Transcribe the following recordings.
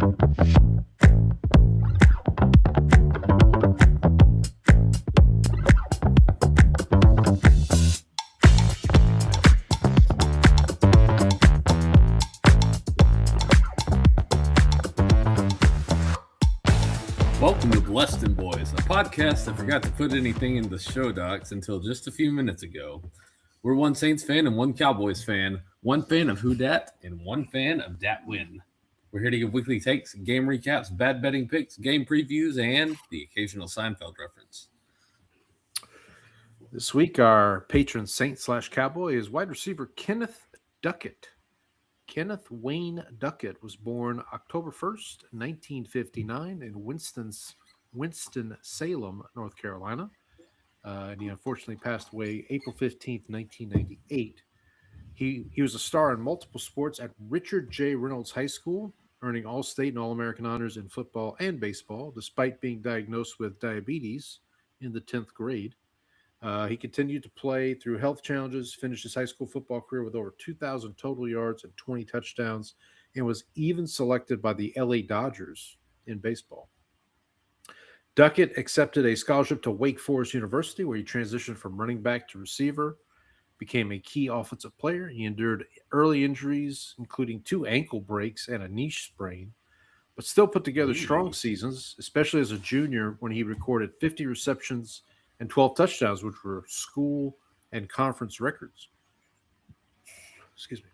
Welcome to Blessed and Boys, a podcast that forgot to put anything in the show docs until just a few minutes ago. We're one Saints fan and one Cowboys fan, one fan of Who Dat, and one fan of Dat Win. We're here to give weekly takes, game recaps, bad betting picks, game previews, and the occasional Seinfeld reference. This week, our patron Saint/Cowboy is wide receiver Kenneth Duckett. Kenneth Wayne Duckett was born October 1st, 1959 in Winston-Salem, North Carolina. And he unfortunately passed away April 15th, 1998. He was a star in multiple sports at Richard J. Reynolds High School, earning All-State and All-American honors in football and baseball, despite being diagnosed with diabetes in the 10th grade. He continued to play through health challenges, finished his high school football career with over 2,000 total yards and 20 touchdowns, and was even selected by the LA Dodgers in baseball. Duckett accepted a scholarship to Wake Forest University, where he transitioned from running back to receiver, became a key offensive player. He endured early injuries, including 2 ankle breaks and a knee sprain, but still put together strong seasons, especially as a junior when he recorded 50 receptions and 12 touchdowns, which were school and conference records. Excuse me.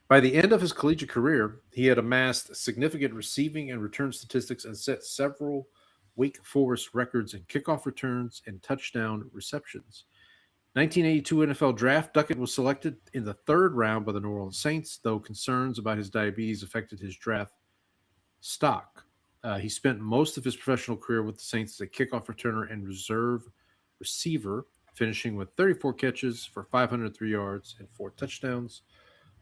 By the end of his collegiate career, he had amassed significant receiving and return statistics and set several Wake Forest records in kickoff returns and touchdown receptions. 1982 NFL Draft, Duckett was selected in the 3rd round by the New Orleans Saints, though concerns about his diabetes affected his draft stock. He spent most of his professional career with the Saints as a kickoff returner and reserve receiver, finishing with 34 catches for 503 yards and 4 touchdowns,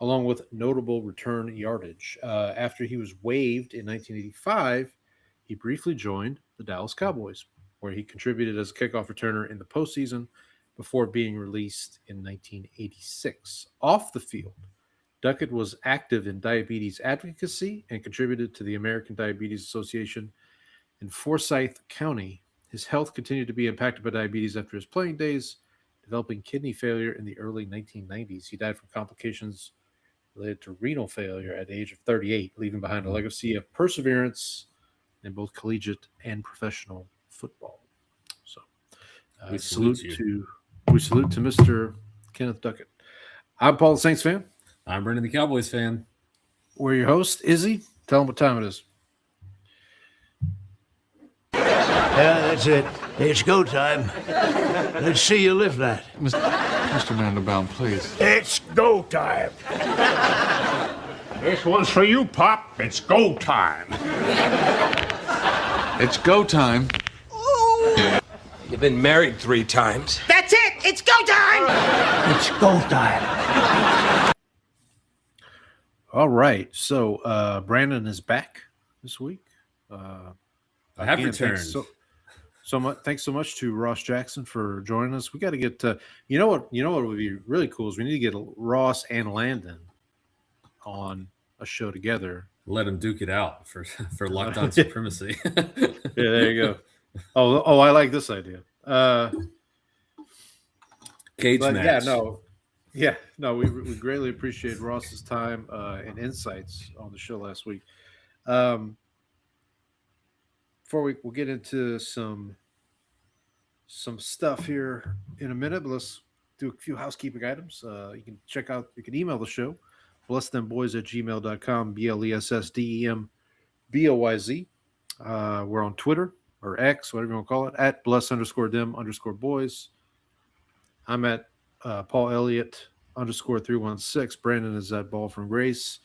along with notable return yardage. After he was waived in 1985, he briefly joined the Dallas Cowboys, where he contributed as a kickoff returner in the postseason before being released in 1986. Off the field, Duckett was active in diabetes advocacy and contributed to the American Diabetes Association in Forsyth County. His health continued to be impacted by diabetes after his playing days, developing kidney failure in the early 1990s. He died from complications related to renal failure at the age of 38, leaving behind a legacy of perseverance in both collegiate and professional football. So we salute to Mr. Kenneth Duckett. I'm Paul, the Saints fan. I'm Brendan, the Cowboys fan. We're your host, Izzy. Tell them what time it is. Yeah, that's it. It's go time. Let's see you lift that. Mr. Mandelbaum, please. It's go time. This one's for you, Pop. It's go time. It's go time. Ooh. You've been married 3 times. That's it. It's go time. It's go time. All right. So Brandon is back this week. I have returned. Thanks so much to Ross Jackson for joining us. We got to get to you know what would be really cool is we need to get Ross and Landon on a show together. Let them duke it out for Locked On Supremacy. Yeah, there you go. Oh, I like this idea. Cage match. We greatly appreciate Ross's time and insights on the show last week. Before we'll get into some stuff here in a minute, but let's do a few housekeeping items. You can email the show, blessthemboys@gmail.com, BLESSDEMBOYZ. We're on Twitter or X, whatever you want to call it, at bless_them_boys. I'm at Paul Elliott _316. Brandon is at Ball from Grace.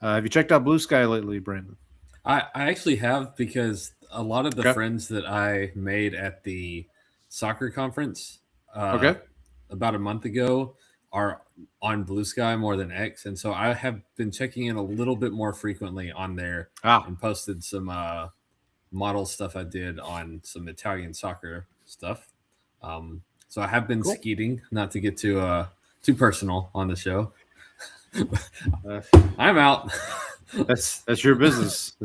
Have you checked out Blue Sky lately, Brandon? I actually have, because a lot of the friends that I made at the soccer conference about a month ago are on Blue Sky more than X. And so I have been checking in a little bit more frequently on there and posted some model stuff I did on some Italian soccer stuff. So I have been skeeting, not to get too personal on the show. I'm out. That's your business.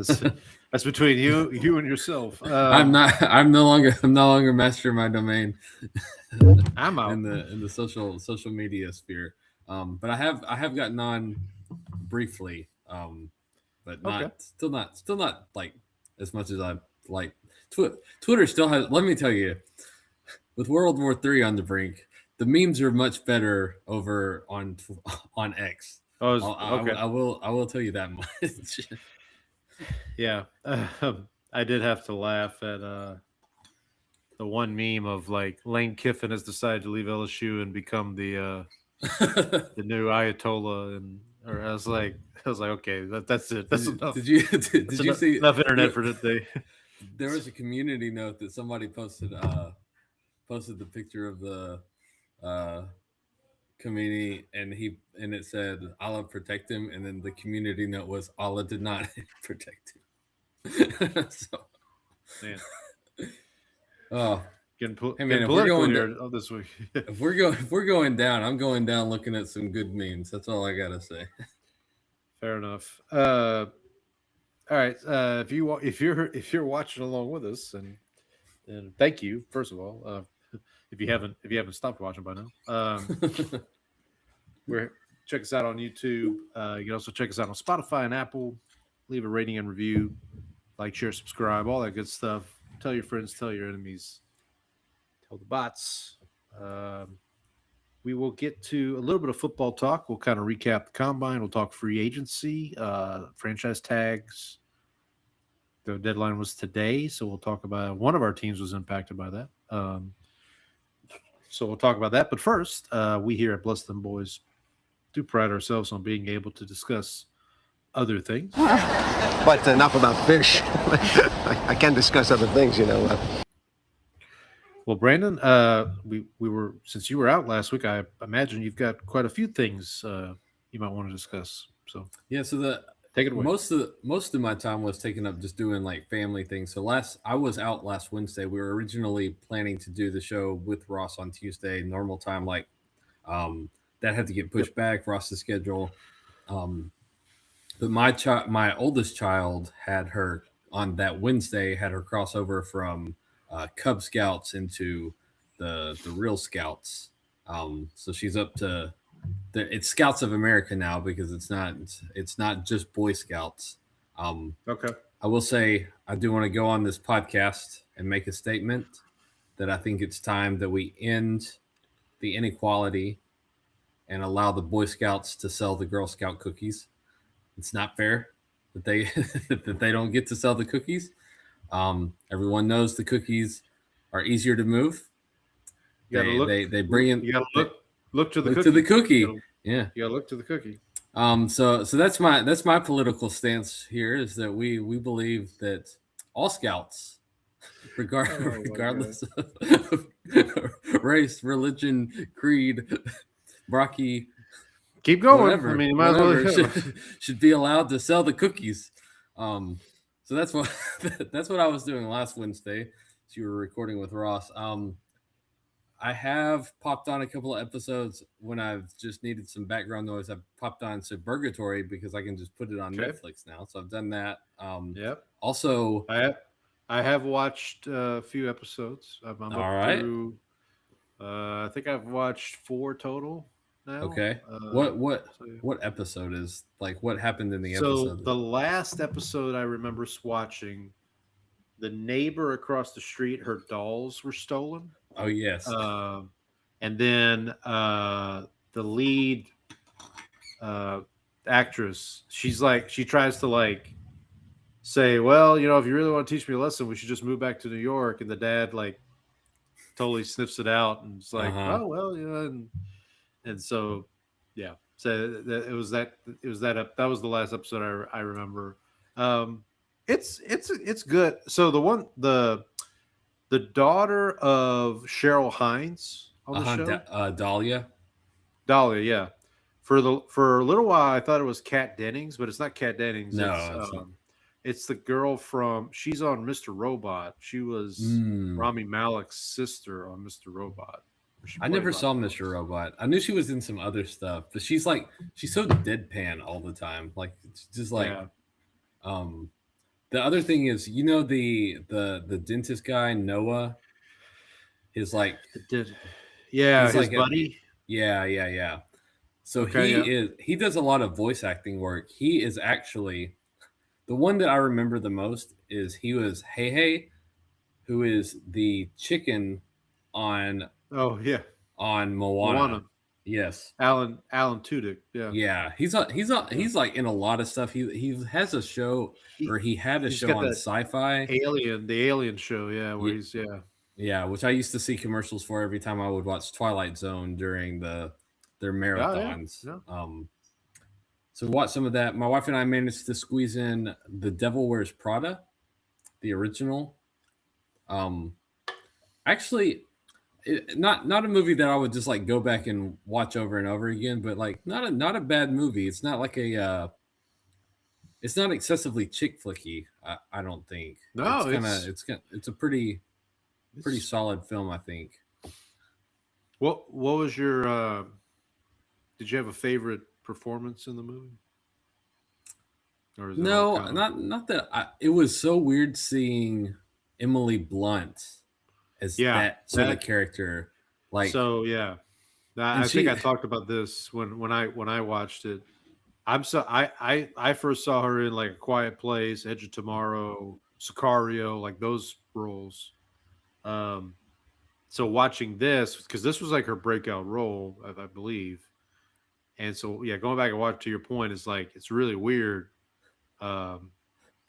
That's between you and yourself. I'm no longer master of my domain. I'm out in the social media sphere. But I have gotten on briefly. But still not like as much as I like. Twitter still has. Let me tell you, with World War III on the brink, the memes are much better over on X. Oh, okay. I will tell you that much. Yeah, I did have to laugh at the one meme of like Lane Kiffin has decided to leave LSU and become the new Ayatollah, and I was like, okay, that's it. That's enough. Did you see enough internet for today? There was a community note that somebody posted the picture of the comedian, and it said Allah protect him, and then the community note was Allah did not protect him. So, man. Oh, hey man, if we're going here this week, if we're going down, I'm going down looking at some good memes. That's all I gotta say. Fair enough. All right. If you're watching along with us, and thank you first of all. If you haven't stopped watching by now, check us out on YouTube. You can also check us out on Spotify and Apple. Leave a rating and review, like, share, subscribe, all that good stuff. Tell your friends, tell your enemies, tell the bots. We will get to a little bit of football talk. We'll kind of recap the combine. We'll talk free agency, franchise tags. The deadline was today, so we'll talk about one of our teams was impacted by that. So we'll talk about that. But first, we here at Bless Them Boys do pride ourselves on being able to discuss other things. But enough about fish. I can discuss other things, you know. Well, Brandon, we were, since you were out last week, I imagine you've got quite a few things you might want to discuss. So yeah, so take it away. Most of my time was taken up just doing like family things. So I was out last Wednesday. We were originally planning to do the show with Ross on Tuesday, normal time. Like that had to get pushed back. Ross's schedule. But my oldest child had her on that Wednesday. Had her crossover from Cub Scouts into the real Scouts. So she's up to. It's Scouts of America now because it's not just Boy Scouts. Okay. I will say I do want to go on this podcast and make a statement that I think it's time that we end the inequality and allow the Boy Scouts to sell the Girl Scout cookies. It's not fair that they that they don't get to sell the cookies. Everyone knows the cookies are easier to move. They bring in. You gotta look to the cookie. To the cookie. You gotta look to the cookie. So that's my political stance here is that we believe that all Scouts, regardless of race, religion, creed, Brocky, keep going. Whatever, I mean, you might as well should be allowed to sell the cookies. So that's what I was doing last Wednesday. So you were recording with Ross. I have popped on a couple of episodes when I've just needed some background noise. I've popped on Suburgatory because I can just put it on Netflix now. So I've done that. Yep. Also, I have watched a few episodes. I'm all right. Through, I think I've watched 4 total now. Okay. What episode is like? What happened in the episode? So the last episode I remember watching, the neighbor across the street, her dolls were stolen. Oh yes. And then the lead actress, she tries to like say, well, you know, if you really want to teach me a lesson, we should just move back to New York. And the dad like totally sniffs it out and it's like, oh well, yeah, and so yeah. So it was that that was the last episode I remember. It's good. So the daughter of Cheryl Hines on the show, Dahlia, yeah. For a little while, I thought it was Kat Dennings, but it's not Kat Dennings. No, it's the girl she's on Mr. Robot. She was Rami Malek's sister on Mr. Robot. I never saw Mr. Robot. I knew she was in some other stuff, but she's so deadpan all the time. Like it's just like The other thing is, the dentist guy Noah is like Yeah, his like buddy. Yeah. So Okay, he does a lot of voice acting work. He is actually the one that I remember the most is he was Hey, who is the chicken on Oh yeah, Moana. Yes. Alan Tudyk. Yeah. Yeah, he's like in a lot of stuff. He has a show, or he had a He's show got on that Sci-Fi. the Alien show. Yeah, where he's Yeah, which I used to see commercials for every time I would watch Twilight Zone during their marathons. So watch some of that. My wife and I managed to squeeze in The Devil Wears Prada, the original. Actually, not a movie that I would just like go back and watch over and over again, but like not a bad movie. It's not like it's not excessively chick flicky. I don't think. No, it's a pretty solid film, I think. What was your? Did you have a favorite performance in the movie? Or is not that. It was so weird seeing Emily Blunt as that sort of character. Like I think I talked about this when I watched it. I first saw her in like A Quiet Place, Edge of Tomorrow, Sicario, like those roles. So watching this, because this was like her breakout role, I believe. And so going back and watch, to your point, is like it's really weird.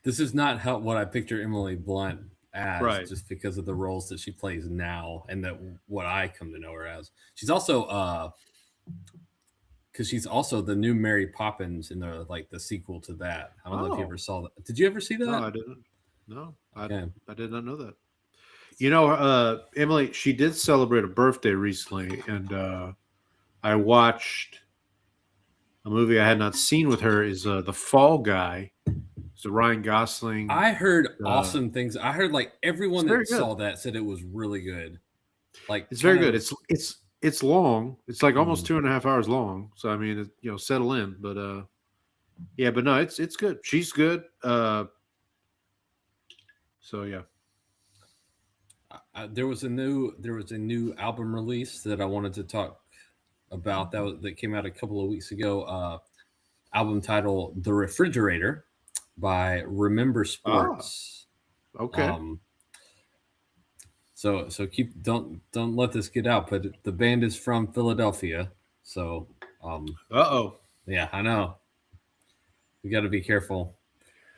This is not what I picture Emily Blunt as, right, just because of the roles that she plays now and that what I come to know her as. She's also because she's also the new Mary Poppins in the sequel to that. I don't know if you ever saw that. Did you ever see that? No, I didn't. No, okay. I did not know that. You know, Emily, she did celebrate a birthday recently, and I watched a movie I had not seen with her. Is The Fall Guy. It's a Ryan Gosling. I heard awesome things. I heard like everyone that saw that said it was really good. Like it's very good. It's long. It's like almost 2.5 hours long. So I mean, settle in. But but no, it's good. She's good. So yeah. There was a new album release that I wanted to talk about that came out a couple of weeks ago. Album title The Refrigerator by Remember Sports. Okay. So don't let this get out, but the band is from Philadelphia. So yeah, I know. We got to be careful.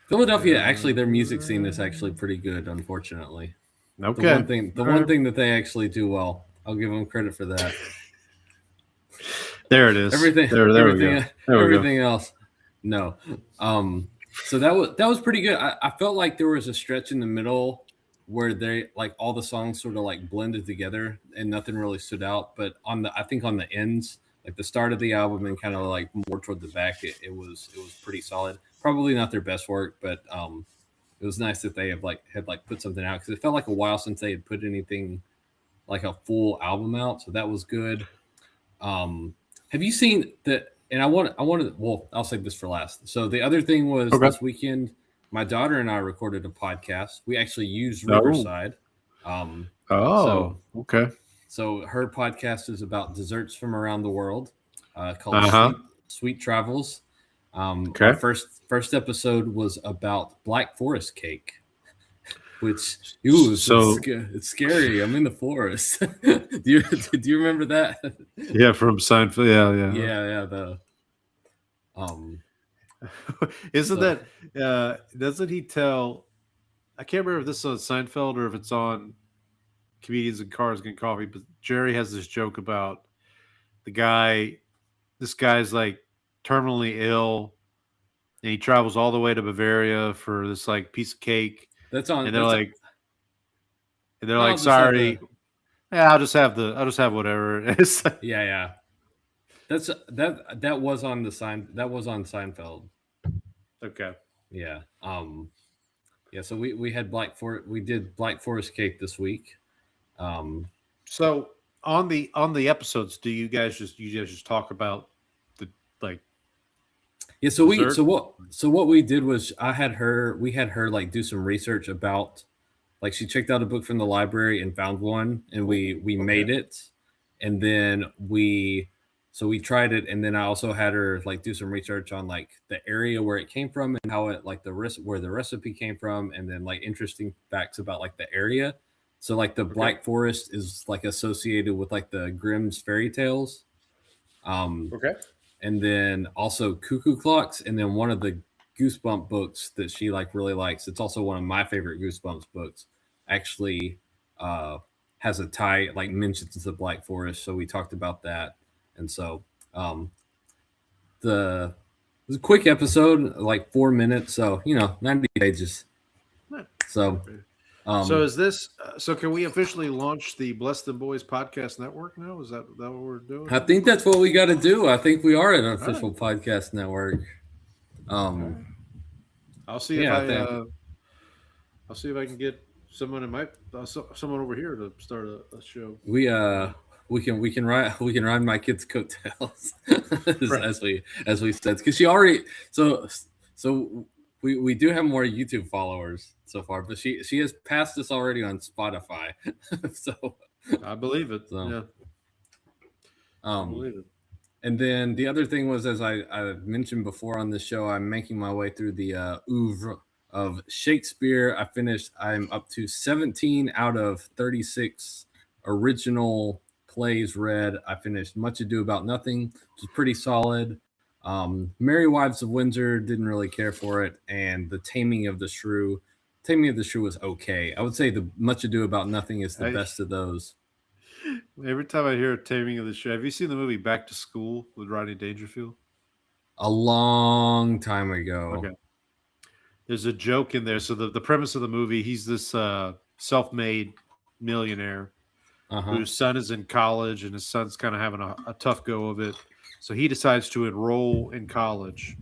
Philadelphia, actually, their music scene is actually pretty good, unfortunately. Okay. The one thing that they actually do well. I'll give them credit for that. There it is. Everything else, no. So that was pretty good. I felt like there was a stretch in the middle where they like all the songs sort of like blended together and nothing really stood out. But I think on the ends, like the start of the album and kind of like more toward the back, it was pretty solid. Probably not their best work, but it was nice that they had put something out, because it felt like a while since they had put anything like a full album out. So that was good. Have you seen that? And I'll save this for last. So the other thing was this weekend, my daughter and I recorded a podcast. We actually used Riverside. Okay. So her podcast is about desserts from around the world, called Sweet Travels. Our first episode was about Black Forest cake, which it's scary. I'm in the forest. Do you remember that? Yeah, from Seinfeld. Yeah. Isn't that doesn't he tell? I can't remember if this is on Seinfeld or if it's on Comedians in Cars Getting Coffee, but Jerry has this joke about this guy's like terminally ill, and he travels all the way to Bavaria for this like piece of cake. That's on. And they're like, sorry. I'll just have whatever. It's like, yeah. That was on Seinfeld. Okay. Yeah. So we did Black Forest cake this week. So on the episodes, do you guys just talk about the like Yeah, so what we did was we had her like do some research about, like, she checked out a book from the library and found one, and we made it, and then we tried it, and then I also had her like do some research on like the area where it came from and how it, like, where the recipe came from, and then like interesting facts about like the area. So like the Black Forest is like associated with like the Grimm's fairy tales. And then also cuckoo clocks, and then one of the Goosebump books that she like really likes. It's also one of my favorite Goosebumps books. Actually, has a tie, like mentions the Black Forest. So we talked about that, and so it was a quick episode, like 4 minutes. So 90 pages. So. So is this? So can we officially launch the Bless the Boys podcast network now? Is that what we're doing? I think that's what we got to do. I think we are an official podcast network. I'll see if I'll see if I can get someone someone over here to start a show. We can ride my kids' coattails as we said, because she already so we do have more YouTube followers so far, but she has passed us already on Spotify. So I believe it. So, I believe it. And then the other thing was, as I mentioned before on this show, I'm making my way through the oeuvre of Shakespeare. I'm up to 17 out of 36 original plays read. I finished Much Ado About Nothing, which is pretty solid. Merry Wives of Windsor, didn't really care for it, and The Taming of the Shrew. Taming of the Shrew was okay. I would say the Much Ado About Nothing is the best of those. Every time I hear Taming of the Shrew, have you seen the movie Back to School with Rodney Dangerfield? A long time ago. Okay. There's a joke in there. So the premise of the movie, he's this self-made millionaire whose son is in college, and his son's kind of having a tough go of it. So he decides to enroll in college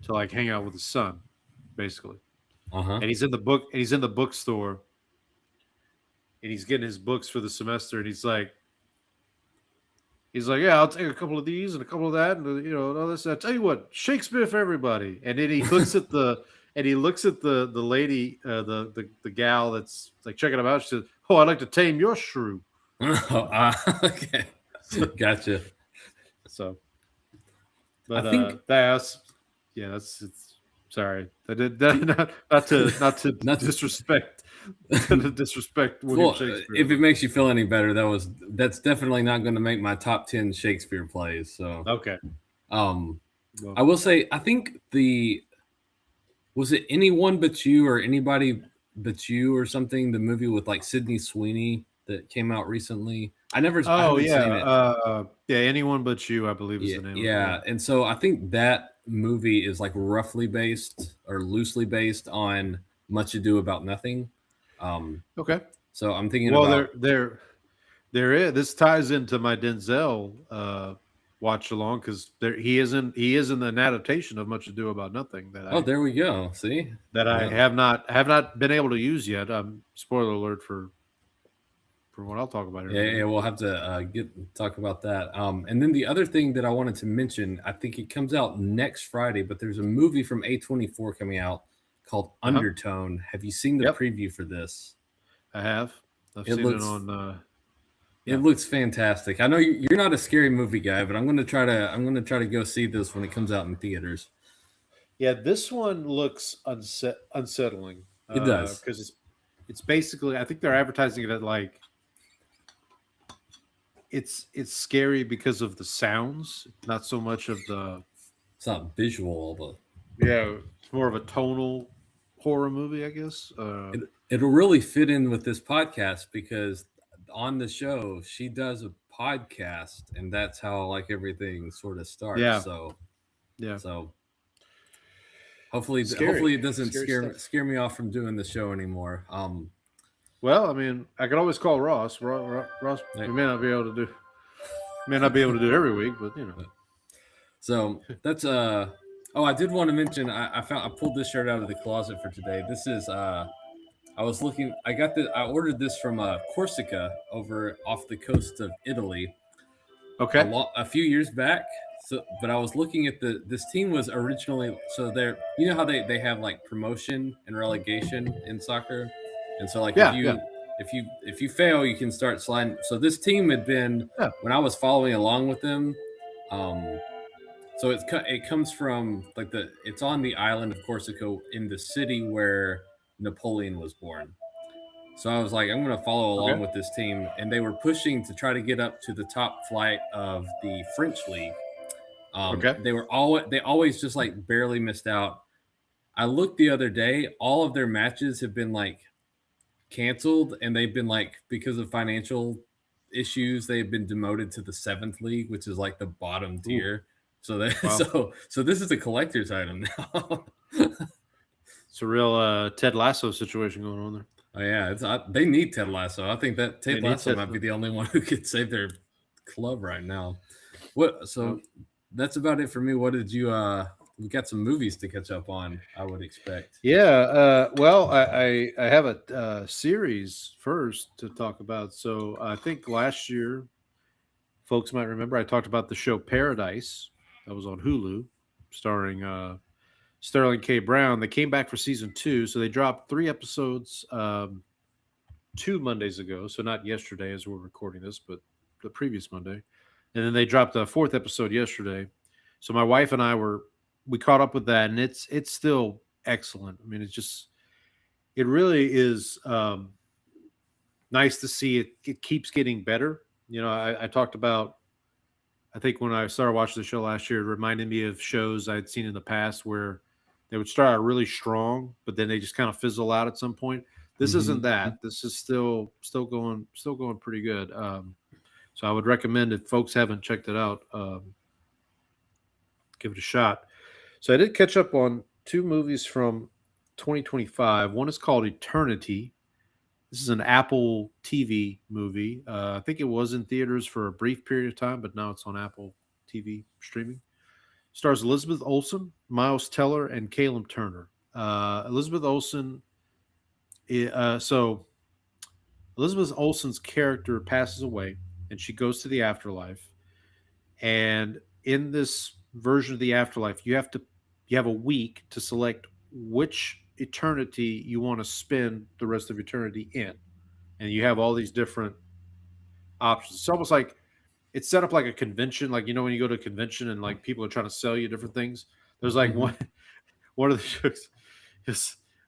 to like hang out with his son, basically. And he's in the bookstore, and he's getting his books for the semester, and he's like, yeah, I'll take a couple of these and a couple of that, and all this. I tell you what, Shakespeare for everybody. And then he looks at the lady, the gal that's like checking him out. She says, "Oh, I'd like to tame your shrew." Okay, gotcha. So. But I think that's sorry. I did not to disrespect William Shakespeare. If it makes you feel any better, that's definitely not going to make my top 10 Shakespeare plays. So okay. I will say, I think was it Anyone But You or Anybody But You or something? The movie with like Sydney Sweeney that came out recently. I haven't seen it. Anyone But You, I believe is the name. Yeah, and so I think that movie is like roughly based or loosely based on Much Ado About Nothing. Okay. So I'm thinking. Well, there is. This ties into my Denzel watch along because he is in an adaptation of Much Ado About Nothing. There we go. See that I have not been able to use yet. Spoiler alert for what I'll talk about here. Yeah, we'll have to talk about that. And then the other thing that I wanted to mention, I think it comes out next Friday, but there's a movie from A24 coming out called Undertone. Have you seen the preview for this? I have. I've seen it on. It looks fantastic. I know you're not a scary movie guy, but I'm gonna try to go see this when it comes out in theaters. Yeah, this one looks unsettling. It does, because it's basically, I think they're advertising it at like. It's scary because of the sounds, not so much of the. It's not visual, but it's more of a tonal horror movie, I guess. It'll really fit in with this podcast because on the show she does a podcast, and that's how like everything sort of starts. So hopefully it doesn't scare me off from doing the show anymore. Well, I mean, I could always call Ross. Ross, we may not be able to do it every week, but So that's I did want to mention I pulled this shirt out of the closet for today. This is I ordered this from Corsica over off the coast of Italy. Okay. A few years back. So, but I was looking at this team was originally so they're how they have like promotion and relegation in soccer, and so like Yeah. if you fail you can start sliding. So this team had been when I was following along with them. So it comes from like it's on the island of Corsica in the city where Napoleon was born. So I was like, I'm going to follow along with this team, and they were pushing to try to get up to the top flight of the French league. They always just like barely missed out. I looked the other day; all of their matches have been like canceled, and they've been like because of financial issues, they've been demoted to the 7th league, which is like the bottom tier. So so this is a collector's item now. It's a real Ted Lasso situation going on there. Oh yeah, they need Ted Lasso. I think that Ted Lasso might be the only one who could save their club right now. That's about it for me. What did you? We got some movies to catch up on. I would expect. Yeah. Well, I have a series first to talk about. So I think last year, folks might remember I talked about the show Paradise that was on Hulu, starring Sterling K. Brown. They came back for season 2, so they dropped 3 episodes 2 Mondays ago. So not yesterday as we're recording this, but the previous Monday. And then they dropped a 4th episode yesterday. So my wife and I we caught up with that, and it's still excellent. I mean, it really is nice to see it. It keeps getting better. I talked about, I think when I started watching the show last year, it reminded me of shows I'd seen in the past where they would start out really strong, but then they just kind of fizzle out at some point. This isn't that. This is still going pretty good. So I would recommend, if folks haven't checked it out, give it a shot. So I did catch up on 2 movies from 2025. One is called Eternity. This is an Apple TV movie. I think it was in theaters for a brief period of time, but now it's on Apple TV streaming. Stars Elizabeth Olsen, Miles Teller, and Caleb Turner. Elizabeth Olsen. So Elizabeth Olsen's character passes away, and she goes to the afterlife. And in this version of the afterlife, you have a week to select which eternity you want to spend the rest of eternity in, and you have all these different options. It's almost like it's set up like a convention, like when you go to a convention and like people are trying to sell you different things. There's like one of the shows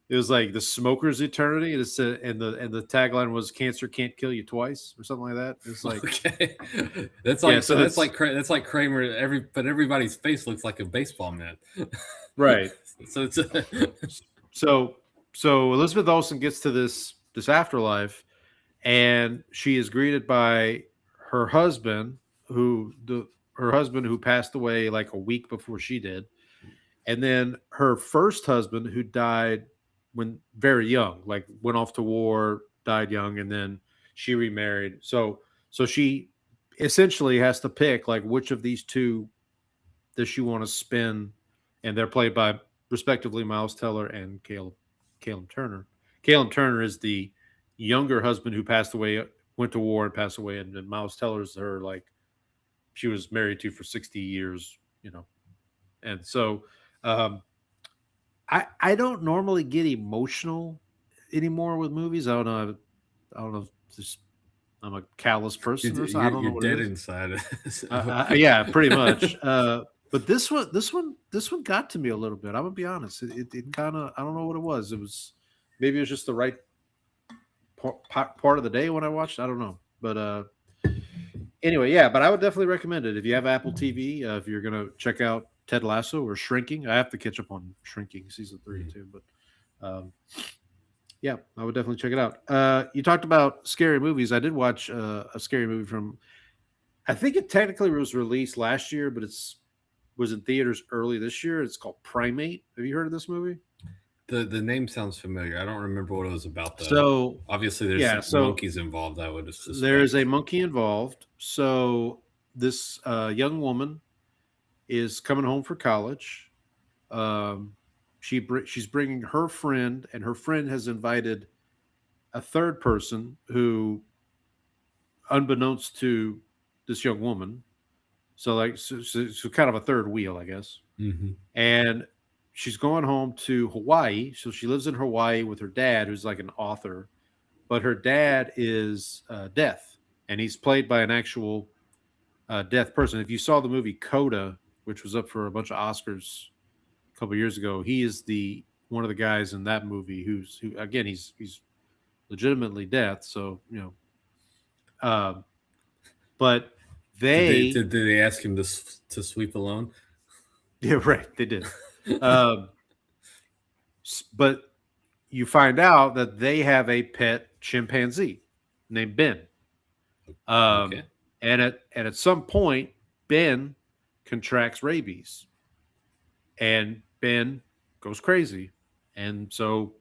it was like the smoker's eternity, and the tagline was "Cancer can't kill you twice" or something like that. It's like that's like that's like Kramer. But everybody's face looks like a baseball mitt, right? So it's so Elizabeth Olsen gets to this afterlife, and she is greeted by her husband, who passed away like a week before she did, and then her first husband, who died when very young, like went off to war, died young, and then she remarried. So she essentially has to pick like which of these 2 does she want to spend, and they're played by respectively Miles Teller and Caleb Turner. Caleb Turner is the younger husband who passed away, went to war and passed away, and then Miles Teller is her, like, she was married to for 60 years, and so I don't normally get emotional anymore with movies. I don't know. Just I'm a callous person or something. I don't know. You're dead inside. Yeah, pretty much. But this one got to me a little bit. I'm gonna be honest. It kind of, I don't know what it was. Maybe it was just the right part of the day when I watched. I don't know. But anyway, yeah. But I would definitely recommend it if you have Apple TV. If you're gonna check out Ted Lasso or Shrinking. I have to catch up on Shrinking season 3 too, but yeah, I would definitely check it out. You talked about scary movies. I did watch a scary movie from, I think it technically was released last year, but was in theaters early this year. It's called Primate. Have you heard of this movie? The name sounds familiar. I don't remember what it was about though. So obviously there's monkeys involved. I would suspect. There's a monkey involved. So this young woman is coming home for college. She's bringing her friend, and her friend has invited a third person who, unbeknownst to this young woman, So kind of a third wheel, I guess. Mm-hmm. And she's going home to Hawaii. So she lives in Hawaii with her dad, who's like an author, but her dad is deaf, and he's played by an actual deaf person. If you saw the movie Coda, which was up for a bunch of Oscars a couple years ago, he is one of the guys in that movie who again he's legitimately deaf. So but did they ask him to sweep alone? Yeah, right. They did. But you find out that they have a pet chimpanzee named Ben. Okay. And at some point, Ben contracts rabies, and Ben goes crazy, and so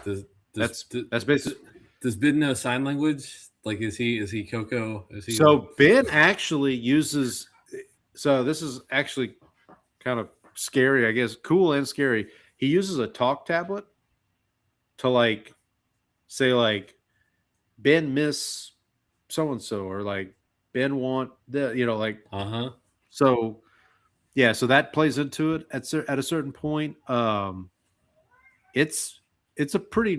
that's basically. Does Ben know sign language? Like, is he Coco? Is he? So Ben actually uses. So this is actually kind of scary, I guess, cool and scary. He uses a talk tablet to like say like Ben miss so and so, or like Ben want the like So yeah, so that plays into it at a certain point. It's pretty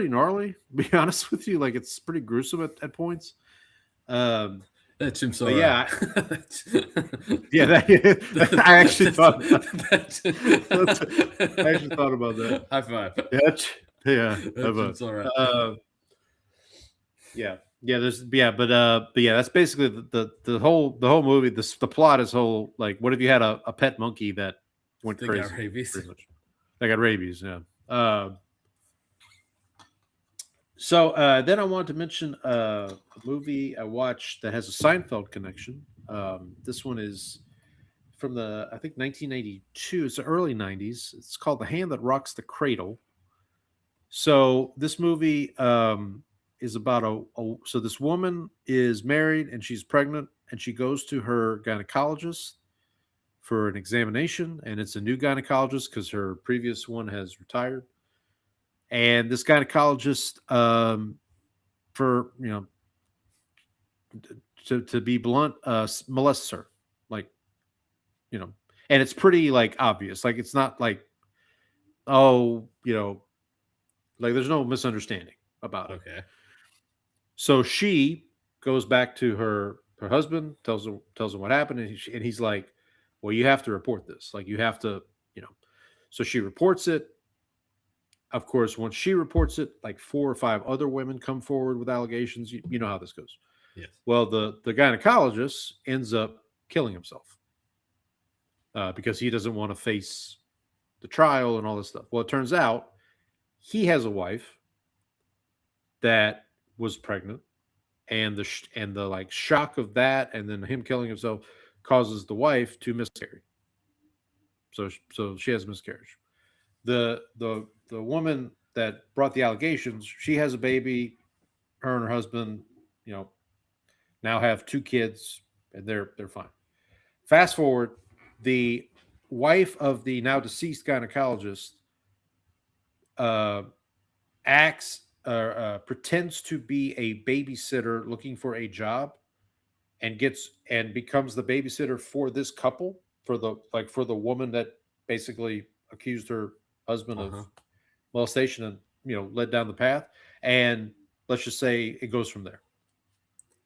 gnarly, to be honest with you. Like, it's pretty gruesome at points. That Jim's all right. Yeah, I actually thought. I actually thought about that. High five. Yeah, That's all right. That's basically the whole movie. The plot is whole. Like, what if you had a pet monkey that went crazy? Got rabies. Pretty much. They got rabies. Yeah. So then I wanted to mention a movie I watched that has a Seinfeld connection. This one is from I think 1992. It's the early 90s. It's called The Hand That Rocks the Cradle. So this movie is about so this woman is married and she's pregnant, and she goes to her gynecologist for an examination, and it's a new gynecologist because her previous one has retired. And this gynecologist, to be blunt, molests her, like, and it's pretty like obvious. Like, it's not like, like there's no misunderstanding about it. Okay. So she goes back to her husband, tells him what happened, and he's like, well, you have to report this. Like, you have to, So she reports it. Of course, once she reports it, like 4 or 5 other women come forward with allegations. You know how this goes. Yes. Well, the gynecologist ends up killing himself because he doesn't want to face the trial and all this stuff. Well, it turns out he has a wife that was pregnant, and the like shock of that, and then him killing himself, causes the wife to miscarry. So she has a miscarriage. The woman that brought the allegations, she has a baby. Her and her husband, now have 2 kids, and they're fine. Fast forward, the wife of the now deceased gynecologist pretends to be a babysitter looking for a job, and becomes the babysitter for this couple, for the woman that basically accused her husband of molestation and led down the path. And let's just say it goes from there,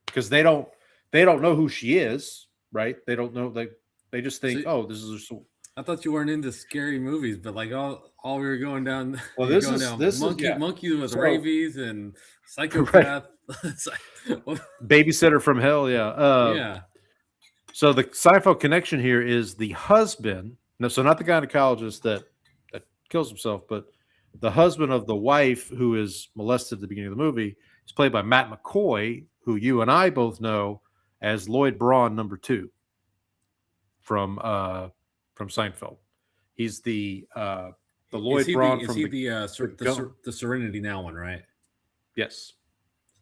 because they don't know who she is, right? They don't know. They just think, this is. I thought you weren't into scary movies, but like all we were going down. Well, this is monkey with rabies and psychopath. Right. Babysitter from hell, yeah. Yeah. So the Seinfeld connection here is the husband. No, so not the gynecologist that kills himself, but the husband of the wife who is molested at the beginning of the movie is played by Matt McCoy, who you and I both know as Lloyd Braun #2 from Seinfeld. He's the Lloyd Braun from the Serenity Now one, right? Yes.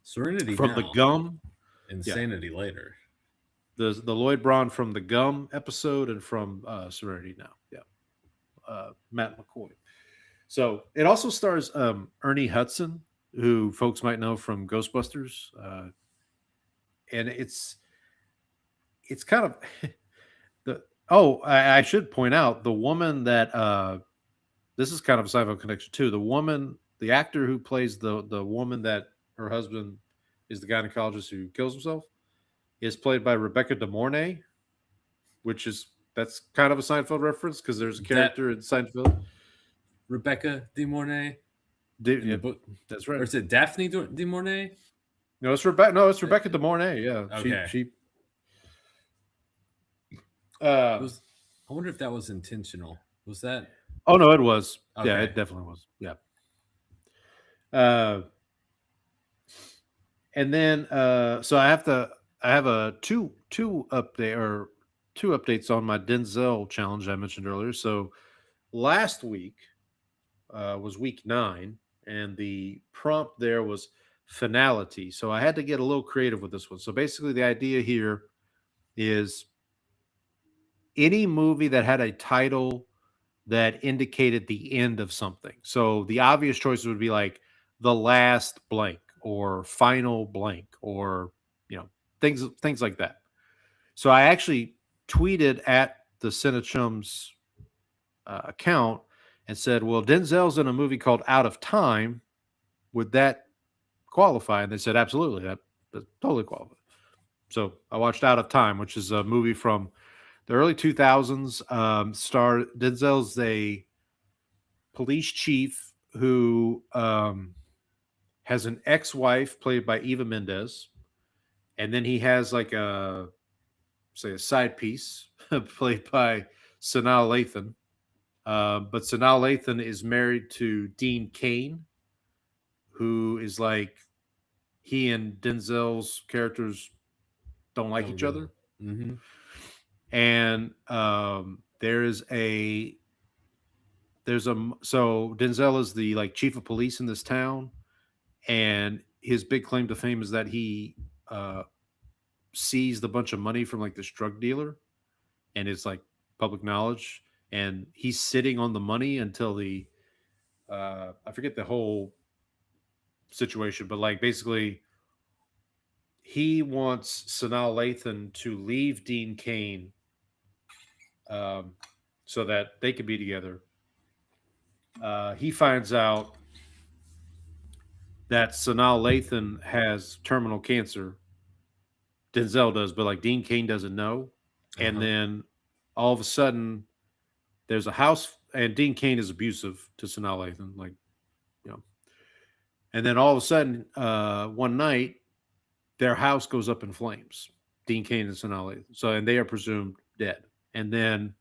Serenity from Now. The Gum. Insanity later. The Lloyd Braun from The Gum episode and from Serenity Now. Yeah. Matt McCoy. So it also stars Ernie Hudson, who folks might know from Ghostbusters. And it's kind of Oh, I should point out the woman that this is kind of a sci-fi connection too. The actor who plays the woman that her husband is the gynecologist who kills himself, is played by Rebecca De Mornay, that's kind of a Seinfeld reference because there's a character in Seinfeld. Rebecca De Mornay. Yeah, that's right. Or is it Daphne De Mornay? No, it's Rebecca. No, it's Rebecca De Mornay. Yeah, okay. I wonder if that was intentional. Was that? Oh no, it was. Okay. Yeah, it definitely was. Yeah. And then so I have a two updates on my Denzel challenge I mentioned earlier. So last week was week 9, and the prompt there was finality. So I had to get a little creative with this one. So basically, the idea here is any movie that had a title that indicated the end of something. So the obvious choices would be like The Last Blank or Final Blank or things like that. So I actually tweeted at the Cinechums account and said, well, Denzel's in a movie called Out of Time. Would that qualify? And they said, absolutely. That totally qualifies. So I watched Out of Time, which is a movie from the early 2000s. Denzel's a police chief who has an ex-wife played by Eva Mendes. And then he has like a side piece played by Sanaa Lathan. But Sanaa Lathan is married to Dean Cain, who is like, he and Denzel's characters don't like each other. Mm-hmm. And so Denzel is the like chief of police in this town, and his big claim to fame is that he seized a bunch of money from like this drug dealer, and it's like public knowledge, and he's sitting on the money until the I forget the whole situation, but like basically he wants Sanaa Lathan to leave Dean Cain so that they could be together. He finds out that Sanaa Lathan has terminal cancer. Denzel does, but like Dean Cain doesn't know. Uh-huh. And then all of a sudden there's a house, and Dean Cain is abusive to Sanaa Lathan, like, and then all of a sudden one night their house goes up in flames, Dean Cain and Sanaa Lathan. And they are presumed dead. And then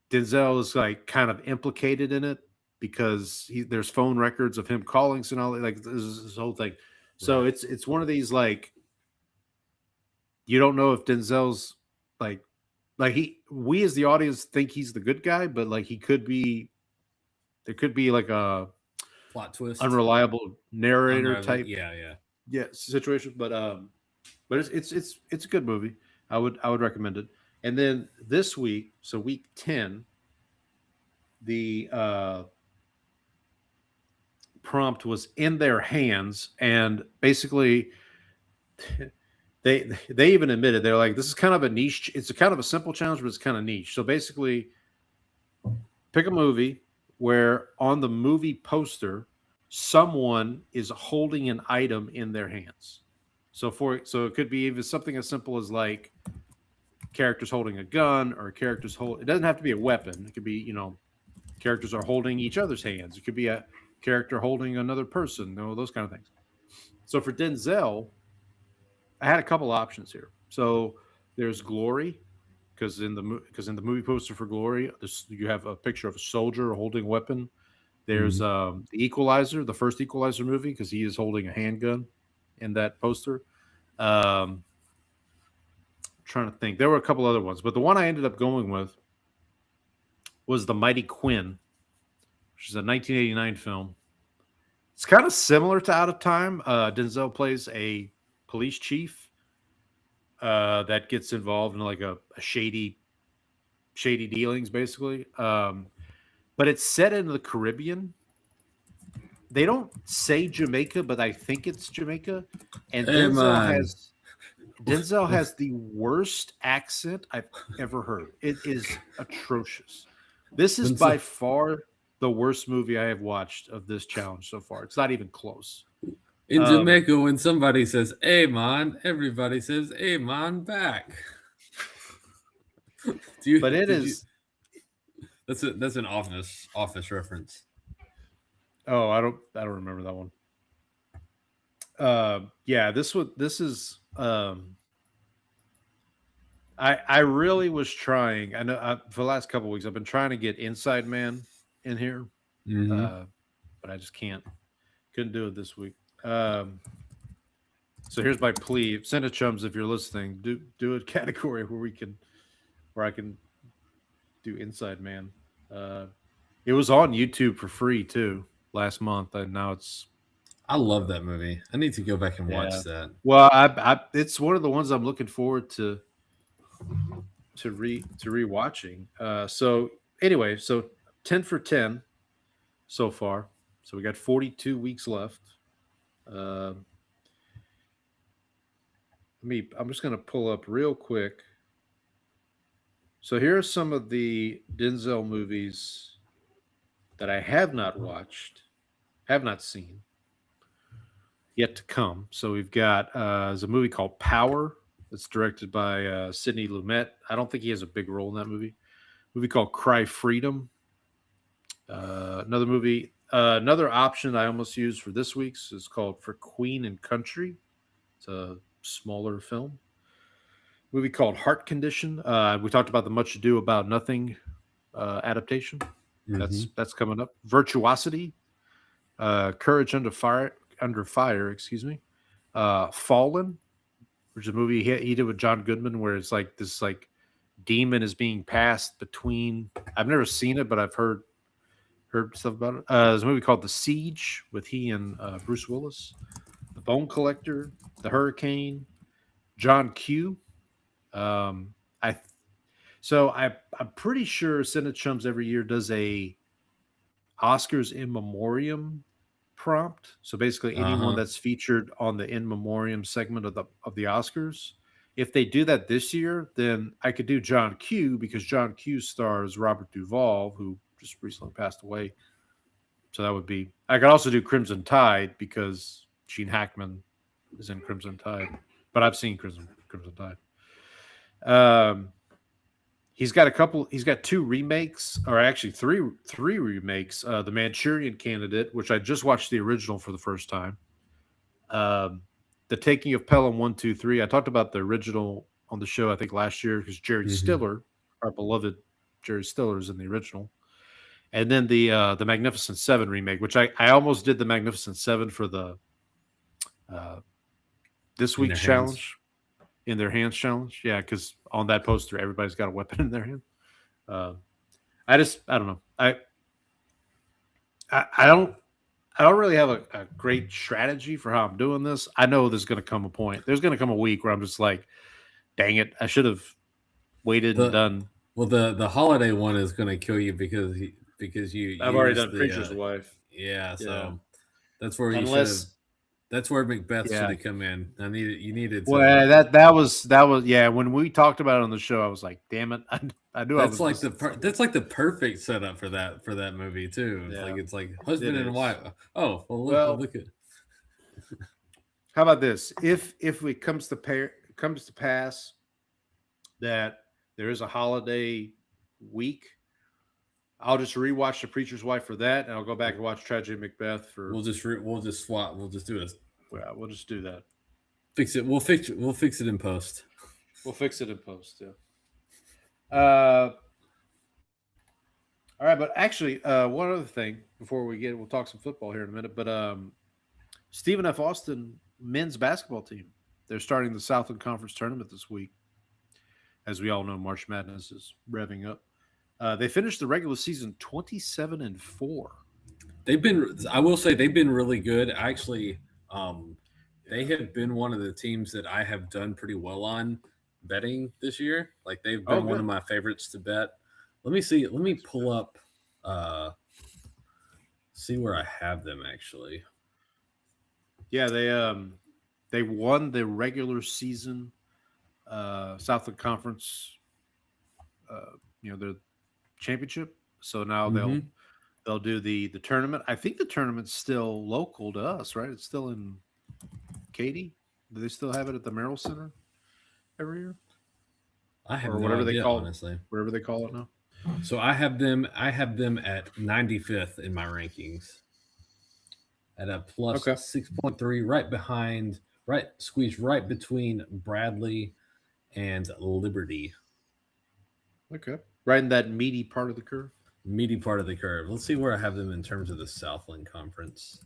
Denzel is like kind of implicated in it because there's phone records of him calling Sanaa, like this whole thing. Right. So it's one of these, like, you don't know if Denzel's like we as the audience think he's the good guy, but like there could be like a plot twist, unreliable narrator type situation. But it's a good movie. I would recommend it. And then this week, so week 10, the prompt was In Their Hands, and basically they even admitted, they're like, this is kind of a niche. It's a kind of a simple challenge, but it's kind of niche. So basically, pick a movie where on the movie poster someone is holding an item in their hands. So it could be even something as simple as like characters holding a gun, or it doesn't have to be a weapon. It could be, characters are holding each other's hands. It could be a character holding another person, those kind of things. So for Denzel, I had a couple options here. So there's Glory, because in the movie poster for Glory, you have a picture of a soldier holding a weapon. There's the Equalizer, the first Equalizer movie, because he is holding a handgun in that poster. Trying to think. There were a couple other ones, but the one I ended up going with was The Mighty Quinn, which is a 1989 film. It's kind of similar to Out of Time. Denzel plays a police chief that gets involved in like a shady dealings, basically. But it's set in the Caribbean. They don't say Jamaica, but I think it's Jamaica. And Denzel Denzel has the worst accent I've ever heard. It is atrocious. This is by far the worst movie I have watched of this challenge so far. It's not even close. In Jamaica, when somebody says "Hey man," everybody says "Hey man" back. That's an office reference. Oh, I don't remember that one. This is I really was trying. I know for the last couple of weeks I've been trying to get Inside Man in here, but I just couldn't do it this week. So here's my plea: Send Chums, if you're listening, do a category where I can do Inside Man. It was on YouTube for free too last month, and now it's. I love that movie. I need to go back and watch that. Well, it's one of the ones I'm looking forward to rewatching. So anyway, 10 for 10 so far. So we got 42 weeks left. I'm just going to pull up real quick. So here are some of the Denzel movies that I have not watched, have not seen, yet to come. So we've got there's a movie called Power that's directed by Sidney Lumet. I don't think he has a big role in that movie. A movie called Cry Freedom. Another movie, another option I almost used for this week's is called For Queen and Country. It's a smaller film. Movie called Heart Condition. We talked about the Much Ado About Nothing adaptation. That's coming up. Virtuosity. Courage Under Fire, excuse me. Fallen, which is a movie he did with John Goodman, where it's like this demon is being passed between. I've never seen it, but I've heard stuff about it. There's a movie called The Siege with he and Bruce Willis. The Bone Collector, The Hurricane, John Q. I'm pretty sure Senate Chums every year does a Oscars in memoriam prompt. So basically anyone that's featured on the in memoriam segment of the Oscars. If they do that this year, then I could do John Q, because John Q stars Robert Duvall, who just recently passed away. So that would be. I could also do Crimson Tide, because Gene Hackman is in Crimson Tide, but I've seen Crimson Tide. He's got two remakes, or actually three remakes. The Manchurian Candidate, which I just watched the original for the first time. The Taking of Pelham 1, 2, 3. I talked about the original on the show, I think last year, because Jerry Stiller, our beloved Jerry Stiller, is in the original. And then the Magnificent Seven remake, which I almost did the Magnificent Seven for the this week's challenge. In their hands challenge, yeah, because on that poster everybody's got a weapon in their hand. I don't know. I don't really have a great strategy for how I'm doing this. I know there's going to come a point. There's going to come a week where I'm just like, dang it, I should have waited and done. Well, the holiday one is going to kill you because I've already done Preacher's Wife. Yeah, so that's where That's where Macbeth should have come in. You needed to. Well, that was when we talked about it on the show. I was like, "Damn it!" I knew that's like the perfect setup for that movie too. It's like husband and wife. Oh, look at. How about this? If it comes to pass that there is a holiday week, I'll just rewatch The Preacher's Wife for that, and I'll go back and watch Tragedy Macbeth for. We'll just swap. We'll just do it. Yeah, we'll just do that. Fix it. We'll fix it in post. We'll fix it in post. Yeah. All right, but actually, one other thing before we'll talk some football here in a minute. But Stephen F. Austin men's basketball team, they're starting the Southland Conference tournament this week. As we all know, March Madness is revving up. They finished the regular season 27-4. I will say they've been really good. Actually, they have been one of the teams that I have done pretty well on betting this year. Like they've been one of my favorites to bet. Let me see. Let me pull up, see where I have them actually. Yeah, they won the regular season Southland Conference, their championship. So now Mm-hmm. they'll do the tournament. I think the tournament's still local to us, right? It's still in Katy. Do they still have it at the Merrill Center every year? I have or no whatever idea, they call honestly. it, whatever they call it now. So I have them at 95th in my rankings at a plus Okay. 6.3, squeezed right between Bradley and Liberty. Okay, right in that meaty part of the curve. Meaty part of the curve. Let's see where I have them in terms of the Southland Conference.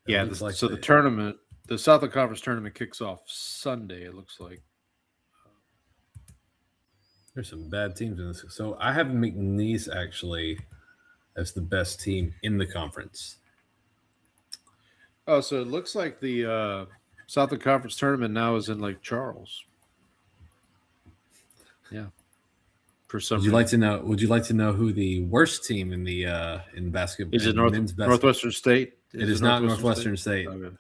Yeah, the tournament, the Southland Conference tournament kicks off Sunday, it looks like. There's some bad teams in this. So I have McNeese actually as the best team in the conference. Oh, so it looks like the Southland Conference tournament now is in Lake Charles. Yeah. For some Would you like to know who the worst team in the in basketball is? It Northwestern State? It is not Northwestern State. Okay.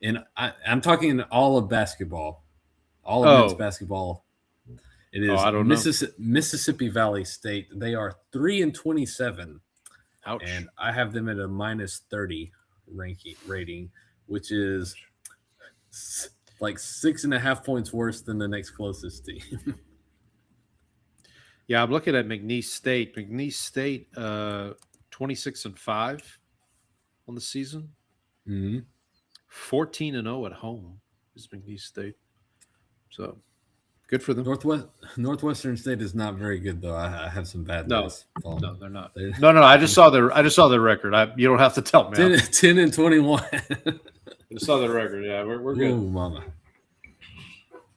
And I'm talking all of basketball, all of men's basketball. It is I don't know. Mississippi Valley State. They are 3-27. Ouch. And I have them at a minus 30 rating, which is like 6.5 points worse than the next closest team. Yeah, I'm looking at McNeese State. McNeese State, 26-5 on the season. Mm-hmm. 14-0 at home is McNeese State. So good for them. Northwestern State is not very good, though. I have some bad news. No, they're not. No. I just saw their record. You don't have to tell me. 10-21. I saw their record. Yeah, we're good. Ooh, mama.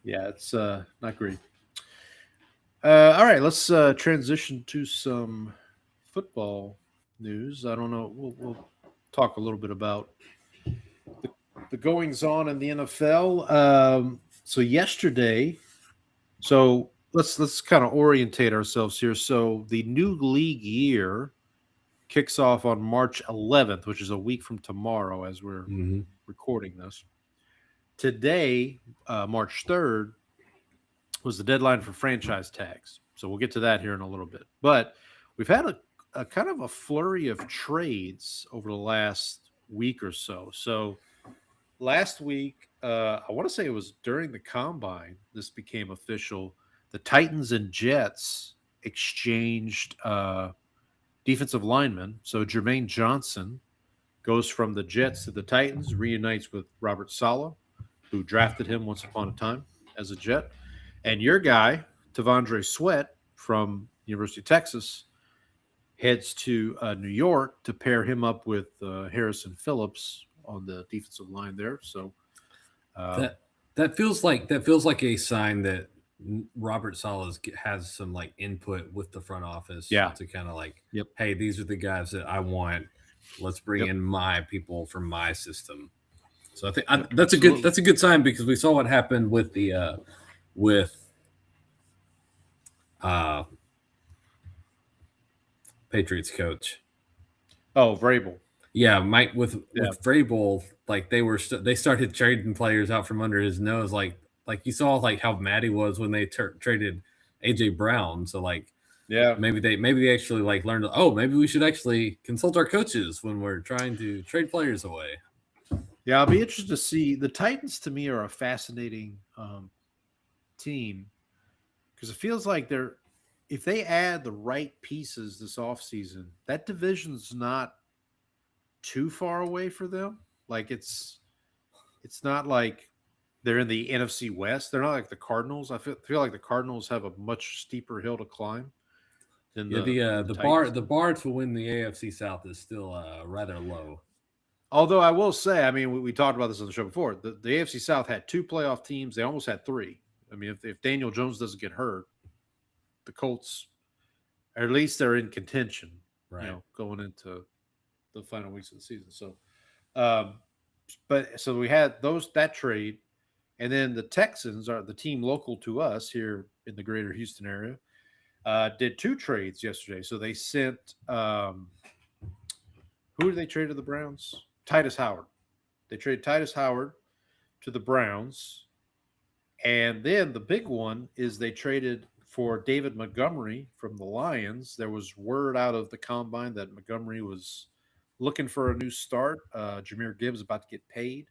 Yeah, it's not great. All right, let's transition to some football news. I don't know. We'll talk a little bit about the goings on in the NFL. So yesterday, let's kind of orientate ourselves here. So the new league year kicks off on March 11th, which is a week from tomorrow as we're recording this. Today, March 3rd, was the deadline for franchise tags. So we'll get to that here in a little bit. But we've had a kind of a flurry of trades over the last week or so. So last week, I want to say it was during the combine, this became official. The Titans and Jets exchanged defensive linemen. So Jermaine Johnson goes from the Jets to the Titans, reunites with Robert Saleh, who drafted him once upon a time as a Jet. And your guy, Tavondre Sweat from University of Texas, heads to New York to pair him up with Harrison Phillips on the defensive line there. So that feels like a sign that Robert Saleh has some like input with the front office. Yeah. To kind of like, hey, these are the guys that I want. Let's bring in my people from my system. So I think that's a good sign, because we saw what happened with the Patriots coach. Oh, Vrabel. Yeah, Mike with Vrabel, like they started trading players out from under his nose, like you saw like how mad he was when they traded AJ Brown. So like, maybe they actually like learned. Oh, maybe we should actually consult our coaches when we're trying to trade players away. Yeah, I'll be interested to see. The Titans to me are a fascinating team, because it feels like if they add the right pieces this offseason, that division's not too far away for them. Like it's not like they're in the NFC West. They're not like the Cardinals. I feel like the Cardinals have a much steeper hill to climb than the bar to win the AFC South is still rather low. Although I will say, I mean, we talked about this on the show before. The AFC South had 2 playoff teams. They almost had 3. I mean, if Daniel Jones doesn't get hurt, the Colts, or at least they're in contention, right? Going into the final weeks of the season. So, so we had that trade, and then the Texans are the team local to us here in the greater Houston area. Did 2 trades yesterday. So they sent who did they trade to the Browns? Titus Howard. They traded Titus Howard to the Browns. And then the big one is they traded for David Montgomery from the Lions. There was word out of the combine that Montgomery was looking for a new start. Jahmyr Gibbs about to get paid.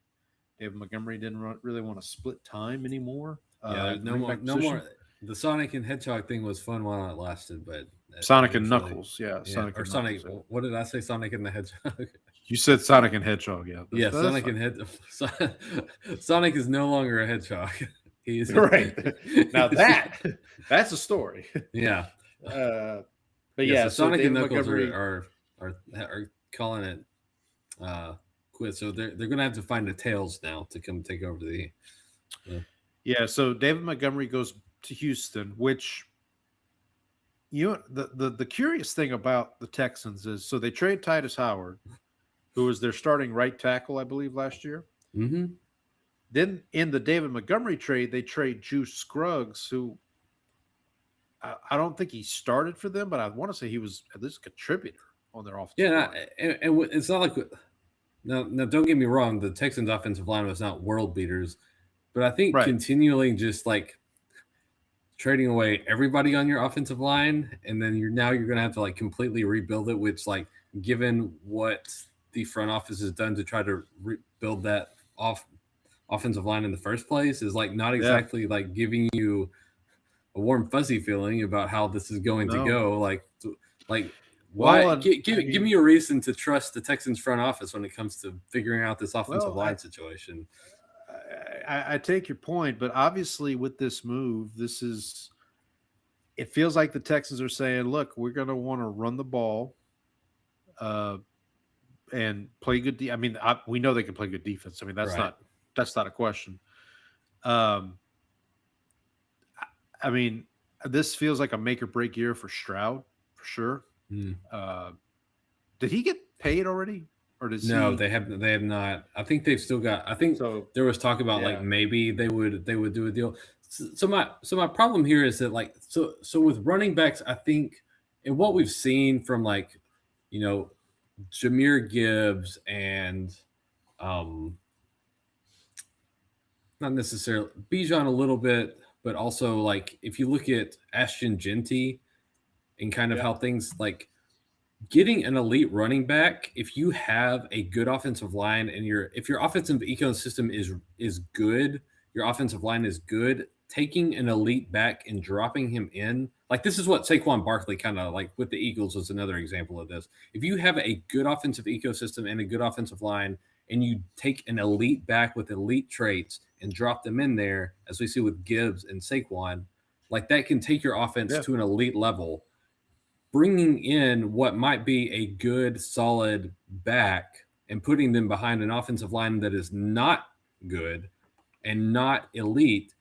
David Montgomery didn't really want to split time anymore. No more. The Sonic and Hedgehog thing was fun while it lasted, but Sonic and Knuckles, Sonic. What did I say? Sonic and the Hedgehog. You said Sonic and Hedgehog, yeah. Sonic and Hedgehog. Sonic is no longer a hedgehog. He is right now. That's a story. Yeah, but so Sonic and Knuckles are calling it quit. So they're going to have to find the Tails now to come take over the. Yeah, so David Montgomery goes to Houston, which the curious thing about the Texans is so they trade Titus Howard, who was their starting right tackle, I believe, last year. Mm-hmm. Then in the David Montgomery trade, they trade Juice Scruggs, who I don't think he started for them, but I want to say he was at least a contributor on their offensive line. And it's not like now don't get me wrong, the Texans offensive line was not world beaters, but I think continually just like trading away everybody on your offensive line, and then you're going to have to like completely rebuild it, which like given what the front office has done to try to rebuild that offensive line in the first place is like not exactly like giving you a warm fuzzy feeling about how this is going to go. Like why give me a reason to trust the Texans front office when it comes to figuring out this offensive line situation. I take your point, but obviously with this move, it feels like the Texans are saying, look, we're going to want to run the ball and play good. We know they can play good defense. I mean, that's not a question. I mean, this feels like a make or break year for Stroud for sure. Did he get paid already? Or they have not. I think they've still got. I think there was talk about like maybe they would do a deal. So my problem here is that like so with running backs, I think and what we've seen from like Jahmyr Gibbs and not necessarily Bijan a little bit, but also like if you look at Ashton Genty and kind of how things like. Getting an elite running back, if you have a good offensive line and if your offensive ecosystem is good, your offensive line is good, taking an elite back and dropping him in, like this is what Saquon Barkley kind of like with the Eagles was another example of this. If you have a good offensive ecosystem and a good offensive line and you take an elite back with elite traits and drop them in there, as we see with Gibbs and Saquon, like that can take your offense to an elite level. Bringing in what might be a good, solid back and putting them behind an offensive line that is not good and not elite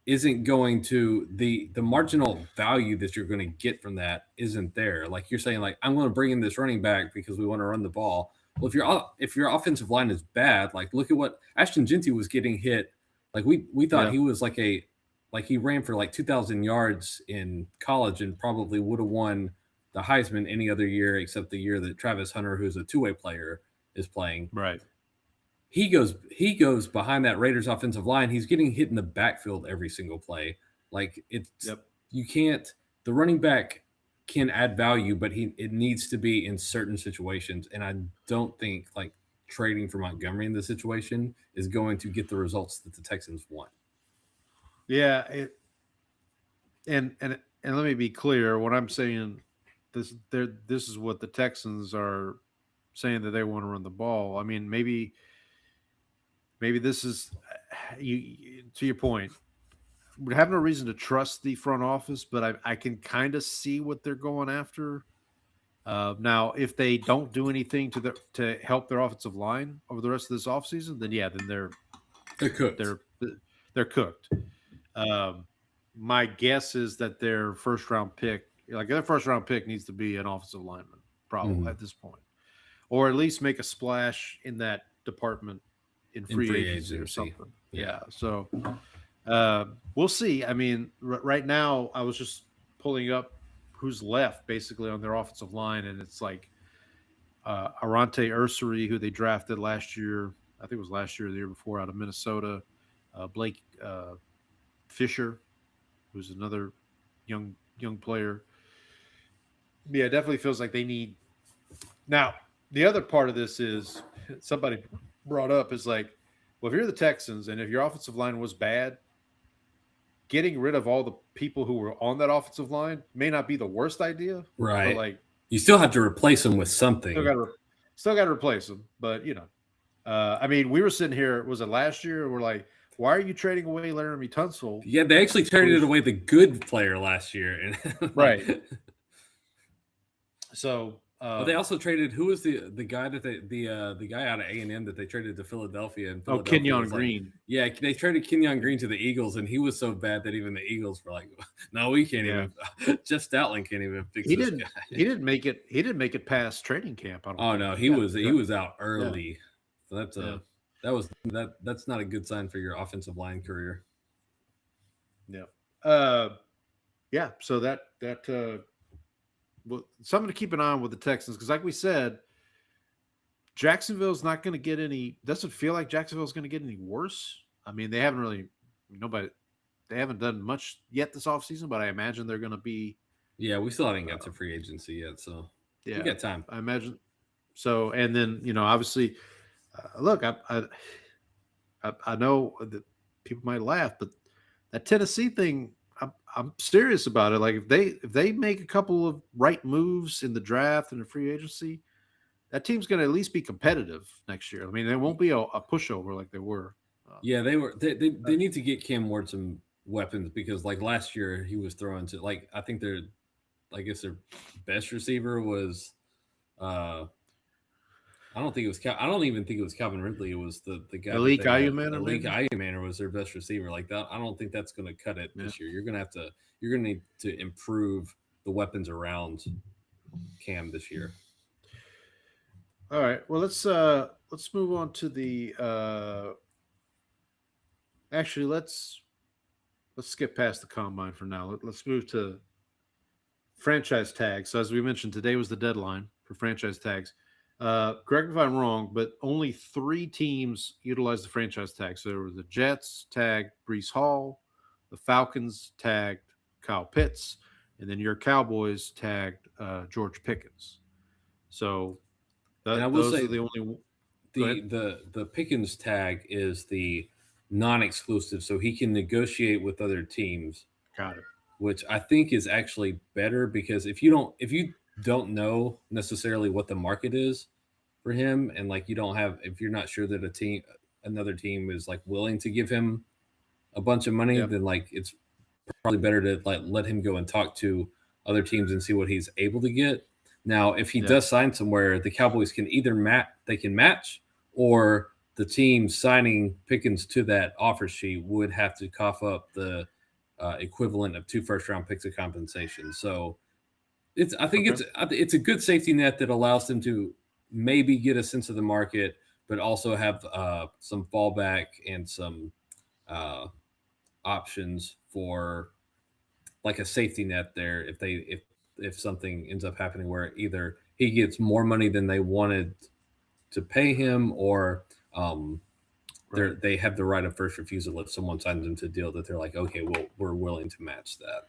isn't going to the marginal value that you're going to get from that isn't there. Like you're saying, like I'm going to bring in this running back because we want to run the ball. Well, if your offensive line is bad, like look at what Ashton Genty was getting hit. Like we thought he was like he ran for like 2,000 yards in college and probably would have won the Heisman any other year except the year that Travis Hunter, who's a two-way player, is playing. Right. He goes behind that Raiders offensive line. He's getting hit in the backfield every single play. Like you can't. The running back can add value, but it needs to be in certain situations. And I don't think like trading for Montgomery in this situation is going to get the results that the Texans want. Yeah. And let me be clear. What I'm saying. This is what the Texans are saying that they want to run the ball. I mean, maybe this is to your point. We have no reason to trust the front office, but I can kind of see what they're going after. Now, if they don't do anything to help their offensive line over the rest of this offseason, then they're cooked. They're cooked. My guess is that their first round pick. Like their first round pick needs to be an offensive lineman, probably at this point, or at least make a splash in that department in free agency or something. Yeah. So we'll see. I mean, right now I was just pulling up who's left basically on their offensive line, and it's like Arante Ursary, who they drafted last year, I think it was last year or the year before, out of Minnesota. Blake Fisher, who's another young player. Yeah, it definitely feels like they need. Now, the other part of this is somebody brought up is like, well, if you're the Texans and if your offensive line was bad, getting rid of all the people who were on that offensive line may not be the worst idea. Right. But like, you still have to replace them with something. Still got to replace them. But, I mean, we were sitting here, was it last year? We're like, why are you trading away Laramie Tunsil? Yeah, they actually traded away the good player last year. Right. So they also traded, who was the guy that the guy out of A&M that they traded to Philadelphia? And Kenyon Green. Yeah, they traded Kenyon Green to the Eagles, and he was so bad that even the Eagles were like, "No, we can't even." Jeff Stoutland can't even fix this guy. He didn't make it. He didn't make it past training camp. He was out early. Yeah. So that's not a good sign for your offensive line career. Yeah. Yeah. So that well, something to keep an eye on with the Texans, because like we said, Jacksonville's not going to get any. Doesn't feel like Jacksonville's going to get any worse. I mean, they haven't really they haven't done much yet this offseason, but I imagine they're going to be. Yeah, we still haven't got to free agency yet, so we got time. I imagine. So, and then obviously, look, I know that people might laugh, but that Tennessee thing, I'm serious about it. Like if they make a couple of right moves in the draft and the free agency, that team's going to at least be competitive next year. I mean, they won't be a pushover like they were. Yeah, they were. They need to get Cam Ward some weapons, because like last year he was throwing to, like, I think their best receiver was I don't even think it was Calvin Ridley. It was the guy. Malik Ayumanner was their best receiver. Like that, I don't think that's going to cut it this year. You're going to need to improve the weapons around Cam this year. All right. Well, let's move on to the. Actually, let's skip past the combine for now. Let's move to franchise tags. So as we mentioned, today was the deadline for franchise tags. Correct me if I'm wrong, but only 3 teams utilized the franchise tag. So there was the Jets tagged Breece Hall, the Falcons tagged Kyle Pitts, and then your Cowboys tagged George Pickens. So those are the only. The Pickens tag is the non-exclusive, so he can negotiate with other teams. Got it. Which I think is actually better, because if you don't know necessarily what the market is for him, and like if you're not sure that another team is like willing to give him a bunch of money, then like it's probably better to like let him go and talk to other teams and see what he's able to get. Now, if he does sign somewhere, the Cowboys can either match, or the team signing Pickens to that offer sheet would have to cough up the equivalent of 2 first-round picks of compensation. So it's a good safety net that allows them to maybe get a sense of the market, but also have some fallback and some options for like a safety net there if something ends up happening where either he gets more money than they wanted to pay him, or they have the right of first refusal if someone signs them to a deal that they're like, okay, well, we're willing to match that.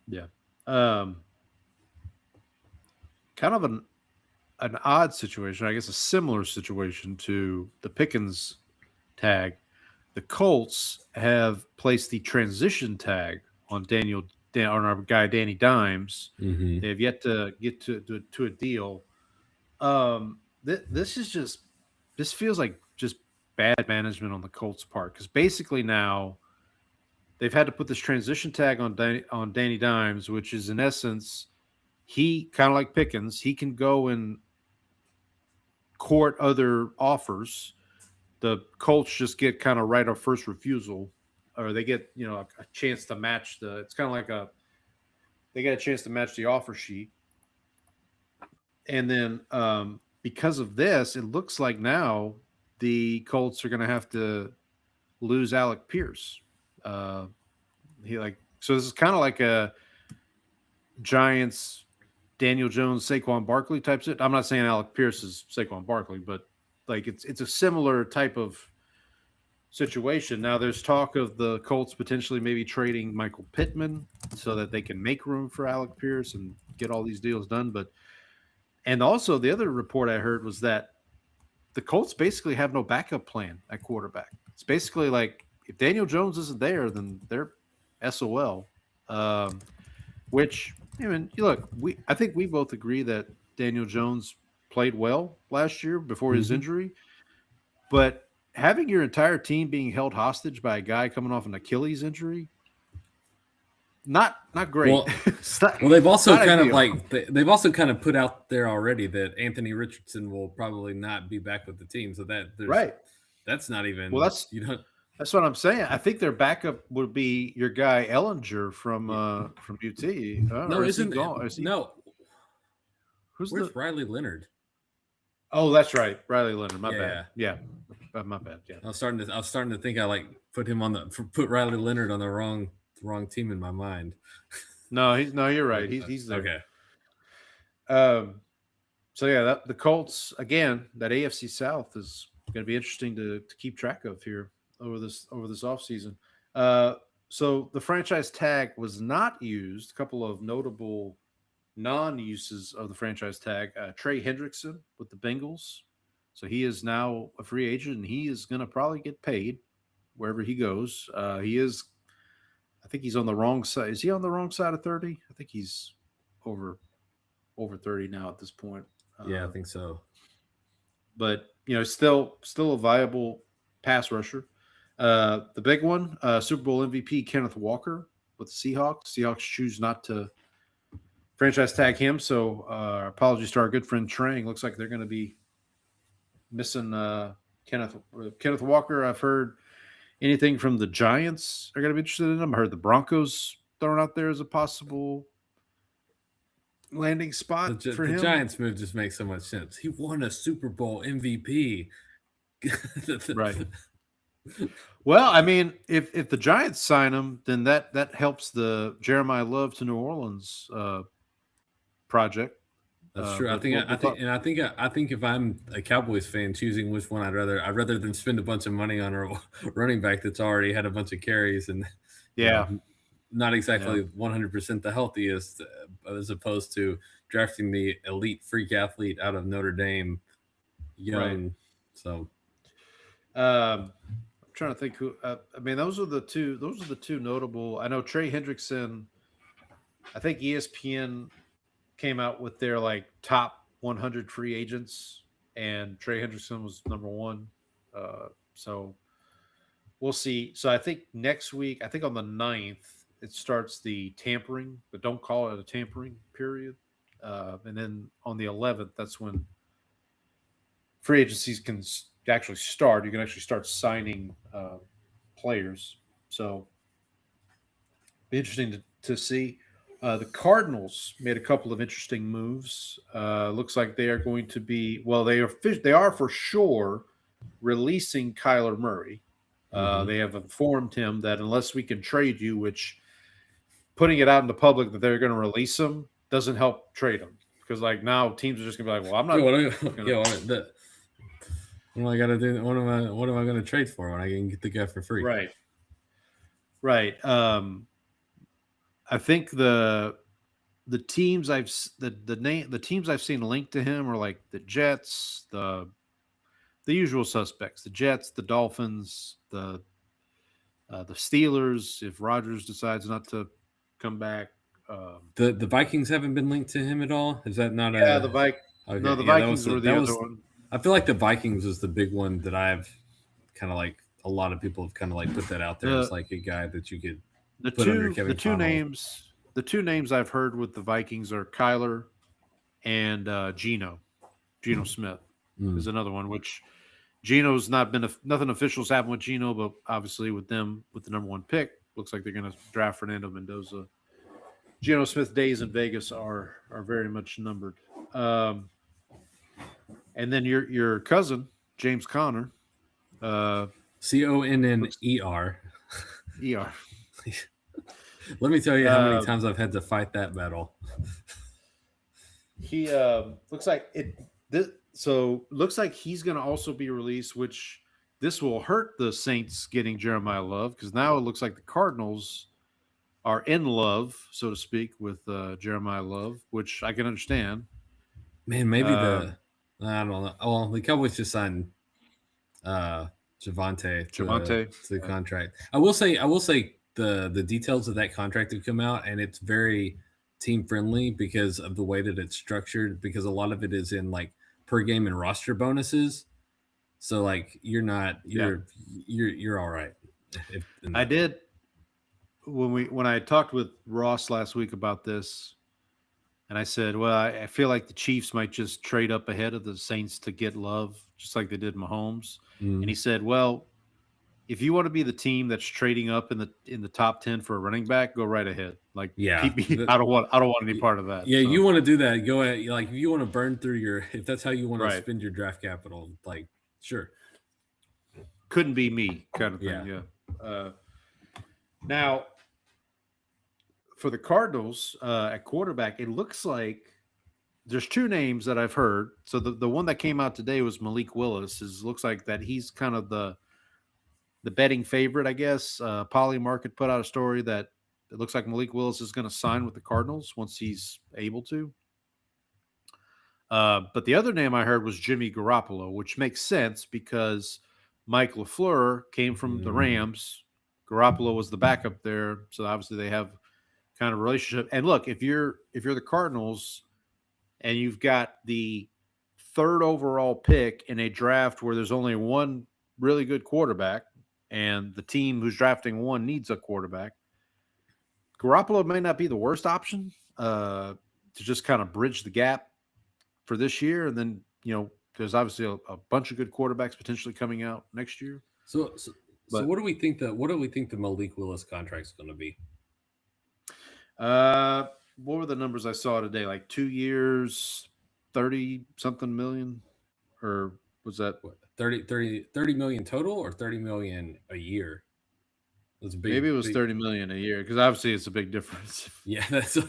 Yeah. Kind of an odd situation, I guess a similar situation to the Pickens tag. The Colts have placed the transition tag on our guy Danny Dimes. Mm-hmm. They have yet to get to a deal. This feels like just bad management on the Colts' part, because basically now they've had to put this transition tag on Danny Dimes, which is in essence, he kind of like Pickens, he can go and court other offers. The Colts just get kind of right of first refusal, or they get a chance to match it's kind of like they get a chance to match the offer sheet. And then because of this, it looks like now the Colts are going to have to lose Alec Pierce. So this is kind of like a Giants, Daniel Jones, Saquon Barkley type shit. I'm not saying Alec Pierce is Saquon Barkley, but like it's a similar type of situation. Now there's talk of the Colts potentially maybe trading Michael Pittman so that they can make room for Alec Pierce and get all these deals done. And also the other report I heard was that the Colts basically have no backup plan at quarterback. It's basically like if Daniel Jones isn't there, then they're SOL. Which, I mean, look, I think we both agree that Daniel Jones played well last year before his injury, but having your entire team being held hostage by a guy coming off an Achilles injury, not great. Well, they've also they've also kind of put out there already that Anthony Richardson will probably not be back with the team. So that's not even that's what I'm saying. I think their backup would be your guy Ellinger from UT. Where's Riley Leonard? Oh, that's right, Riley Leonard. My bad. Yeah, my bad. Yeah, I was starting to think I put Riley Leonard on the wrong team in my mind. No, you're right. He's there. Okay. So yeah, the Colts again. That AFC South is going to be interesting to keep track of here over this offseason. So the franchise tag was not used. A couple of notable non-uses of the franchise tag. Trey Hendrickson with the Bengals. So he is now a free agent, and he is going to probably get paid wherever he goes. I think he's on the wrong side. Is he on the wrong side of 30? I think he's over 30 now at this point. Yeah, I think so. But, still a viable pass rusher. The big one, Super Bowl MVP Kenneth Walker with the Seahawks. Seahawks choose not to franchise tag him, so apologies to our good friend Trang. Looks like they're going to be missing Kenneth Walker. I've heard anything from the Giants are going to be interested in him. I heard the Broncos thrown out there as a possible landing spot for him. The Giants move just makes so much sense. He won a Super Bowl MVP. Right. Well, I mean, if the Giants sign him, then that helps the Jeremiah Love to New Orleans project. That's true. I think if I'm a Cowboys fan choosing which one I'd rather than spend a bunch of money on a running back that's already had a bunch of carries and not exactly 100% the healthiest, as opposed to drafting the elite freak athlete out of Notre Dame young. Right. So I'm trying to think who. I mean, those are the two notable. I know Trey Hendrickson. I think ESPN came out with their top 100 free agents, and Trey Hendrickson was number one. So we'll see. So I think next week, I think on the 9th, it starts the tampering, but don't call it a tampering period. And then on the 11th, that's when free agencies can actually start. You can actually start signing players. So be interesting to see. The Cardinals made a couple of interesting moves. Looks like they are going to be they are for sure releasing Kyler Murray. They have informed him that unless we can trade you, which putting it out in the public that they're going to release him doesn't help trade him, because now teams are just going to be like, well, I'm not. What am I going to do? What am I going to trade for when I can get the guy for free? Right. I think the teams the teams I've seen linked to him are like the Jets, the usual suspects, the Jets, the Dolphins, the Steelers, if Rodgers decides not to come back. The Vikings haven't been linked to him at all. Is that not the Vikings? Okay. No, the Vikings were the other one. I feel like the Vikings was the big one that I've kind of a lot of people have kind of put that out there as a guy that you could. The two names I've heard with the Vikings are Kyler and Geno Smith is another one, which Geno's nothing official's happened with Geno, but obviously with the number one pick, looks like they're going to draft Fernando Mendoza. Geno Smith days in Vegas are very much numbered. And then your cousin, James Conner. Conner. ER. Let me tell you how many times I've had to fight that battle. He looks like it. So looks like he's going to also be released, which this will hurt the Saints getting Jeremiah Love because now it looks like the Cardinals are in love, so to speak, with Jeremiah Love, which I can understand. Man, maybe I don't know. Well, the Cowboys just signed Javonte to the contract. I will say the details of that contract have come out, and it's very team friendly because of the way that it's structured. Because a lot of it is in like per game and roster bonuses. So like you're all right. I did when I talked with Ross last week about this. And I said, well, I feel like the Chiefs might just trade up ahead of the Saints to get Love, just like they did Mahomes. And he said, well, if you want to be the team that's trading up in the top 10 for a running back, go right ahead. Like, keep me. I don't want any part of that. Yeah, so. You want to do that. Go ahead. Like, if you want to burn through if that's how you want to spend your draft capital, like, sure. Couldn't be me, kind of thing. Yeah. Now, for the Cardinals at quarterback, it looks like there's two names that I've heard. So the one that came out today was Malik Willis. Looks like that he's kind of the betting favorite, I guess. Polymarket put out a story that it looks like Malik Willis is going to sign with the Cardinals once he's able to. But the other name I heard was Jimmy Garoppolo, which makes sense because Mike LaFleur came from the Rams. Garoppolo was the backup there, so obviously they have kind of relationship. And look, if you're the Cardinals and you've got the third overall pick in a draft where there's only one really good quarterback and the team who's drafting one needs a quarterback, Garoppolo may not be the worst option to just kind of bridge the gap for this year. And then, there's obviously a bunch of good quarterbacks potentially coming out next year. So what do we think the Malik Willis contract is going to be? What were the numbers I saw today? Like 2 years, 30-something million? Or was that what, 30 million total or 30 million a year? Maybe it was 30 million a year because obviously it's a big difference. Yeah, that's hang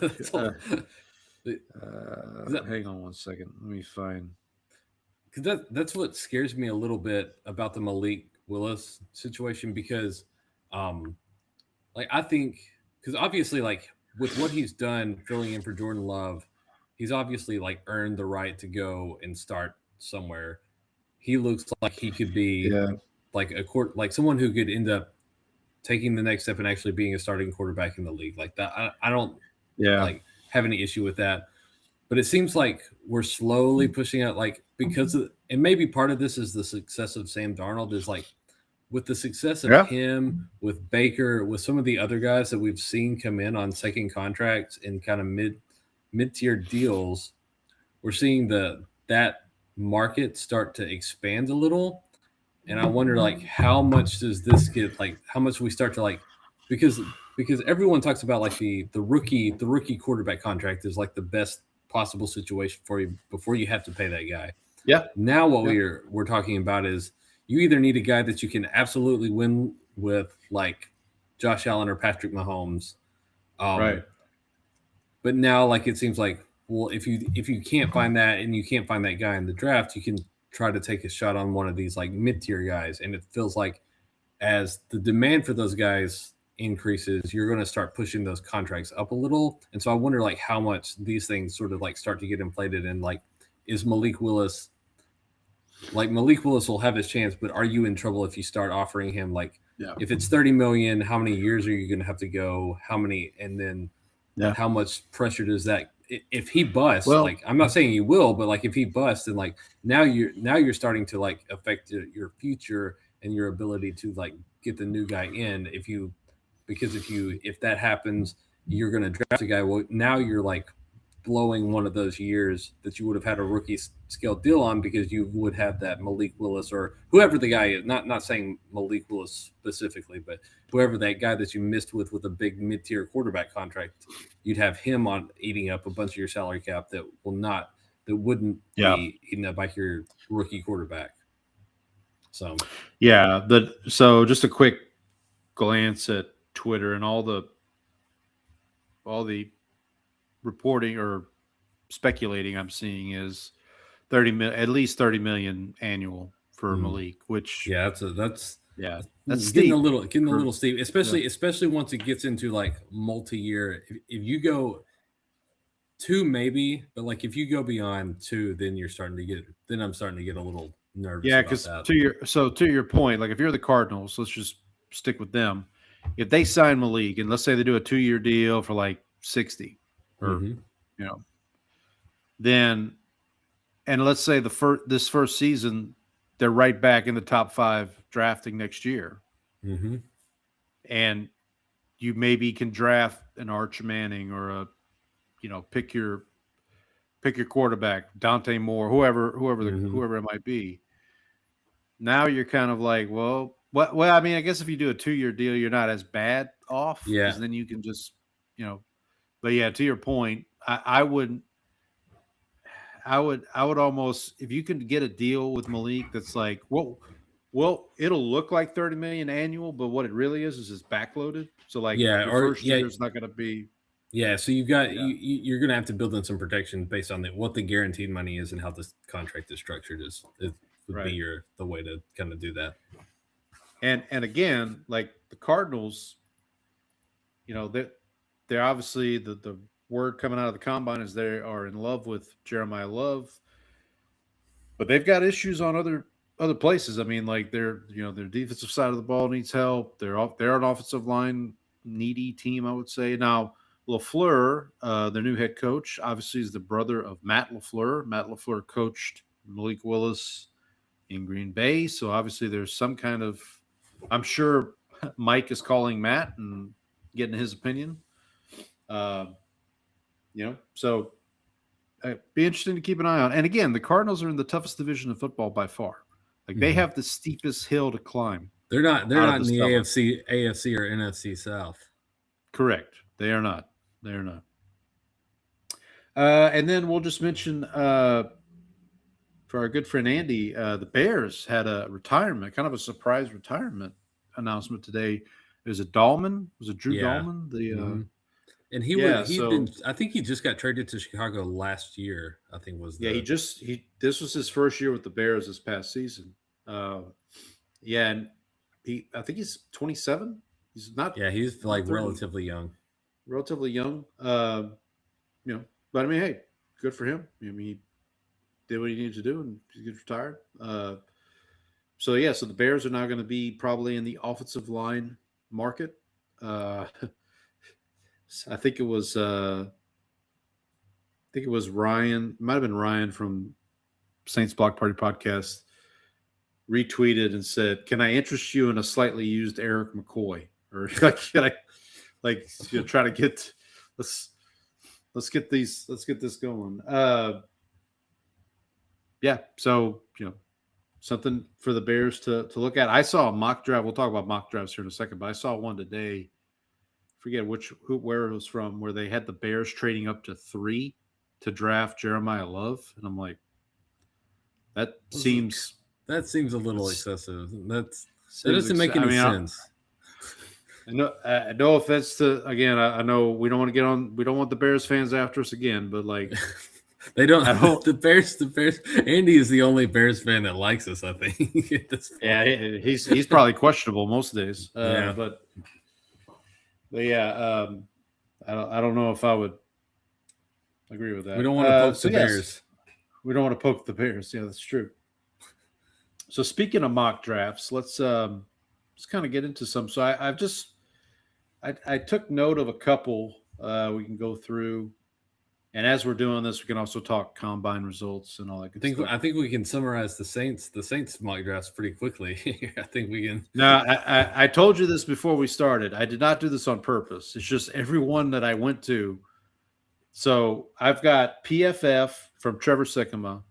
on one second. Let me find. Because that's what scares me a little bit about the Malik Willis situation because, I think because obviously with what he's done filling in for Jordan Love, he's obviously earned the right to go and start somewhere. He looks like he could be someone who could end up taking the next step and actually being a starting quarterback in the league like that. I don't have any issue with that, but it seems like we're slowly pushing out because of, and maybe part of this is the success of Sam Darnold is with the success of him, with Baker, with some of the other guys that we've seen come in on second contracts and kind of mid-tier deals, we're seeing that market start to expand a little. And I wonder how much does this get how much we start to because everyone talks about the rookie quarterback contract is the best possible situation for you before you have to pay that guy. Yeah. Now what we're talking about is you either need a guy that you can absolutely win with, like Josh Allen or Patrick Mahomes, right? But now, it seems like, well, if you can't find that and you can't find that guy in the draft, you can try to take a shot on one of these mid-tier guys. And it feels like as the demand for those guys increases, you're going to start pushing those contracts up a little. And so I wonder how much these things sort of start to get inflated and is Malik Willis. Malik Willis will have his chance, but are you in trouble if you start offering him if it's 30 million, how many years are you going to have to go? How many, and then how much pressure does that? If he busts, I'm not saying he will, but if he busts, and now you're starting to affect your future and your ability to get the new guy in. If that happens, you're going to draft a guy. Well, now you're blowing one of those years that you would have had a rookie scale deal on because you would have that Malik Willis or whoever the guy is, not saying Malik Willis specifically, but whoever that guy that you missed with a big mid-tier quarterback contract, you'd have him on eating up a bunch of your salary cap that wouldn't be eaten up by your rookie quarterback. So, so just a quick glance at Twitter and all the reporting or speculating I'm seeing is at least 30 million annual for Malik, which that's that's getting steep. a little steep, especially once it gets into like multi-year. If you go 2, maybe, but like if you go beyond 2, then I'm starting to get a little nervous. Yeah, because to your point, like if you're the Cardinals, let's just stick with them. If they sign Malik, and let's say they do a 2-year deal for like 60, or then, and let's say this first season they're right back in the top 5 drafting next year, and you maybe can draft an Arch Manning or a, pick your quarterback, Dante Moore, whoever it might be. Now you're kind of like, well, I mean, I guess if you do a 2-year deal, you're not as bad off. Yeah. Because then you can just, but yeah, to your point, I would almost, if you can get a deal with Malik that's like, well, it'll look like 30 million annual, but what it really is it's backloaded. So like, your first year is not going to be. Yeah, so you're going to have to build in some protection based on what the guaranteed money is and how this contract is structured. Would be the way to kind of do that. And again, like the Cardinals, they're obviously the word coming out of the combine is they are in love with Jeremiah Love, but they've got issues on other places. I mean, like their defensive side of the ball needs help. They're an offensive line needy team, I would say. Now, LaFleur, their new head coach, obviously is the brother of Matt LaFleur. Matt LaFleur coached Malik Willis in Green Bay, so obviously there's some kind of, I'm sure Mike is calling Matt and getting his opinion. So it'd be interesting to keep an eye on. And again, the Cardinals are in the toughest division of football by far. Like they have the steepest hill to climb. They're not in the AFC or NFC South. Correct. They are not. And then we'll just mention for our good friend Andy, the Bears had a retirement, kind of a surprise retirement announcement today. Was it Dahlman? Was it Drew Dahlman? And I think he just got traded to Chicago last year. I think this was his first year with the Bears this past season. And I think he's 27. He's not. Yeah, he's like relatively young. But I mean, hey, good for him. I mean, he did what he needed to do, and he's retired. So the Bears are now going to be probably in the offensive line market. I think it was Ryan. It might have been Ryan from Saints Block Party Podcast retweeted and said, "Can I interest you in a slightly used Eric McCoy?" Or can I try to get let's get this going. So something for the Bears to look at. I saw a mock draft. We'll talk about mock drafts here in a second, but I saw one today. Forget where it was from, where they had the Bears trading up to 3 to draft Jeremiah Love, and I'm like, that seems a little excessive. That doesn't make any sense. No offense to, again, I know we don't want the Bears fans after us again, but like they don't. The Bears. Andy is the only Bears fan that likes us, I think. Yeah, he's probably questionable most days. But yeah, I don't know if I would agree with that. We don't want to poke the Bears. We don't want to poke the Bears. Yeah, that's true. So speaking of mock drafts, let's kind of get into some. So I took note of a couple we can go through, and as we're doing this, we can also talk combine results and all that good stuff. I think we can summarize the Saints mock drafts pretty quickly. I think we can. No, I told you this before we started. I did not do this on purpose. It's just every one that I went to. So I've got PFF from Trevor Sikkema,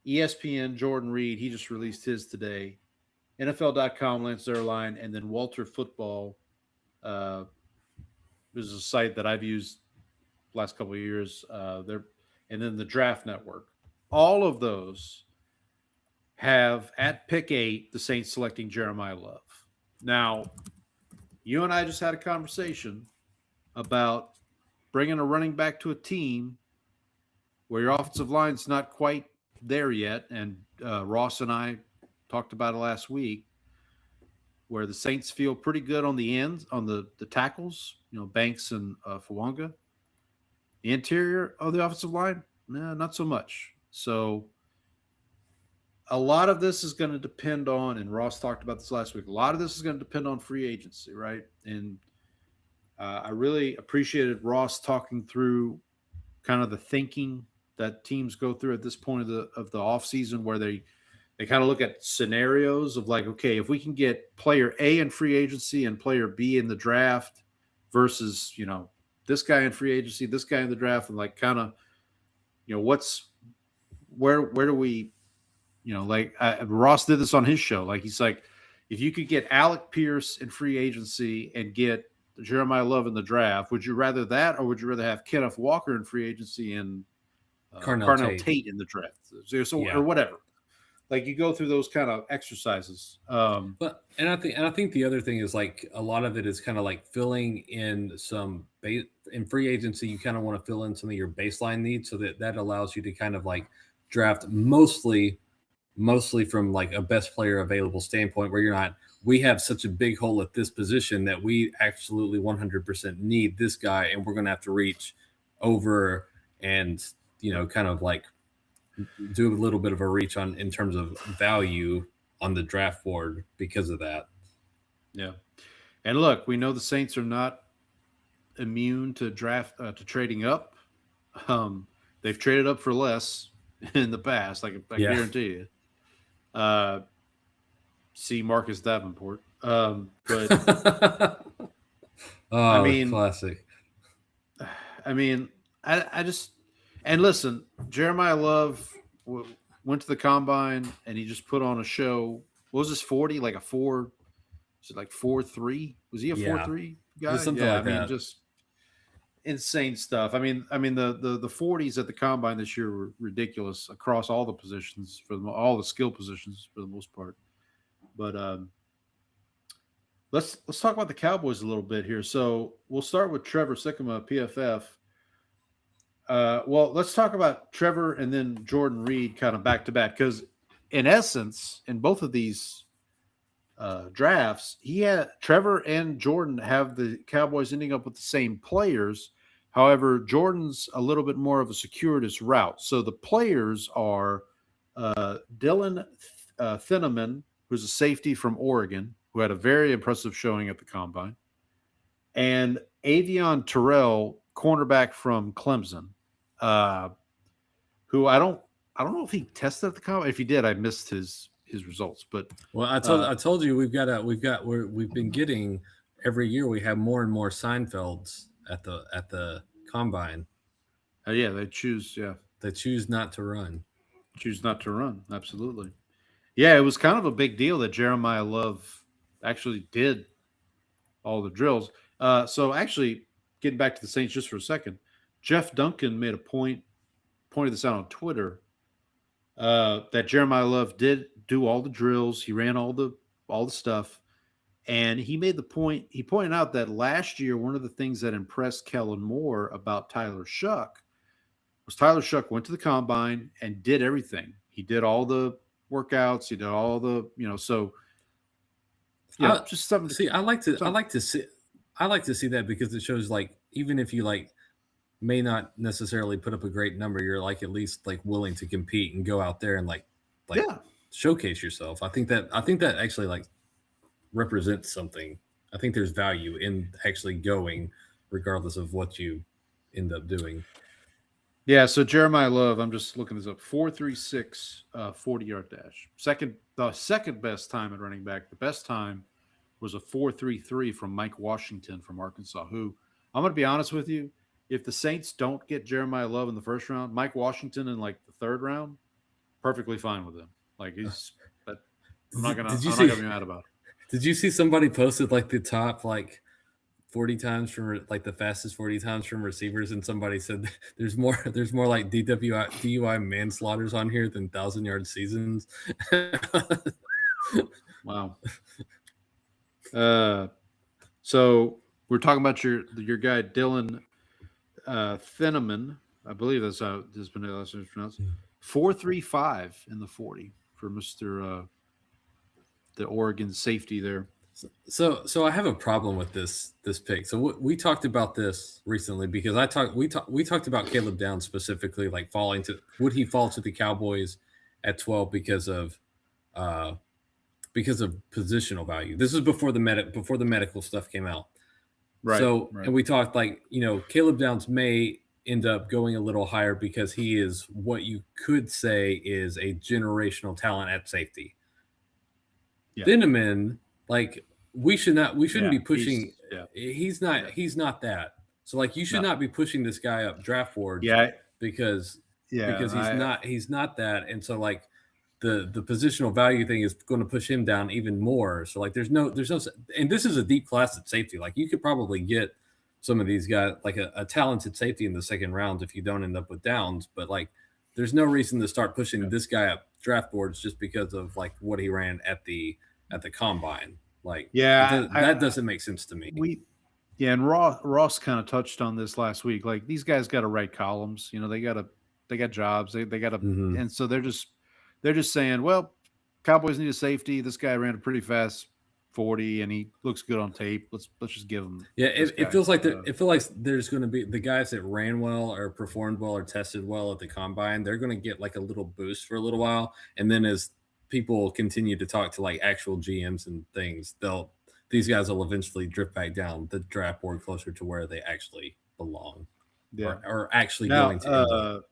ESPN Jordan Reed. He just released his today. NFL.com Lance Zierlein, and then Walter Football. This is a site that I've used the last couple of years. And then the Draft Network. All of those have at pick 8 the Saints selecting Jeremiah Love. Now, you and I just had a conversation about bringing a running back to a team where your offensive line's not quite there yet, and Ross and I talked about it last week, where the Saints feel pretty good on the ends, on the tackles, Banks and Fawanga. The interior of the offensive line, not so much. So a lot of this is going to depend on, and Ross talked about this last week, a lot of this is going to depend on free agency, right? And I really appreciated Ross talking through kind of the thinking that teams go through at this point of the offseason, where they kind of look at scenarios of like, okay, if we can get player A in free agency and player B in the draft versus, this guy in free agency, this guy in the draft, and like kind of, where do we, Ross did this on his show. Like, he's like, if you could get Alec Pierce in free agency and get Jeremiah Love in the draft, would you rather that, or would you rather have Kenneth Walker in free agency and Carnell Tate in the draft? Or whatever. Like, you go through those kind of exercises. But I think the other thing is, like, a lot of it is kind of like filling in some in free agency. You kind of want to fill in some of your baseline needs, so that allows you to kind of like draft mostly from like a best player available standpoint, where you're not, we have such a big hole at this position that we absolutely 100% need this guy, and we're going to have to reach over and, kind of like do a little bit of a reach on in terms of value on the draft board because of that. Yeah. And look, we know the Saints are not immune to trading up. They've traded up for less in the past. I guarantee you. See Marcus Davenport. But I mean, classic. I mean, I just, and listen, Jeremiah Love went to the combine and he just put on a show. What was this 40? Like a 4? Is it like 4.3? Was he a 4.3 guy? Something like that. I mean, just insane stuff. I mean, the 40s at the combine this year were ridiculous across all the positions, all the skill positions for the most part. But let's talk about the Cowboys a little bit here. So we'll start with Trevor Sikkema, PFF. Well, let's talk about Trevor and then Jordan Reed kind of back to back, because in essence, in both of these drafts, Trevor and Jordan have the Cowboys ending up with the same players. However, Jordan's a little bit more of a circuitous route. So the players are Dylan Thieneman, who's a safety from Oregon, who had a very impressive showing at the combine, and Avion Terrell, cornerback from Clemson, who I don't know if he tested at the combine. If he did, I missed his results. But I told you we've been getting every year. We have more and more Seinfelds at the combine. They choose not to run. Choose not to run. Absolutely. Yeah, it was kind of a big deal that Jeremiah Love actually did all the drills. So actually, getting back to the Saints just for a second, Jeff Duncan made a pointed this out on Twitter, that Jeremiah Love did do all the drills. He ran all the stuff. And he made the point, he pointed out that last year, one of the things that impressed Kellen Moore about Tyler Shuck was Tyler Shuck went to the combine and did everything. He did all the workouts. He did all the, so just something. See, I like to see that, because it shows, like, even if you like may not necessarily put up a great number, you're like at least like willing to compete and go out there and like showcase yourself. I think that actually like represents something. I think there's value in actually going regardless of what you end up doing. Yeah, so Jeremiah Love, I'm just looking this up, 4.36 40-yard dash. The second best time at running back. The best time was a 4.33 from Mike Washington from Arkansas, who, I'm going to be honest with you, if the Saints don't get Jeremiah Love in the first round, Mike Washington in like the third round, perfectly fine with him. Like, I'm not gonna be mad about it. Did you see somebody posted like the top like 40 times from like the fastest 40 times from receivers, and somebody said there's more like DUI manslaughters on here than 1,000-yard seasons. Wow. So we're talking about your guy Dylan Thieneman. I believe that's how this is pronounced. 4.35 in the 40 for Mr. The Oregon safety there. So I have a problem with this pick. So we talked about this recently because we talked about Caleb Downs specifically, like would he fall to the Cowboys at 12 because of positional value. This is before the medical stuff came out. Right. So right. And we talked Caleb Downs may end up going a little higher because he is what you could say is a generational talent at safety. Yeah. Dinneman, we shouldn't be pushing. He's not that. So you should not be pushing this guy up draft board. Yeah. Because he's not that. And so the positional value thing is going to push him down even more. So there's no, and this is a deep class at safety. You could probably get some of these guys, a talented safety in the second round if you don't end up with Downs. But there's no reason to start pushing this guy up draft boards just because of what he ran at the combine. That doesn't make sense to me. And Ross kind of touched on this last week. These guys got to write columns. They got jobs. They got to, and so they're just saying, well, Cowboys need a safety. This guy ran a pretty fast 40, and he looks good on tape. Let's just give him. Yeah, it feels like there's going to be the guys that ran well or performed well or tested well at the combine. They're going to get a little boost for a little while, and then as people continue to talk to actual GMs and things, these guys will eventually drift back down the draft board closer to where they actually belong. Yeah, or actually going to end up.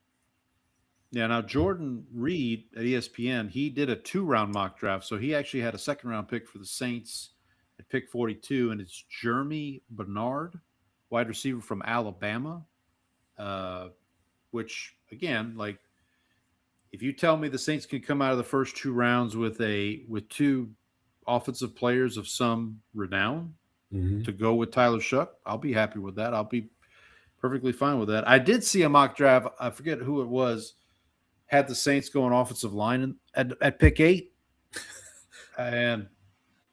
Yeah, now Jordan Reed at ESPN, he did a 2-round mock draft. So he actually had a second-round pick for the Saints at pick 42, and it's Jeremy Bernard, wide receiver from Alabama, which, again, if you tell me the Saints can come out of the first 2 rounds with 2 offensive players of some renown to go with Tyler Shuck, I'll be happy with that. I'll be perfectly fine with that. I did see a mock draft. I forget who it was. Had the Saints going offensive line at pick 8, and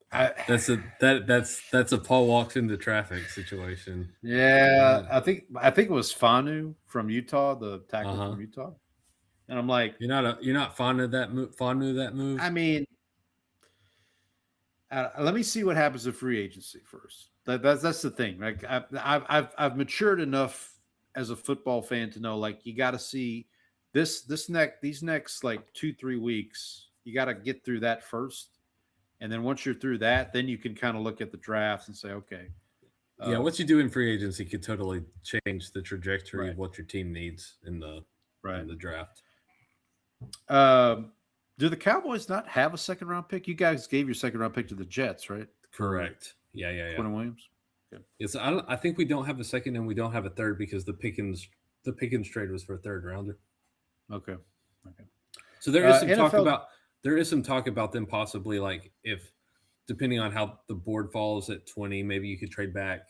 that's a Paul walks into traffic situation. Yeah, I think it was Fanu from Utah, the tackle from Utah, and I'm like, you're not fond of that move. I mean, let me see what happens in free agency first. That's the thing. I've matured enough as a football fan to know you got to see. These next 2-3 weeks, you got to get through that first, and then once you're through that, then you can kind of look at the drafts and say, okay, what you do in free agency could totally change the trajectory of what your team needs in the draft. Do the Cowboys not have a second-round pick? You guys gave your second-round pick to the Jets, right? Correct. Yeah. Quentin Williams. Okay. Yes, I think we don't have a second and we don't have a third because the Pickens trade was for a third rounder. Okay. So there is some talk about them possibly if depending on how the board falls at 20, maybe you could trade back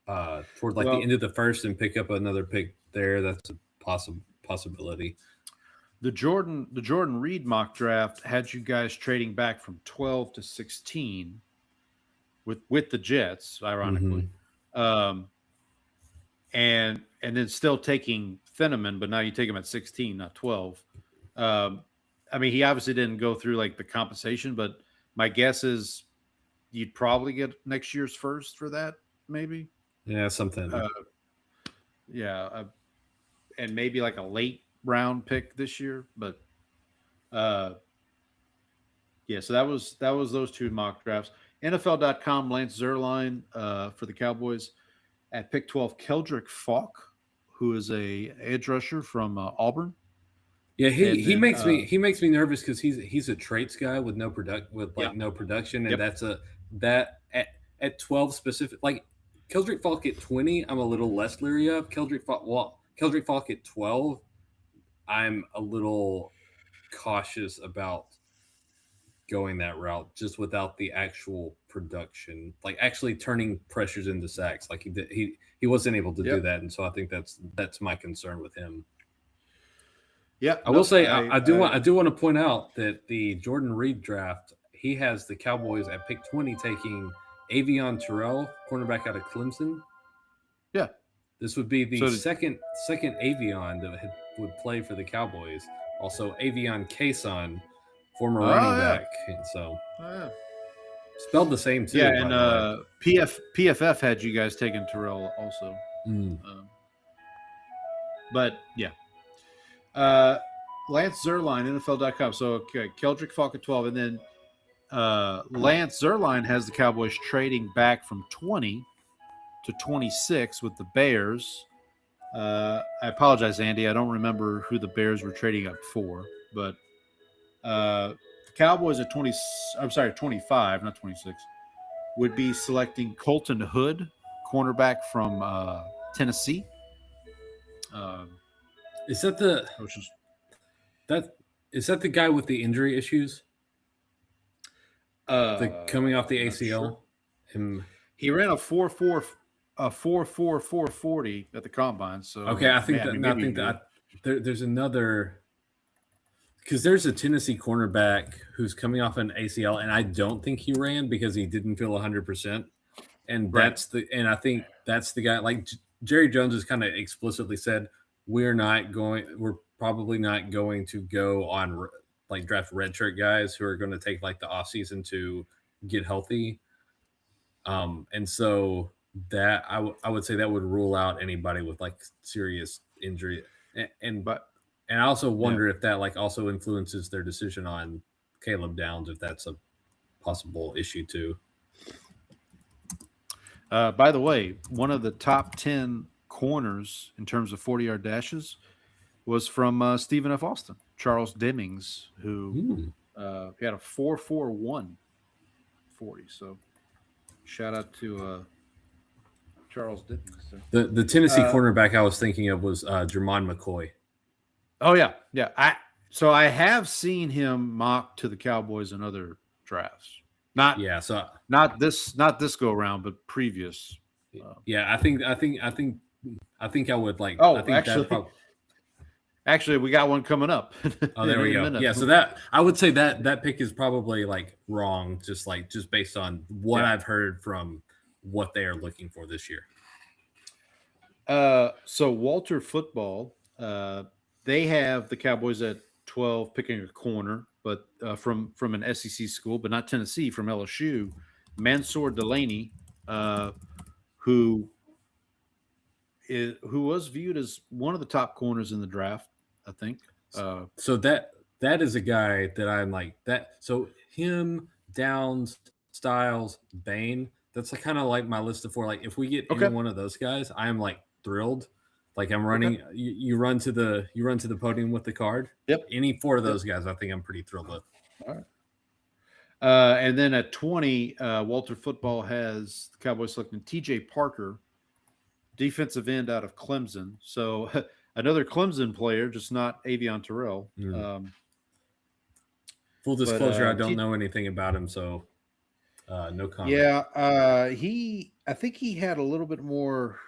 toward the end of the first and pick up another pick there. That's a possibility. The Jordan Reed mock draft had you guys trading back from 12 to 16 with the Jets, ironically. And then still taking Thieneman, but now you take him at 16, not 12. He obviously didn't go through the compensation, but my guess is you'd probably get next year's first for that, maybe. Yeah, something. And maybe a late round pick this year, but so that was those 2 mock drafts. NFL.com, Lance Zierlein for the Cowboys at pick 12, Keldrick Falk, who is a edge rusher from Auburn. Yeah, he makes me nervous because he's a traits guy with no no production, and that at 12 specific Keldrick Falk at 20, I'm a little less leery of. Keldrick Falk at 12, I'm a little cautious about going that route just without the actual production, actually turning pressures into sacks he wasn't able to do that, and so I think that's my concern with him. Yeah, I will say I do want to point out that the Jordan Reed draft, he has the Cowboys at pick 20 taking Avion Terrell, cornerback out of Clemson. Yeah, this would be the second Avion that would play for the Cowboys. Also, Avion Kason, former running back. And so spelled the same too. Yeah, and PFF had you guys taking Terrell also. But yeah. Lance Zierlein, NFL.com. So okay, Keldrick Falk at 12, and then Lance Zierlein has the Cowboys trading back from 20 to 26 with the Bears. I apologize, Andy. I don't remember who the Bears were trading up for, but the Cowboys at 25, not 26, would be selecting Colton Hood, cornerback from Tennessee. Is that the guy with the injury issues? Coming off the ACL. Sure. He ran a 4.40 at the combine. So okay, I think there's another, because there's a Tennessee cornerback who's coming off an ACL, and I don't think he ran because he didn't feel 100%. And I think that's the guy. Like Jerry Jones has kind of explicitly said, we're probably not going to go on like draft redshirt guys who are going to take like the offseason to get healthy. And so that I would say that would rule out anybody with like serious injury. And I also wonder if that like also influences their decision on Caleb Downs, if that's a possible issue too. By the way, one of the top 10 corners in terms of 40-yard dashes was from Stephen F. Austin, Charles Demmings, who had a 4.41 40. So shout out to Charles Demmings. The Tennessee cornerback I was thinking of was Jermon McCoy. Oh yeah. I have seen him mocked to the Cowboys in other drafts. Not this go around, but previous. I think I would like. Oh, I think actually, we got one coming up. Oh, there we go. Yeah, so that I would say that pick is probably like wrong, just based on what I've heard from what they are looking for this year. So Walter Football, they have the Cowboys at 12 picking a corner, but from an SEC school, but not Tennessee, from LSU, Mansour Delaney, who was viewed as one of the top corners in the draft, I think. So that is a guy that I'm like that. So him, Downs, Styles, Bain. That's kind of like my list of 4. Like if we get any one of those guys, I am like thrilled. Like I'm running. Okay. You run to the podium with the card. Yep. Any 4 of those guys, I think I'm pretty thrilled with. All right. And then at 20, Walter Football has the Cowboys selecting T.J. Parker, defensive end out of Clemson. So another Clemson player, just not Avion Terrell. Full disclosure, I don't know anything about him, so no comment. Yeah, I think he had a little bit more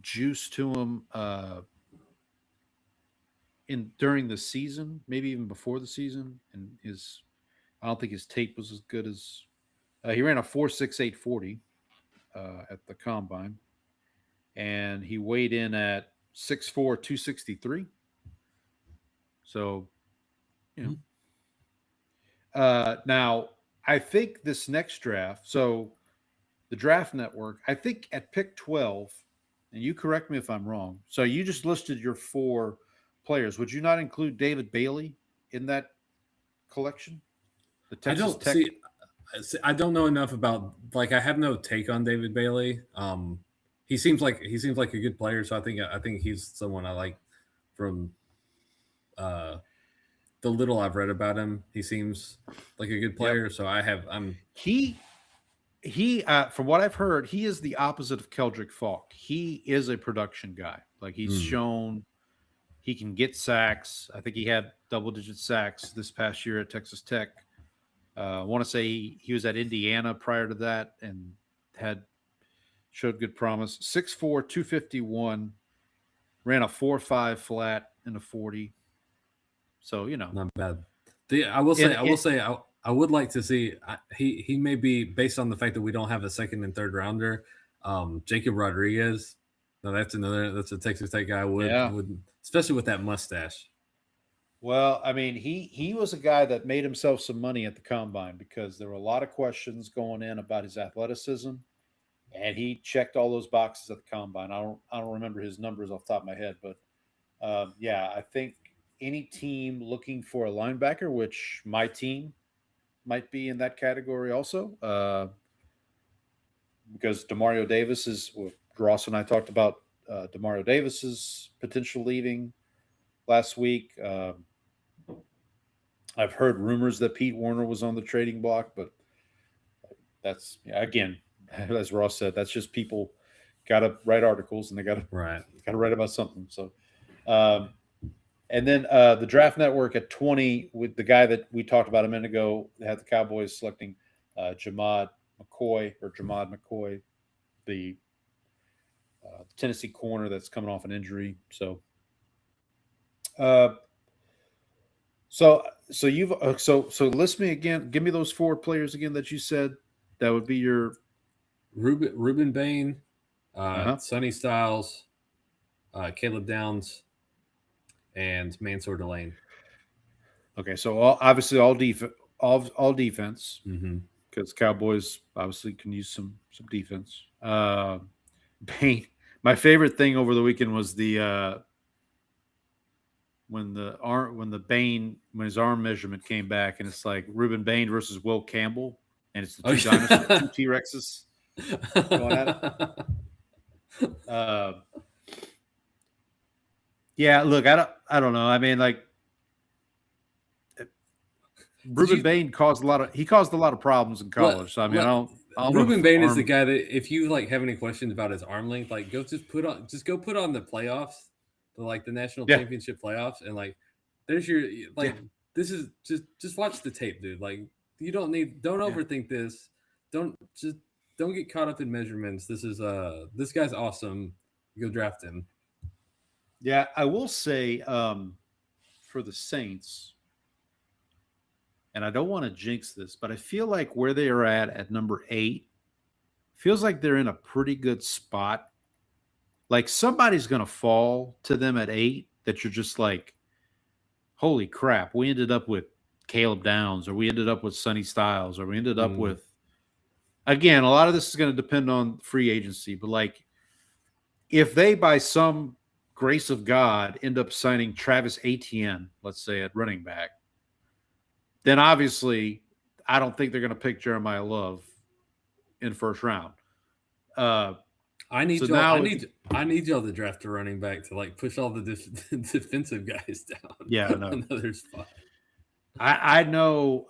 juice to him during the season, maybe even before the season, and I don't think his tape was as good as he ran a 4.68 40 at the combine, and he weighed in at 6'4", 263. So, now I think this next draft. So, the Draft Network, I think at pick 12, and you correct me if I'm wrong. So you just listed your 4 players. Would you not include David Bailey in that collection? The Texas Tech. I don't know enough about, like, I have no take on David Bailey. He seems like a good player, so I think he's someone I like from the little I've read about him. He seems like a good player, so He from what I've heard, he is the opposite of Keldrick Falk. He is a production guy. Like he's shown he can get sacks. I think he had double-digit sacks this past year at Texas Tech. I want to say he was at Indiana prior to that and showed good promise. 6'4", 251, ran a 4.5 flat in a 40. So, not bad. I would like to see. He may be, based on the fact that we don't have a second and third rounder. Jacob Rodriguez. No, that's a Texas Tech guy. Would especially with that mustache. Well, I mean, he was a guy that made himself some money at the combine because there were a lot of questions going in about his athleticism, and he checked all those boxes at the combine. I don't remember his numbers off the top of my head, but yeah, I think any team looking for a linebacker, which my team might be in that category also, because Demario Davis is. Well, Ross and I talked about Demario Davis's potential leaving last week. I've heard rumors that Pete Warner was on the trading block, but that's again, as Ross said, that's just people got to write articles and they got to write about something. So, and then the Draft Network at 20 with the guy that we talked about a minute ago had the Cowboys selecting Jamad McCoy, the Tennessee corner that's coming off an injury. So, so you've so list me again. Give me those 4 players again that you said. That would be your Ruben Bain, Sonny Styles, Caleb Downs, and Mansour Delane. Okay, so obviously all defense, because Cowboys obviously can use some defense. Bain. My favorite thing over the weekend was the when his arm measurement came back, and it's like Ruben Bain versus Will Campbell, and it's the two dinosaurs, 2 T-Rexes going at it. Yeah, look, I don't know. I mean, like Ruben Bain caused a lot of problems in college. So I mean, I don't Ruben Bain is the guy that if you like have any questions about his arm length, like go put on the playoffs, the national championship playoffs, and like there's your this is just watch the tape, dude. Like you don't overthink this. Don't get caught up in measurements. This guy's awesome. Go draft him. Yeah, I will say for the Saints, and I don't want to jinx this, but I feel like where they are at number 8 feels like they're in a pretty good spot. Like somebody's going to fall to them at 8 that you're just like, holy crap, we ended up with Caleb Downs, or we ended up with Sonny Styles, or we ended up with, again, a lot of this is going to depend on free agency, but like if they, by some grace of God, end up signing Travis Etienne, let's say at running back, then obviously I don't think they're going to pick Jeremiah Love in first round. I need y'all to draft a running back to like push all the defensive guys down. Yeah, no. Another spot. I know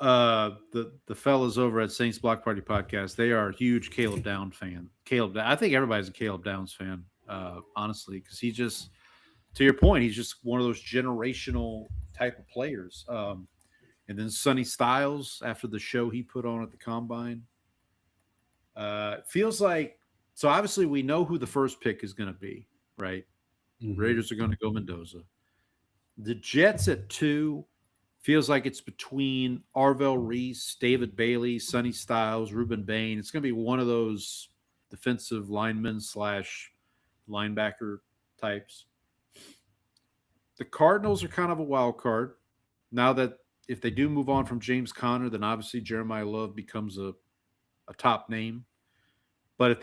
the fellas over at Saints Block Party Podcast. They are a huge Caleb Downs fan. I think everybody's a Caleb Downs fan, honestly, because he just, to your point, he's just one of those generational type of players. And then Sonny Styles, after the show he put on at the Combine, feels like, so obviously we know who the first pick is going to be, right? Mm-hmm. Raiders are going to go Mendoza. The Jets at 2 feels like it's between Arvell Reese, David Bailey, Sonny Styles, Ruben Bain. It's going to be one of those defensive linemen / linebacker types. The Cardinals are kind of a wild card. Now that if they do move on from James Conner, then obviously Jeremiah Love becomes a top name. But if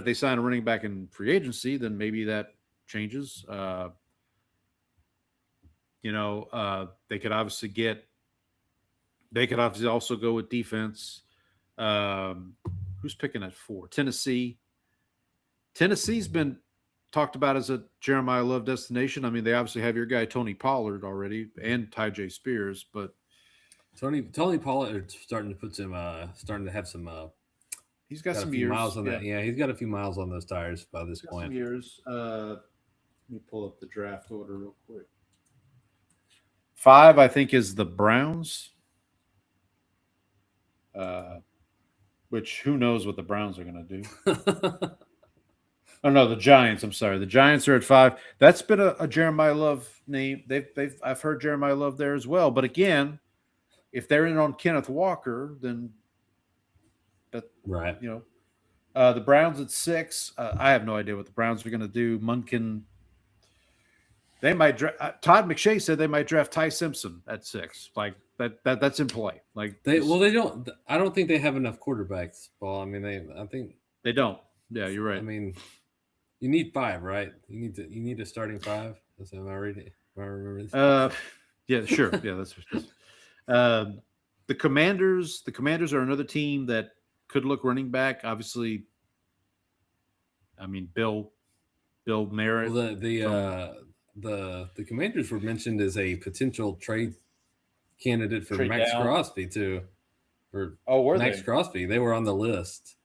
they sign a running back in free agency, then maybe that changes. They could obviously also go with defense. Who's picking at 4? Tennessee. Tennessee's been talked about as a Jeremiah Love destination. I mean, they obviously have your guy Tony Pollard already and Tyjae Spears, but Tony Pollard starting to have some. He's got some years. Miles on that. Yeah, he's got a few miles on those tires by this point. Some years. Let me pull up the draft order real quick. 5, I think, is the Browns. Which who knows what the Browns are going to do? Oh no, the Giants. I'm sorry, the Giants are at 5. That's been a Jeremiah Love name. I've heard Jeremiah Love there as well. But again, if they're in on Kenneth Walker, then that right. The Browns at 6. I have no idea what the Browns are going to do. Munkin. They might Todd McShay said they might draft Ty Simpson at 6. Like that's in play. Like they don't. I don't think they have enough quarterbacks. Paul. I mean, I think they don't. Yeah, you're right. I mean, you need 5, right? You need a starting 5. Am I reading? Am I remembering this? Yeah, sure. Yeah, that's. The Commanders. The Commanders are another team that could look running back. Obviously, I mean Bill Merritt. Well, the Commanders were mentioned as a potential trade candidate for Max Crosby too. Were Max they? Crosby? They were on the list.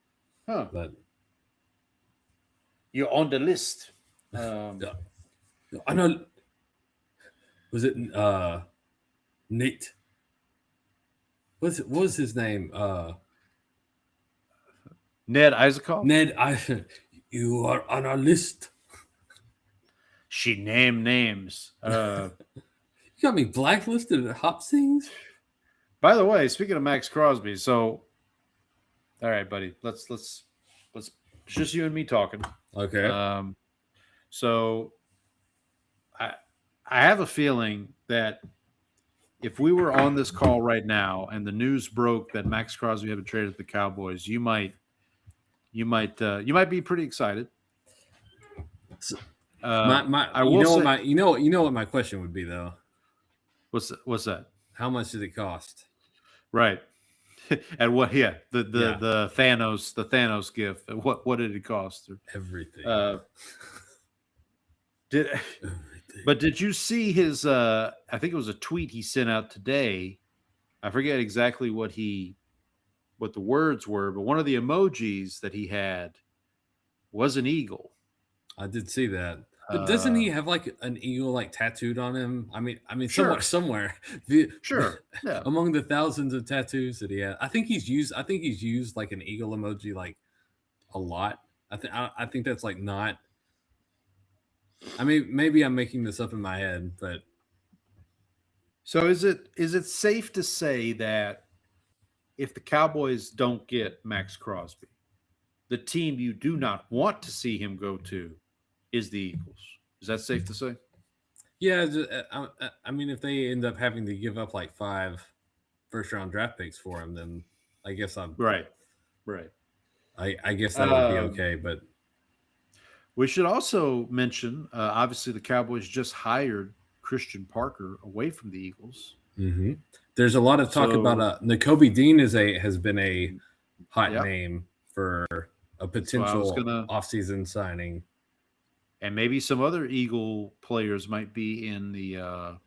Huh? But you're on the list. I know. Was it Nate? What was his name? Ned Isaacov. Ned, you are on our list. She named names. You got me blacklisted at Hop Sings. By the way, speaking of Max Crosby, so all right, buddy, let's just you and me talking. Okay. So I have a feeling that if we were on this call right now and the news broke that Max Crosby had been traded to the Cowboys, you might be pretty excited. You know what my question would be though. What's that? How much did it cost? Right. And what? Yeah, the Thanos gift. What did it cost? Everything. But did you see his? I think it was a tweet he sent out today. I forget exactly what the words were, but one of the emojis that he had was an eagle. I did see that. But doesn't he have like an eagle like tattooed on him? I mean, sure. somewhere. Sure. Yeah. Among the thousands of tattoos that he had, I think he's used like an eagle emoji like a lot. I think that's like not. I mean, maybe I'm making this up in my head, but so is it safe to say that if the Cowboys don't get Max Crosby, the team you do not want to see him go to is the Eagles? Is that safe to say? Yeah, I mean, if they end up having to give up like 5 first-round draft picks for him, then I guess I'm right. I guess that would be okay, but we should also mention, obviously, the Cowboys just hired Christian Parker away from the Eagles. Mm-hmm. There's a lot of talk about Nakobe Dean has been a hot name for a potential offseason signing. And maybe some other Eagle players might be in the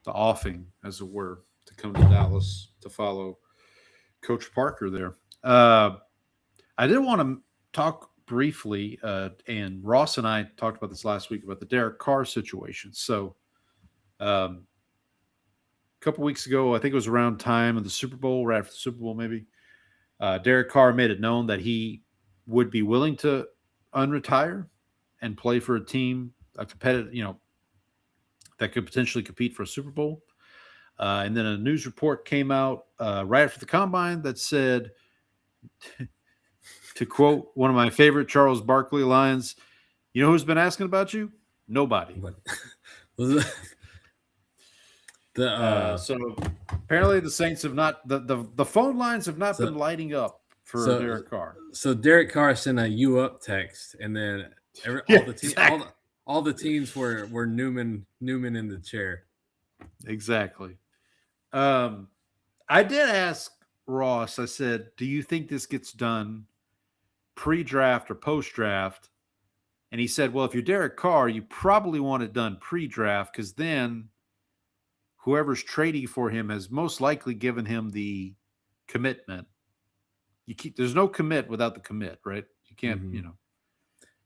offing, as it were, to come to Dallas to follow Coach Parker there. I did want to talk briefly, and Ross and I talked about this last week about the Derek Carr situation. So a couple weeks ago, I think it was around time of the Super Bowl, right after the Super Bowl maybe, Derek Carr made it known that he would be willing to unretire and play for a team, a competitive, that could potentially compete for a Super Bowl. And then a news report came out right after the combine that said, to quote one of my favorite Charles Barkley lines, "You know who's been asking about you? Nobody." So apparently the Saints have not, the phone lines have not been lighting up for Derek Carr. So Derek Carr sent a "you up" text, and then all the teams were Newman in the chair. Exactly. I did ask Ross, I said, do you think this gets done pre-draft or post-draft? And he said, well, if you're Derek Carr, you probably want it done pre-draft because then whoever's trading for him has most likely given him the commitment. There's no commit without the commit, right? You can't,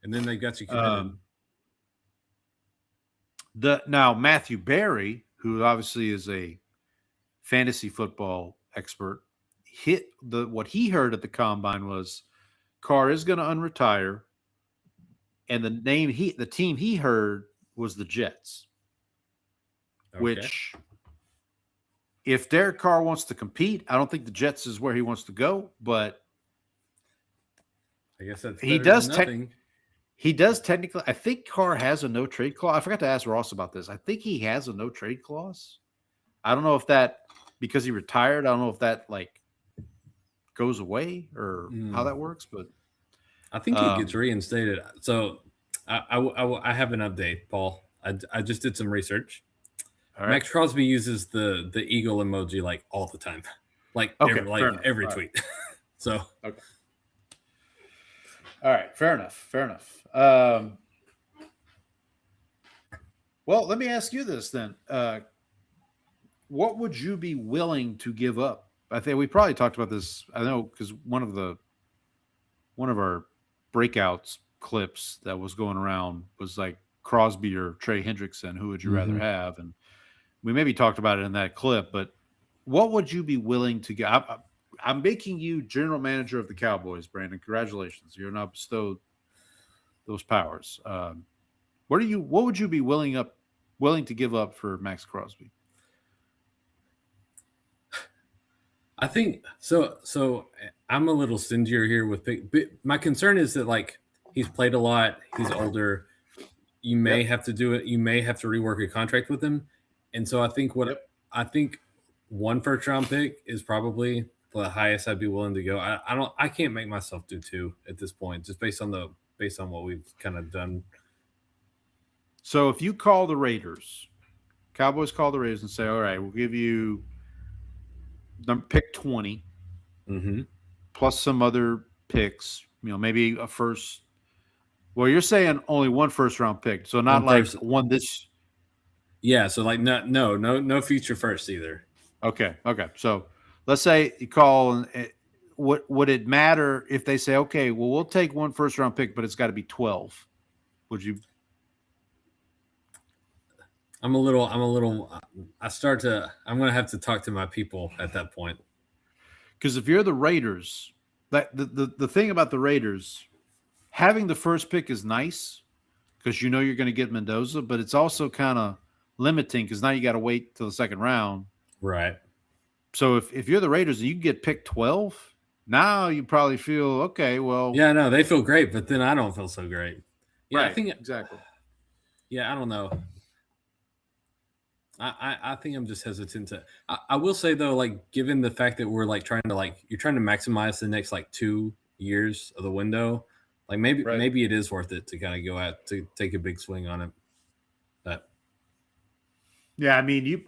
And then they got you committed. Now Matthew Berry, who obviously is a fantasy football expert, what he heard at the combine was Carr is going to unretire, and the team he heard was the Jets. Okay. Which, if Derek Carr wants to compete, I don't think the Jets is where he wants to go, but I guess that's he does. He does technically. I think Carr has a no trade clause. I forgot to ask Ross about this. I think he has a no trade clause. I don't know if that because he retired. I don't know if that like goes away or how that works, but I think it gets reinstated. So I have an update, Paul. I just did some research. Right. Max Crosby uses the eagle emoji like all the time, like every tweet. Right. So okay. All right, fair enough. Well, let me ask you this then. What would you be willing to give up? I think we probably talked about this. I know because one of our breakouts clips that was going around was like Crosby or Trey Hendrickson. Who would you rather have? And we maybe talked about it in that clip. But what would you be willing to give? I'm making you general manager of the Cowboys, Brandon. Congratulations. You're now bestowed those powers. What would you be willing to give up for Max Crosby? I think so. So I'm a little stingier here with my concern is that like he's played a lot. He's older. You may have to do it. You may have to rework a contract with him. And so I think I think 1 first-round pick is probably the highest I'd be willing to go. I can't make myself do 2 at this point, just based on what we've kind of done. So if you call the Raiders, Cowboys call the Raiders and say, all right, we'll give you pick 20 plus some other picks, maybe a first. Well, you're saying only 1 first-round pick. So not like one this. Yeah. So like no future first either. Okay. So let's say you call and would it matter if they say, okay, well, we'll take 1 first-round pick, but it's got to be 12. Would you? I'm going to have to talk to my people at that point. Because if you're the Raiders, the thing about the Raiders, having the first pick is nice because you're going to get Mendoza, but it's also kind of limiting because now you got to wait till the second round. Right. So if you're the Raiders and you get pick 12, now you probably feel, okay, well. Yeah, no, they feel great, but then I don't feel so great. Yeah, right, I think exactly. Yeah, I don't know. I think I'm just hesitant to. I will say though, like given the fact that we're like you're trying to maximize the next like 2 years of the window, like maybe it is worth it to kind of go out to take a big swing on it. But yeah, I mean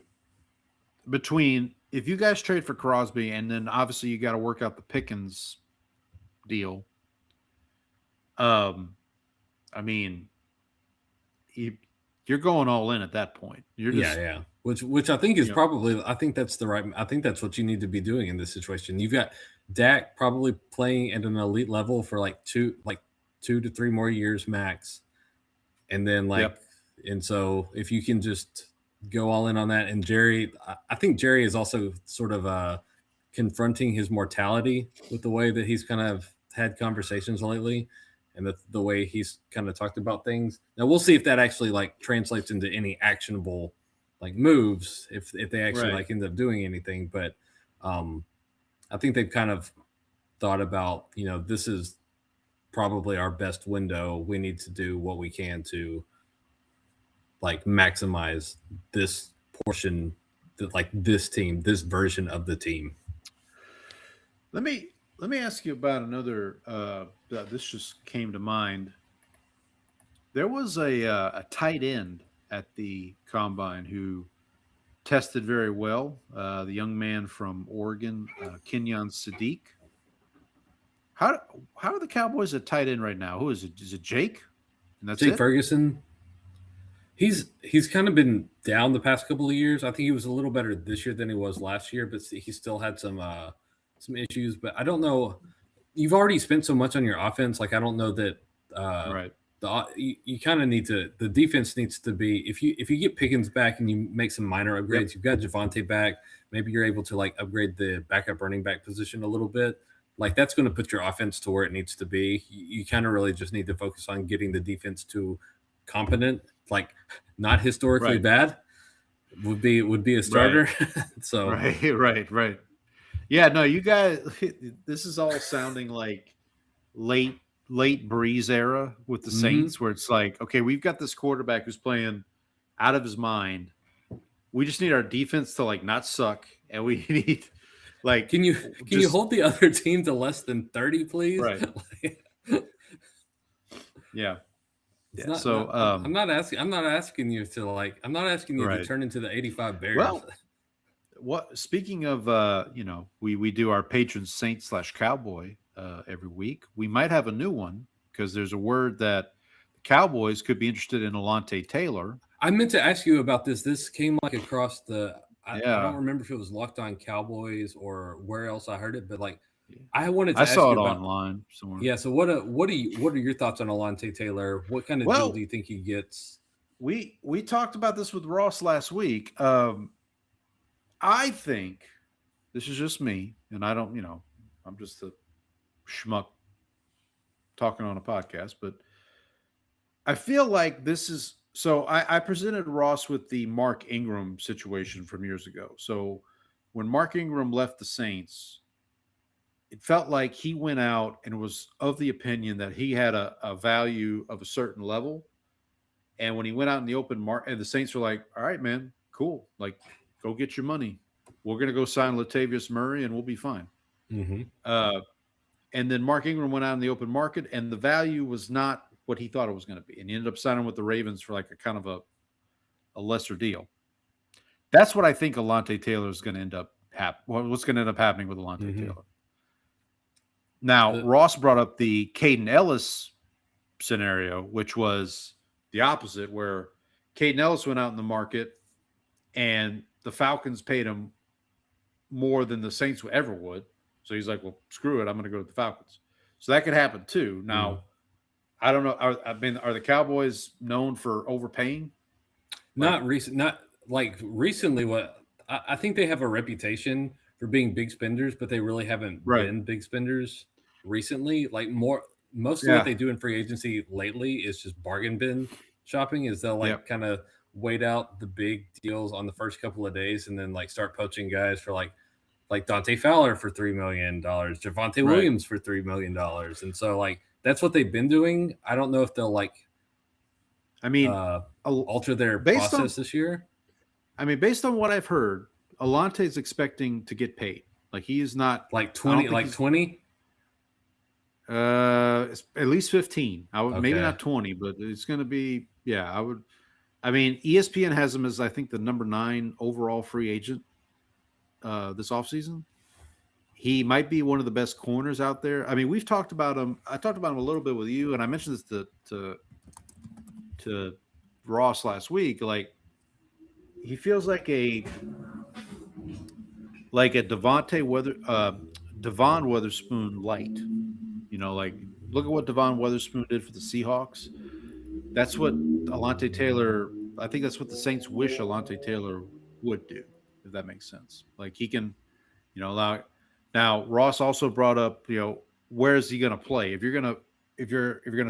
if you guys trade for Crosby and then obviously you got to work out the Pickens deal. I mean, you're going all in at that point. You're just, yeah. Which I think is probably. I think that's what you need to be doing in this situation. You've got Dak probably playing at an elite level for like 2 to 3 more years max, and then and so if you can just go all in on that, and Jerry, I think Jerry is also sort of confronting his mortality with the way that he's kind of had conversations lately. And the way he's kind of talked about things. Now we'll see if that actually like translates into any actionable like moves if they actually like end up doing anything. But I think they've kind of thought about, this is probably our best window. We need to do what we can to like maximize this portion, like this team, this version of the team. Let me ask you about another. This just came to mind. There was a tight end at the combine who tested very well. The young man from Oregon, Kenyon Sadiq. How are the Cowboys at tight end right now? Who is it? Is it Jake? And that's Jake Ferguson. He's kind of been down the past couple of years. I think he was a little better this year than he was last year, but he still had some issues. But I don't know. You've already spent so much on your offense. Like I don't know that. You kind of need to. The defense needs to be. If you get Pickens back and you make some minor upgrades, you've got Javonte back. Maybe you're able to like upgrade the backup running back position a little bit. Like that's going to put your offense to where it needs to be. You kind of really just need to focus on getting the defense to competent, like not historically bad. Would be a starter. So right. Yeah, no, you guys. This is all sounding like late late Breeze era with the Saints, where it's like, okay, we've got this quarterback who's playing out of his mind. We just need our defense to like not suck, and we need like can you hold the other team to less than 30, please? Right. Yeah. I'm not asking you to turn into the 85 Bears. Well, speaking of we do our patron saint / cowboy every week. We might have a new one because there's a word that the Cowboys could be interested in Alontae Taylor. I meant to ask you about this. This came like across I don't remember if it was Locked On Cowboys or where else I heard it, but like I saw it online somewhere. Yeah. So what are your thoughts on Alontae Taylor? What kind of deal do you think he gets? We talked about this with Ross last week. I think this is just me, and I don't, I'm just a schmuck talking on a podcast, but I feel like this is so. I presented Ross with the Mark Ingram situation from years ago. So when Mark Ingram left the Saints, it felt like he went out and was of the opinion that he had a value of a certain level. And when he went out in the open market, and the Saints were like, all right, man, cool. Like, go get your money. We're going to go sign Latavius Murray and we'll be fine. Mm-hmm. And then Mark Ingram went out in the open market and the value was not what he thought it was going to be. And he ended up signing with the Ravens for like a kind of a lesser deal. That's what I think Alontae Taylor is going to end up what's going to end up happening with Alontae Taylor. Now, Ross brought up the Caden Ellis scenario, which was the opposite, where Caden Ellis went out in the market and the Falcons paid him more than the Saints ever would. So he's like, well, screw it. I'm going to go to the Falcons. So that could happen too. Now, I don't know. Are the Cowboys known for overpaying? Not recently. What I think they have a reputation for being big spenders, but they really haven't been big spenders recently. Like most of what they do in free agency lately is just bargain bin shopping. Is they'll kind of wait out the big deals on the first couple of days and then like start poaching guys for like Dante Fowler for $3 million, Javonte Williams for $3 million. And so like, that's what they've been doing. I don't know if they'll alter their process this year. I mean, based on what I've heard, Alontae is expecting to get paid. Like he is not like 20, like 20. At least 15. Maybe not 20, but it's going to be. Yeah, I would. I mean, ESPN has him as I think the number 9 overall free agent this offseason. He might be one of the best corners out there. I mean, we've talked about him. I talked about him a little bit with you, and I mentioned this to Ross last week. Like, he feels like a Devon Witherspoon light. Like look at what Devon Witherspoon did for the Seahawks. That's what Alontae Taylor. I think that's what the Saints wish Alontae Taylor would do, if that makes sense. Like he can, allow. Now Ross also brought up, where is he going to play? If you're gonna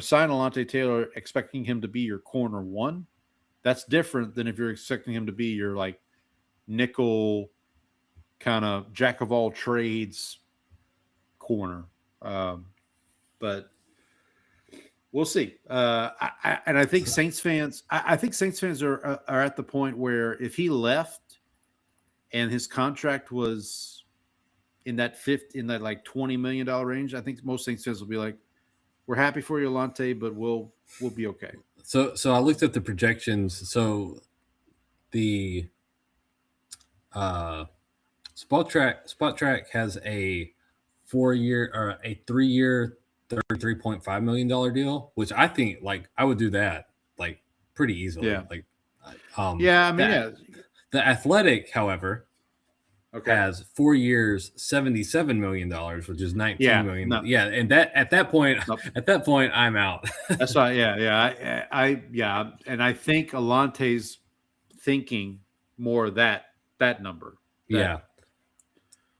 sign Alontae Taylor, expecting him to be your corner one, that's different than if you're expecting him to be your like nickel kind of jack of all trades corner. But we'll see. I think Saints fans. I think Saints fans are at the point where if he left and his contract was in that like $20 million range, I think most Saints fans will be like, "We're happy for you, Alontae, but we'll be okay." So I looked at the projections. So the Spot Track has a 4-year or a 3-year, $33.5 million deal, which I think like I would do that like pretty easily. Yeah. Like, The Athletic, however, has 4 years, $77 million, which is $19 million. No. Yeah, and at that point, I'm out. That's right. Yeah. And I think Alontae's thinking more that number.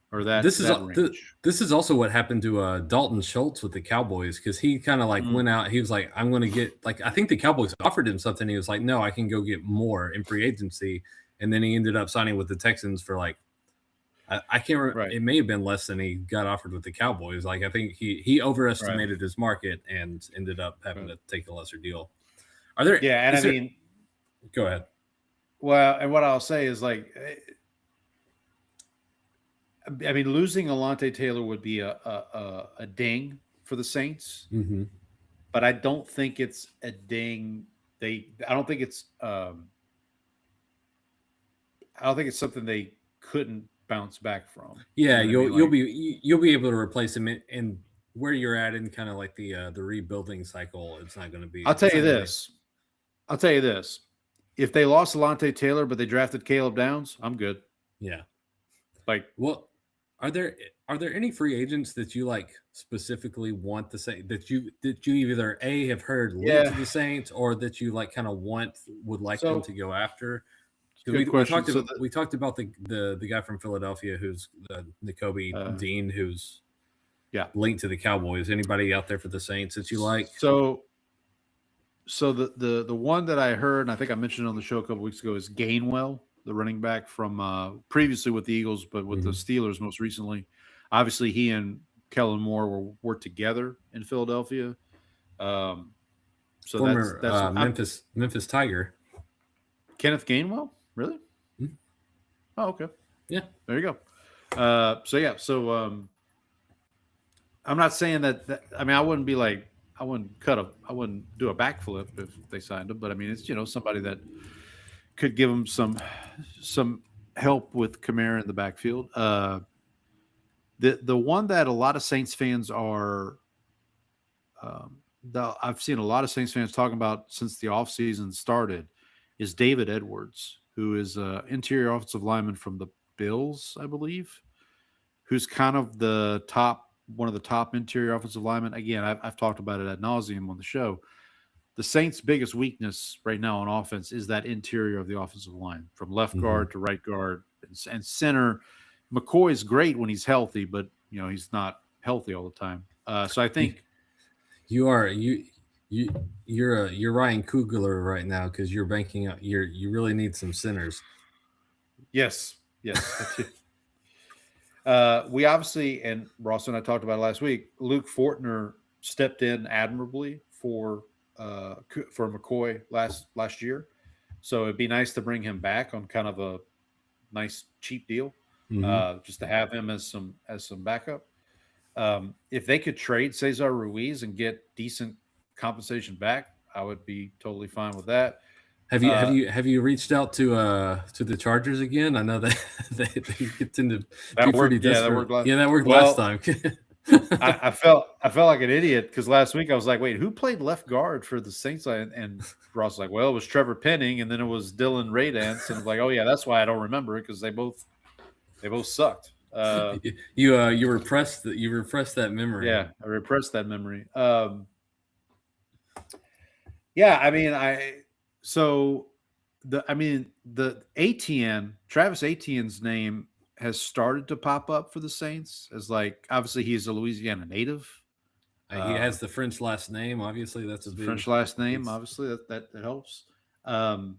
Or that this range. This is also what happened to Dalton Schultz with the Cowboys, because he kind of like went out. He was like, I'm going to get like, I think the Cowboys offered him something. He was like, no, I can go get more in free agency. And then he ended up signing with the Texans for like I can't remember. Right. It may have been less than he got offered with the Cowboys. Like I think he overestimated his market and ended up having to take a lesser deal. Are there? Yeah, and go ahead. Well, and what I'll say is like, I mean, losing Alontae Taylor would be a ding for the Saints, but I don't think it's a ding. I don't think it's something they couldn't bounce back from. Yeah, you'll be able to replace him and where you're at in kind of like the rebuilding cycle. It's not going to be. I'll tell you this. If they lost Alontae Taylor but they drafted Caleb Downs, I'm good. Yeah. Like, well, are there any free agents that you like specifically want to say that you either have heard linked to the Saints or that you like kind of would like them to go after? We talked about the guy from Philadelphia who's Nakobe Dean, who's linked to the Cowboys. Anybody out there for the Saints that you like? So the one that I heard, and I think I mentioned on the show a couple weeks ago, is Gainwell, the running back from previously with the Eagles, but with the Steelers most recently. Obviously, he and Kellen Moore were together in Philadelphia. So former Memphis Tiger. Kenneth Gainwell, really? Mm-hmm. Oh, okay. Yeah, there you go. So I'm not saying that. I mean, I wouldn't be like, I wouldn't do a backflip if they signed him, but I mean, it's somebody that could give them some help with Kamara in the backfield. The one that a lot of Saints fans are, I've seen a lot of Saints fans talking about since the offseason started, is David Edwards, who is an interior offensive lineman from the Bills, I believe, who's kind of one of the top interior offensive linemen. Again, I've talked about it ad nauseum on the show. The Saints' biggest weakness right now on offense is that interior of the offensive line, from left guard to right guard and center. McCoy is great when he's healthy, but he's not healthy all the time. So I think you're Ryan Coogler right now because you're banking up. You really need some centers. Yes. We obviously, and Ross and I talked about it last week, Luke Fortner stepped in admirably for McCoy last year. So it'd be nice to bring him back on kind of a nice cheap deal, just to have him as some backup. If they could trade Cesar Ruiz and get decent compensation back, I would be totally fine with that. Have you reached out to the Chargers again? I know that they tend to be pretty desperate. That worked last time. I felt like an idiot because last week I was like, wait, who played left guard for the Saints? And Ross was like, well, it was Trevor Penning, and then it was Dylan Radance, and I was like, oh yeah, that's why I don't remember it because they both sucked. You repressed that memory. Yeah, I repressed that memory. Yeah, I mean, the Travis Etienne's name has started to pop up for the Saints as obviously he's a Louisiana native. He has the French last name. Obviously, that's a French last name. Obviously, that helps. The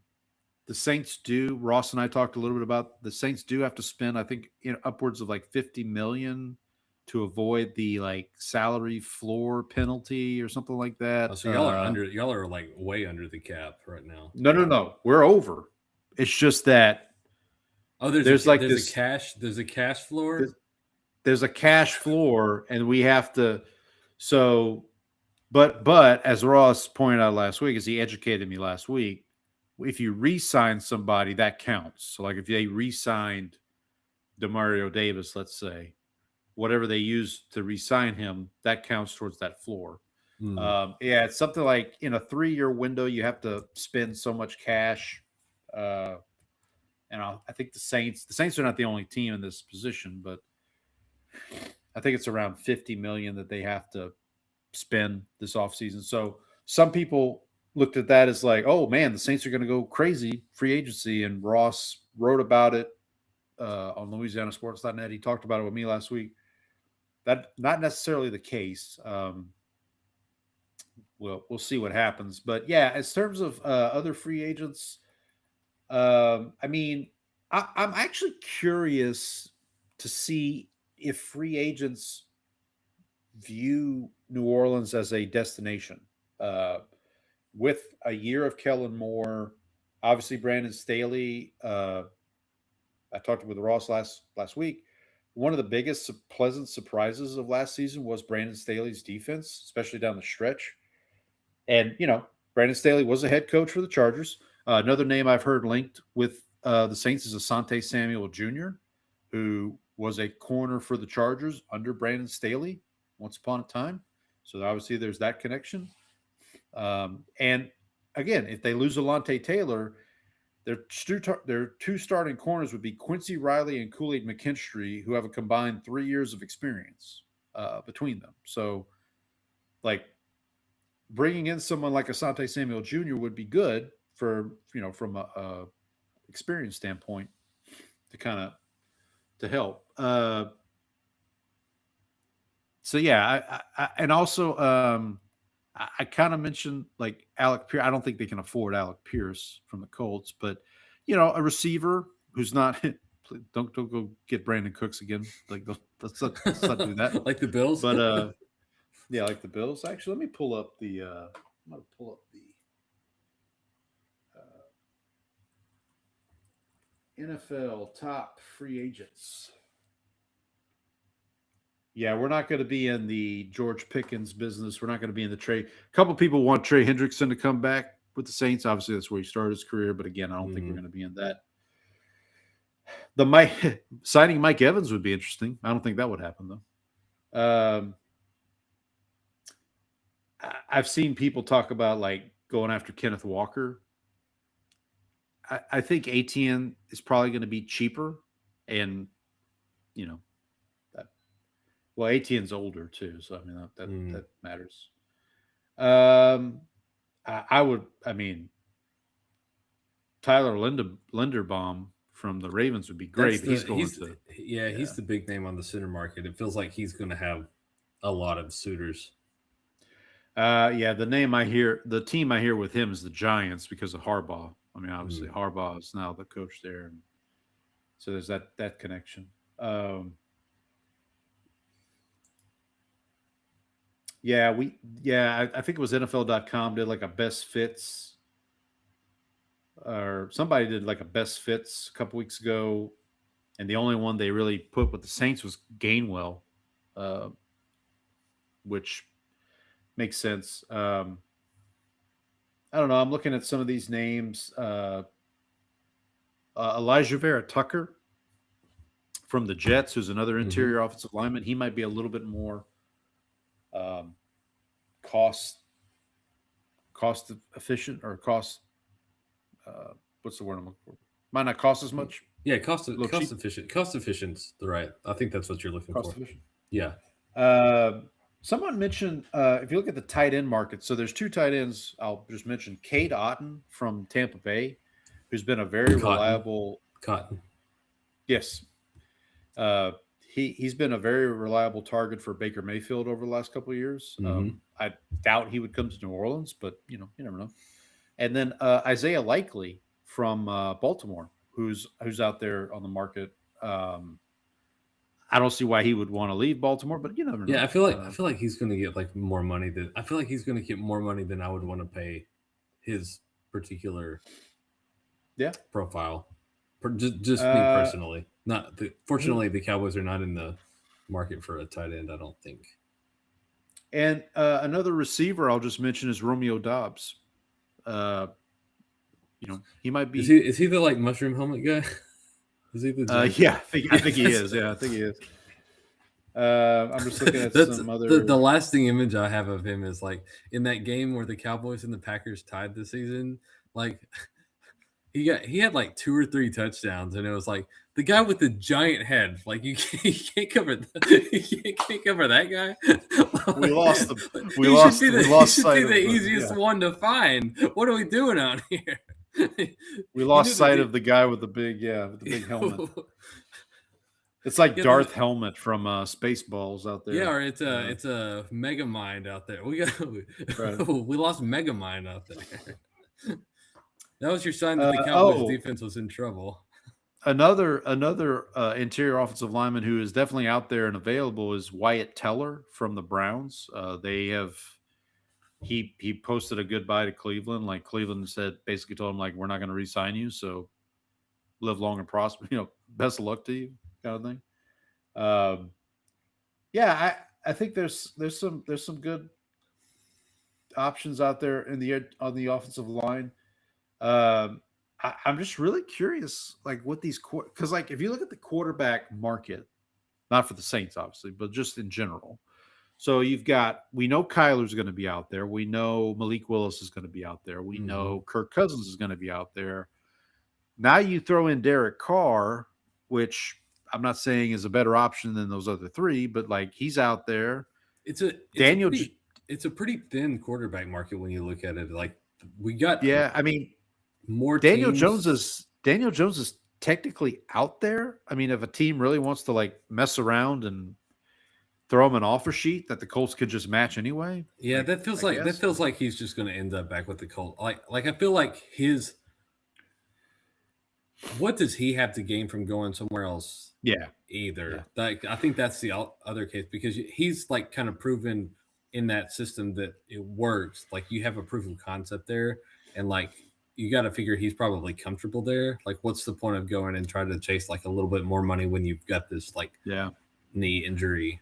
Saints do. Ross and I talked a little bit about the Saints do have to spend, I think, upwards of $50 million to avoid the salary floor penalty or something like that. Oh, so y'all are way under the cap right now. No. We're over. It's just that. Oh, there's a cash floor. There's a cash floor, and we have to. So, but as Ross pointed out last week, as he educated me last week, if you re-sign somebody, that counts. So, if they re-signed Demario Davis, let's say, whatever they use to re-sign him, that counts towards that floor. It's something like in a 3-year window, you have to spend so much cash. And I think the Saints are not the only team in this position, but I think it's around $50 million that they have to spend this offseason. So some people looked at that as oh man, the Saints are going to go crazy free agency. And Ross wrote about it on LouisianaSports.net. He talked about it with me last week. That not necessarily the case. We'll see what happens. But yeah, in terms of other free agents, I mean, I'm actually curious to see if free agents view New Orleans as a destination. With a year of Kellen Moore, obviously Brandon Staley. I talked with Ross last week. One of the biggest pleasant surprises of last season was Brandon Staley's defense, especially down the stretch. And, Brandon Staley was a head coach for the Chargers. Another name I've heard linked with the Saints is Asante Samuel Jr., who was a corner for the Chargers under Brandon Staley once upon a time. So obviously there's that connection. And again, if they lose Alontae Taylor, their two starting corners would be Quincy Riley and Kool-Aid McKinstry, who have a combined 3 years of experience between them. So, bringing in someone like Asante Samuel Jr. would be good for, from a experience standpoint to help. So yeah, and also I kind of mentioned like Alec Pierce. I don't think they can afford Alec Pierce from the Colts, but a receiver who's not. Don't go get Brandon Cooks again. Like let's not do that. Like the Bills, but yeah, like the Bills. Actually, let me pull up the. I'm gonna pull up the NFL top free agents. Yeah, we're not going to be in the George Pickens business. We're not going to be in the trade. A couple people want Trey Hendrickson to come back with the Saints. Obviously, that's where he started his career. But again, I don't think we're going to be in that. Signing Mike Evans would be interesting. I don't think that would happen, though. I've seen people talk about like going after Kenneth Walker. I think ATN is probably going to be cheaper, and well, ATN's older too, so I mean that matters. Tyler Linderbaum from the Ravens would be great. He's the big name on the center market. It feels like he's going to have a lot of suitors. The team I hear with him is the Giants because of Harbaugh. I mean, obviously Harbaugh is now the coach there, and so there's that connection. I think it was NFL.com did like a best fits, or somebody did like a best fits a couple weeks ago, and the only one they really put with the Saints was Gainwell, which makes sense. I don't know. I'm looking at some of these names. Elijah Vera Tucker from the Jets, who's another interior offensive lineman. He might be a little bit more cost efficient, or cost what's the word I'm looking for? Might not cost as much. Yeah, cost efficient. Cost efficient's the right. I think that's what you're looking for. Cost efficient. Yeah. Someone mentioned if you look at the tight end market, so there's two tight ends. I'll just mention Cade Otton from Tampa Bay, who's been a very reliable Cotton. Yes. He's been a very reliable target for Baker Mayfield over the last couple of years. I doubt he would come to New Orleans, but you never know. And then Isaiah Likely from Baltimore, who's out there on the market. I don't see why he would want to leave Baltimore, but you never know. Yeah, I feel like he's going to get like more money than I would want to pay his particular profile. Just me personally. Fortunately, the Cowboys are not in the market for a tight end, I don't think. And another receiver I'll just mention is Romeo Doubs. He might be. Is he the like mushroom helmet guy? Is he the? Yeah, I think he is. Yeah, I think he is. I'm just looking at some other. The lasting image I have of him is like in that game where the Cowboys and the Packers tied this season. Like he had like 2 or 3 touchdowns, and it was like the guy with the giant head. Like you can't cover that guy. We lost them. We lost sight of the easiest one to find. What are we doing out here? We lost sight of the guy with the big helmet. It's like Darth Helmet from Spaceballs out there. Yeah, or it's a Mega Mind out there. We lost Mega Mind out there. That was your sign that the Cowboys defense was in trouble. Another interior offensive lineman who is definitely out there and available is Wyatt Teller from the Browns. He posted a goodbye to Cleveland. Like Cleveland basically told him like, we're not going to re-sign you, so live long and prosper. Best of luck to you, kind of thing. Yeah, I think there's some good options out there on the offensive line. I'm just really curious, like what these because like if you look at the quarterback market, not for the Saints obviously, but just in general. So we know Kyler's going to be out there. We know Malik Willis is going to be out there. We know Kirk Cousins is going to be out there. Now you throw in Derek Carr, which I'm not saying is a better option than those other three, but like he's out there. It's a pretty thin quarterback market when you look at it. Like we got more Daniel teams. Jones is technically out there. I mean, if a team really wants to like mess around and throw him an offer sheet that the Colts could just match anyway. Yeah, that feels like he's just going to end up back with the Colts. Like I feel like what does he have to gain from going somewhere else? Yeah, either. Yeah. Like I think that's the other case because he's like kind of proven in that system that it works. Like you have a proof of concept there, and like you got to figure he's probably comfortable there. Like, what's the point of going and trying to chase like a little bit more money when you've got this like knee injury,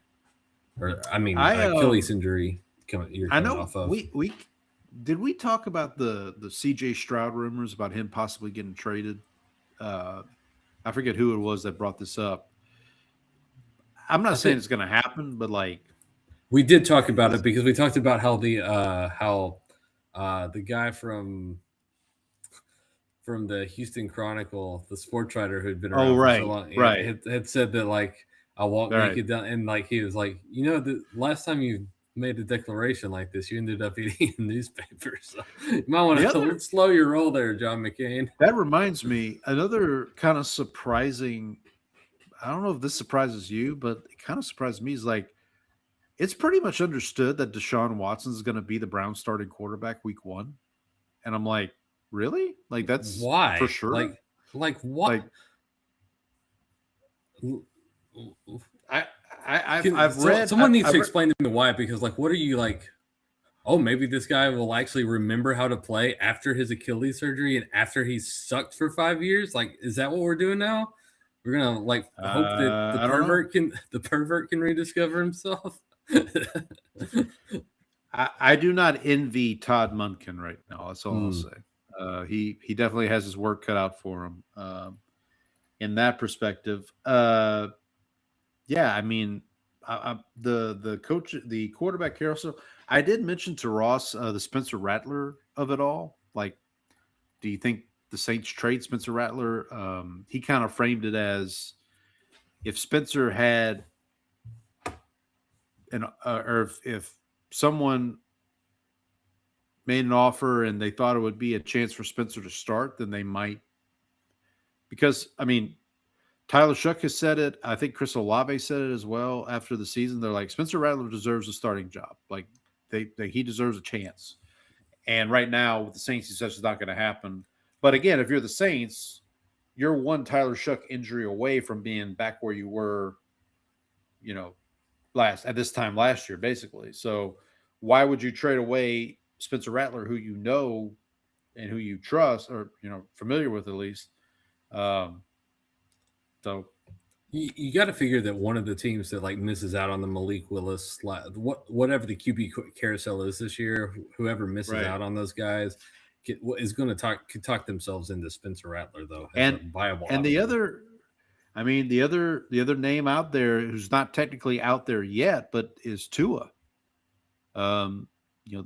or Achilles injury you're coming off of? Did we talk about the CJ Stroud rumors about him possibly getting traded? I forget who it was that brought this up. I'm not saying it's going to happen, but like we did talk about it because we talked about how the guy from the Houston Chronicle, the sports writer who had been around for so long, had said that like I won't make it down, and like he was like, the last time you made a declaration like this, you ended up eating a newspaper. So you might want to slow your roll there, John McCain. That reminds me, another kind of surprising. I don't know if this surprises you, but it kind of surprised me. Is like it's pretty much understood that Deshaun Watson is going to be the Browns starting quarterback week 1, and I'm like, really? Like that's why for sure. Like what? I've read. Someone needs to explain to me why, because like, what are you like? Oh, maybe this guy will actually remember how to play after his Achilles surgery and after he's sucked for 5 years. Like, is that what we're doing now? We're gonna like hope that the pervert can rediscover himself. I do not envy Todd Monken right now. That's all I'll say. He definitely has his work cut out for him in that perspective. Yeah, I mean, the coach, the quarterback carousel. I did mention to Ross the Spencer Rattler of it all. Like, do you think the Saints trade Spencer Rattler? He kind of framed it as if Spencer had or if someone made an offer and they thought it would be a chance for Spencer to start, then they might. Because, I mean, Tyler Shuck has said it. I think Chris Olave said it as well after the season. They're like, Spencer Rattler deserves a starting job. Like, he deserves a chance. And right now, with the Saints, he says it's not going to happen. But again, if you're the Saints, you're one Tyler Shuck injury away from being back where you were, at this time last year, basically. So why would you trade away Spencer Rattler, who you know and who you trust or, familiar with at least? So you got to figure that one of the teams that like misses out on the Malik Willis, whatever the QB carousel is this year, whoever misses out on those guys is going to talk themselves into Spencer Rattler though. And the other name out there who's not technically out there yet, but is Tua. The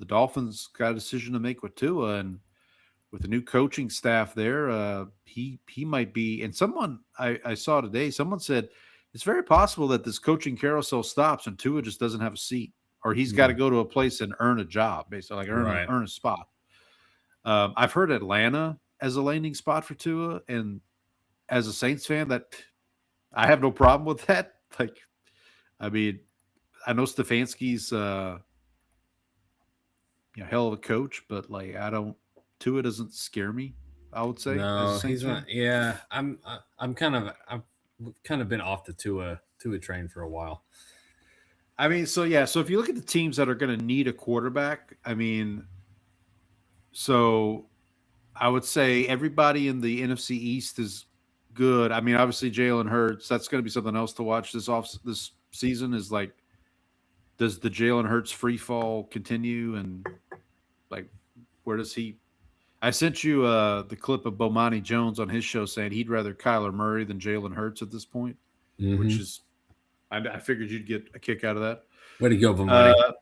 Dolphins got a decision to make with Tua, and with the new coaching staff there, he might be. And someone I saw today, someone said it's very possible that this coaching carousel stops and Tua just doesn't have a seat, or he's got to go to a place and earn a job, basically, like earn a spot. I've heard Atlanta as a landing spot for Tua, and as a Saints fan, that I have no problem with that. Like, I mean, I know Stefanski's hell of a coach, but like Tua doesn't scare me I would say. No, he's not. Yeah, I've kind of been off the Tua train for a while. I mean, so if you look at the teams that are going to need a quarterback, I mean, so I would say everybody in the NFC East is good. I mean, obviously Jalen Hurts, that's going to be something else to watch this season is like, does the Jalen Hurts free fall continue? And like, where does he? I sent you the clip of Bomani Jones on his show saying he'd rather Kyler Murray than Jalen Hurts at this point, which is, I figured you'd get a kick out of that. Way to go, Bomani.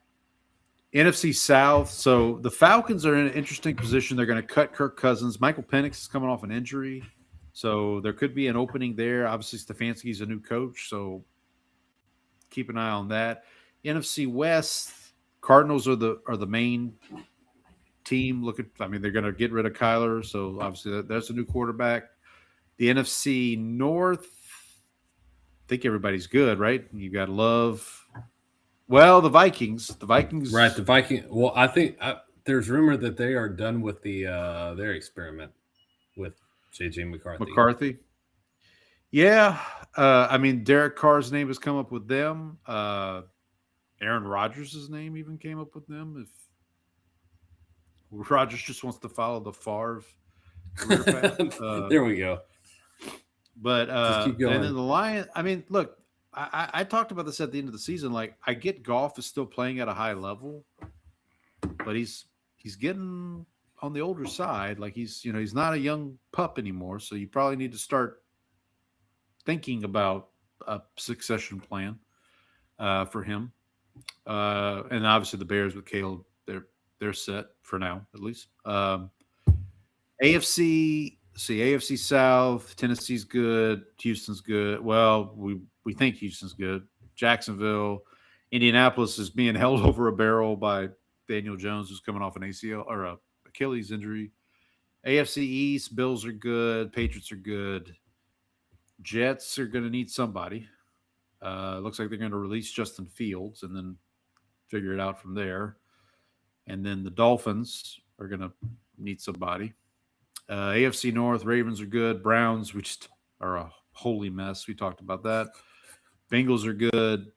NFC South. So the Falcons are in an interesting position. They're going to cut Kirk Cousins. Michael Penix is coming off an injury. So there could be an opening there. Obviously, Stefanski's a new coach. So keep an eye on that. NFC West, Cardinals are the main team. They're going to get rid of Kyler. So obviously that's a new quarterback. The NFC North, I think everybody's good, right? You got Love. Well, the Vikings. Right, the Vikings. Well, I think there's rumor that they are done with their experiment with J.J. McCarthy. Yeah. I mean, Derek Carr's name has come up with them. Aaron Rodgers' name even came up with them. If Rodgers just wants to follow the Favre career path. There we go. But just keep going. And then the Lions, I mean, look, I talked about this at the end of the season. Like, I get Goff is still playing at a high level, but he's getting on the older side. Like he's not a young pup anymore. So you probably need to start thinking about a succession plan for him. And obviously the Bears with Caleb, they're set for now, at least. AFC South, Tennessee's good, Houston's good. Well, we think Houston's good. Jacksonville, Indianapolis is being held over a barrel by Daniel Jones, who's coming off an ACL or a Achilles injury. AFC East, Bills are good, Patriots are good. Jets are going to need somebody. Looks like they're going to release Justin Fields and then figure it out from there. And then the Dolphins are going to need somebody. AFC North, Ravens are good. Browns, we just are a holy mess. We talked about that. Bengals are good.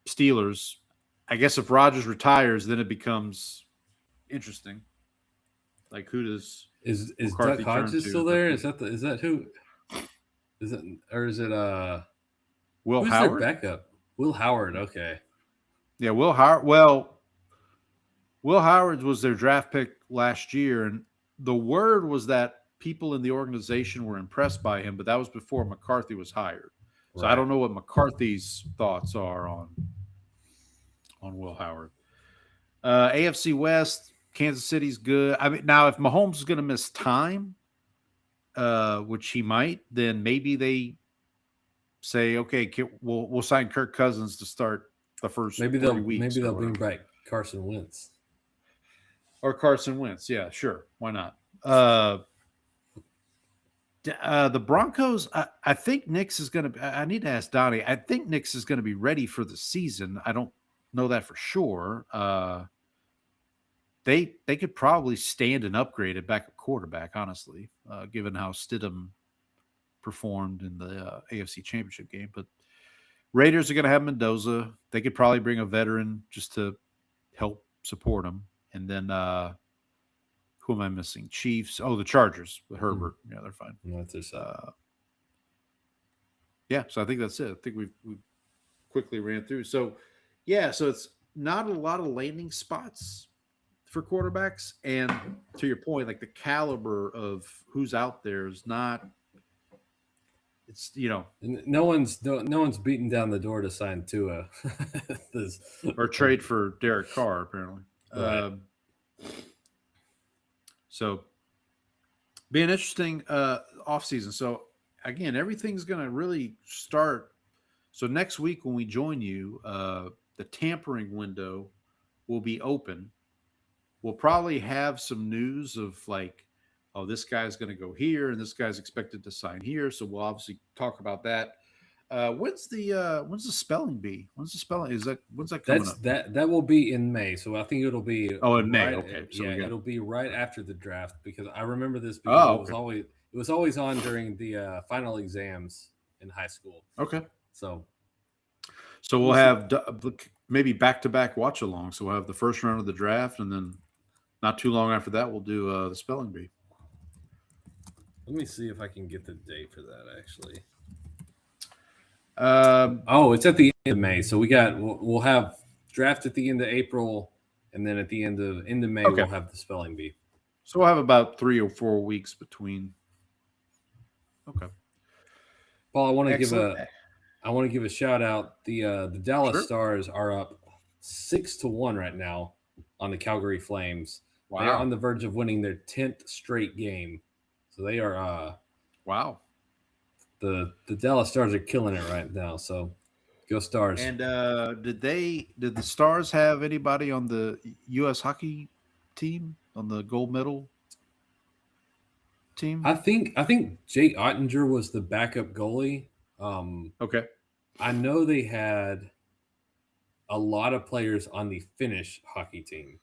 Steelers. I guess if Rodgers retires, then it becomes interesting. Like, who does is Duck Hodges still there? Is that who? Is it Will who's Howard? Their backup? Will Howard. Okay. Yeah, Will Howard. Well, Will Howard was their draft pick last year, and the word was that people in the organization were impressed by him, but that was before McCarthy was hired. So right. I don't know what McCarthy's thoughts are on Will Howard. AFC West, Kansas City's good. I mean, now if Mahomes is going to miss time, which he might, then maybe they say, okay, we'll sign Kirk Cousins to start the first 3 weeks. Maybe they'll bring back Carson Wentz. Or Carson Wentz. Yeah, sure. Why not? The Broncos, I think Nix is going to – I need to ask Donnie. I think Nix is going to be ready for the season. I don't know that for sure. They could probably stand an upgrade at backup quarterback, honestly, given how Stidham performed in the AFC Championship game. But Raiders are going to have Mendoza. They could probably bring a veteran just to help support him. And then who am I missing? Chiefs. Oh, the Chargers with Herbert. Yeah, they're fine. That's it. Yeah, so I think that's it. I think we quickly ran through. So, yeah, so it's not a lot of landing spots for quarterbacks. And to your point, like the caliber of who's out there is not – it's, no one's beating down the door to sign Tua. Or trade for Derek Carr, apparently. Right. So be an interesting offseason. So again, everything's going to really start. So next week when we join you, the tampering window will be open. We'll probably have some news of like, oh, this guy's going to go here and this guy's expected to sign here. So we'll obviously talk about that. When's the spelling bee? When's that coming up? That will be in May. So I think it'll be in May. right, Okay. So it'll be right after the draft because I remember this Oh, because it was always on during the final exams in high school. Okay. So we'll have maybe back-to-back watch-along. So we'll have the first round of the draft, and then not too long after that, we'll do the spelling bee. Let me see if I can get the date for that, actually. It's at the end of May. So we'll have draft at the end of April, and then at the end of May, we'll have the spelling bee. So we'll have about 3 or 4 weeks between. Okay. Paul, I want to give a shout out. The Dallas Stars are up 6-1 right now on the Calgary Flames. Wow. They are on the verge of winning their 10th straight game. So they are wow. The Dallas Stars are killing it right now. So go Stars. And did the Stars have anybody on the U.S. hockey team on the gold medal team? I think Jake Ottinger was the backup goalie. Okay. I know they had a lot of players on the Finnish hockey team.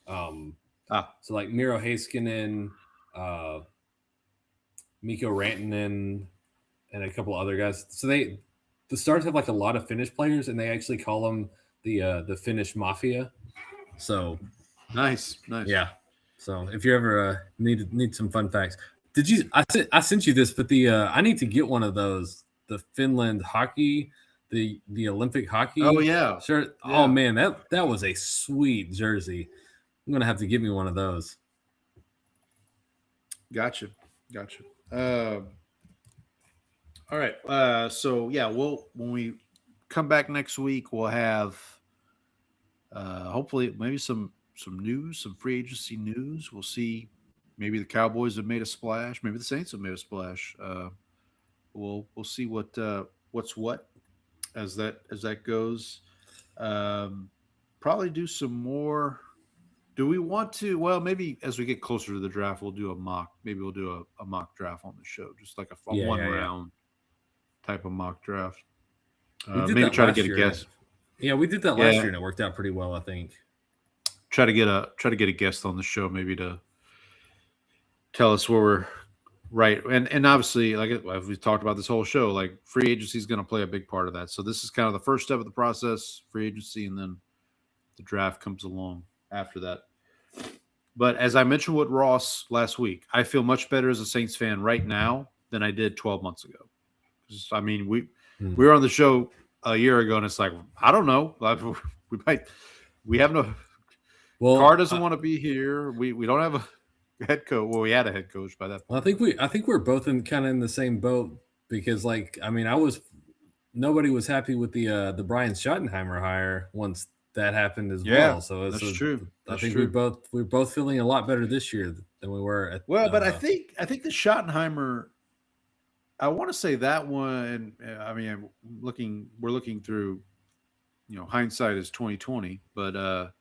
So like Miro Heiskanen, Mikko Rantanen, and a couple other guys. So the Stars have like a lot of Finnish players, and they actually call them the Finnish Mafia. So nice. Yeah. So if you ever need some fun facts, I sent you this, but I need to get one of those, the Finland hockey, the Olympic hockey. Oh yeah, sure. Yeah. Oh man, that was a sweet jersey. I'm gonna have to get me one of those. Gotcha. All right. So yeah, when we come back next week, we'll have hopefully maybe some news, some free agency news. We'll see. Maybe the Cowboys have made a splash. Maybe the Saints have made a splash. We'll see what's what as that goes. Probably do some more. Do we want to? Well, maybe as we get closer to the draft, we'll do a mock. Maybe we'll do a mock draft on the show, just like a one round type of mock draft. Maybe try to get a guest. Yeah, we did that last year, and it worked out pretty well, I think. Try to get a guest on the show, maybe to tell us where we're right. And obviously, like we've talked about this whole show, like free agency is going to play a big part of that. So this is kind of the first step of the process, free agency, and then the draft comes along after that. But as I mentioned with Ross last week, I feel much better as a Saints fan right now than I did 12 months ago. I mean, we were on the show a year ago, and it's like, I don't know. We have no – Carr doesn't want to be here. We don't have a head coach. Well, we had a head coach by that point. Well, I think we're both in the same boat because, nobody was happy with the Brian Schottenheimer hire once that happened as well. So that's true. I think we're both feeling a lot better this year than we were at. Well, but I think the Schottenheimer. I want to say that one. I mean, we're looking through, hindsight is 2020, but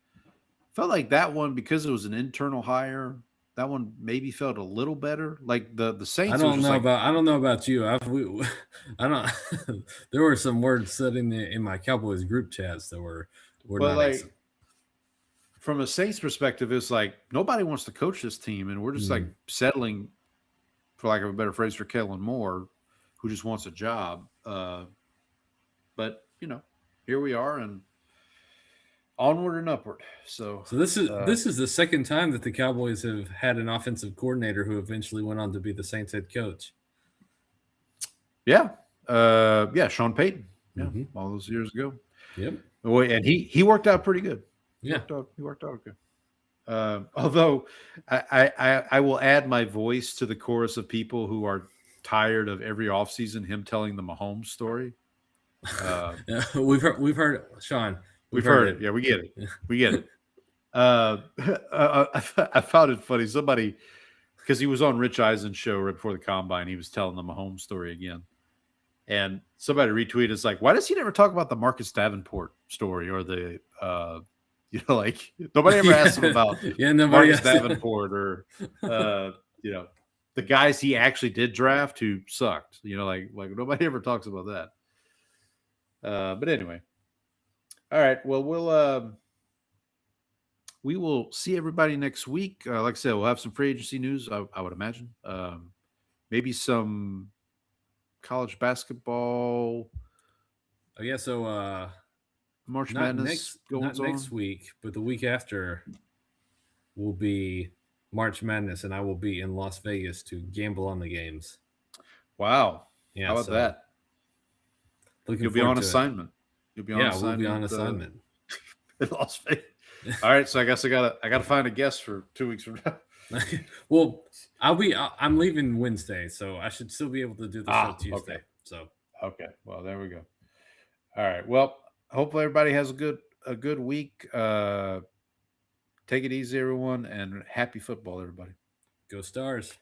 felt like that one because it was an internal hire. That one maybe felt a little better. Like the Saints. I don't know about you. I don't. There were some words said in my Cowboys group chats that were not like from a Saints perspective, it's like nobody wants to coach this team, and we're just like settling, for lack of a better phrase, for Kellen Moore, who just wants a job. But here we are, and onward and upward. So this is the second time that the Cowboys have had an offensive coordinator who eventually went on to be the Saints head coach. Yeah. Sean Payton. Yeah. All those years ago. Yep. And he worked out pretty good. Yeah. He worked out okay. Although I will add my voice to the chorus of people who are tired of every offseason him telling the Mahomes story. We've heard Sean. We've heard it. Yeah, we get it. I found it funny. Somebody, because he was on Rich Eisen's show right before the combine, he was telling the Mahomes story again. And somebody retweeted, it's like, why does he never talk about the Marcus Davenport story or the, nobody ever asks him about Marcus Davenport or, the guys he actually did draft who sucked. Like nobody ever talks about that. But anyway, all right. Well, we will see everybody next week. Like I said, we'll have some free agency news. I would imagine, maybe some college basketball. Oh yeah, so March not Madness next week, but the week after will be March Madness, and I will be in Las Vegas to gamble on the games. Wow. Yeah, how about that? You'll be on assignment. You'll be on assignment. We'll be on assignment. In Las Vegas. All right, so I guess I gotta find a guest for 2 weeks from now. Well, I'm leaving Wednesday, so I should still be able to do the show Tuesday. Okay. So Well, there we go. All right. Well, hopefully everybody has a good week. Take it easy, everyone, and happy football, everybody. Go Stars.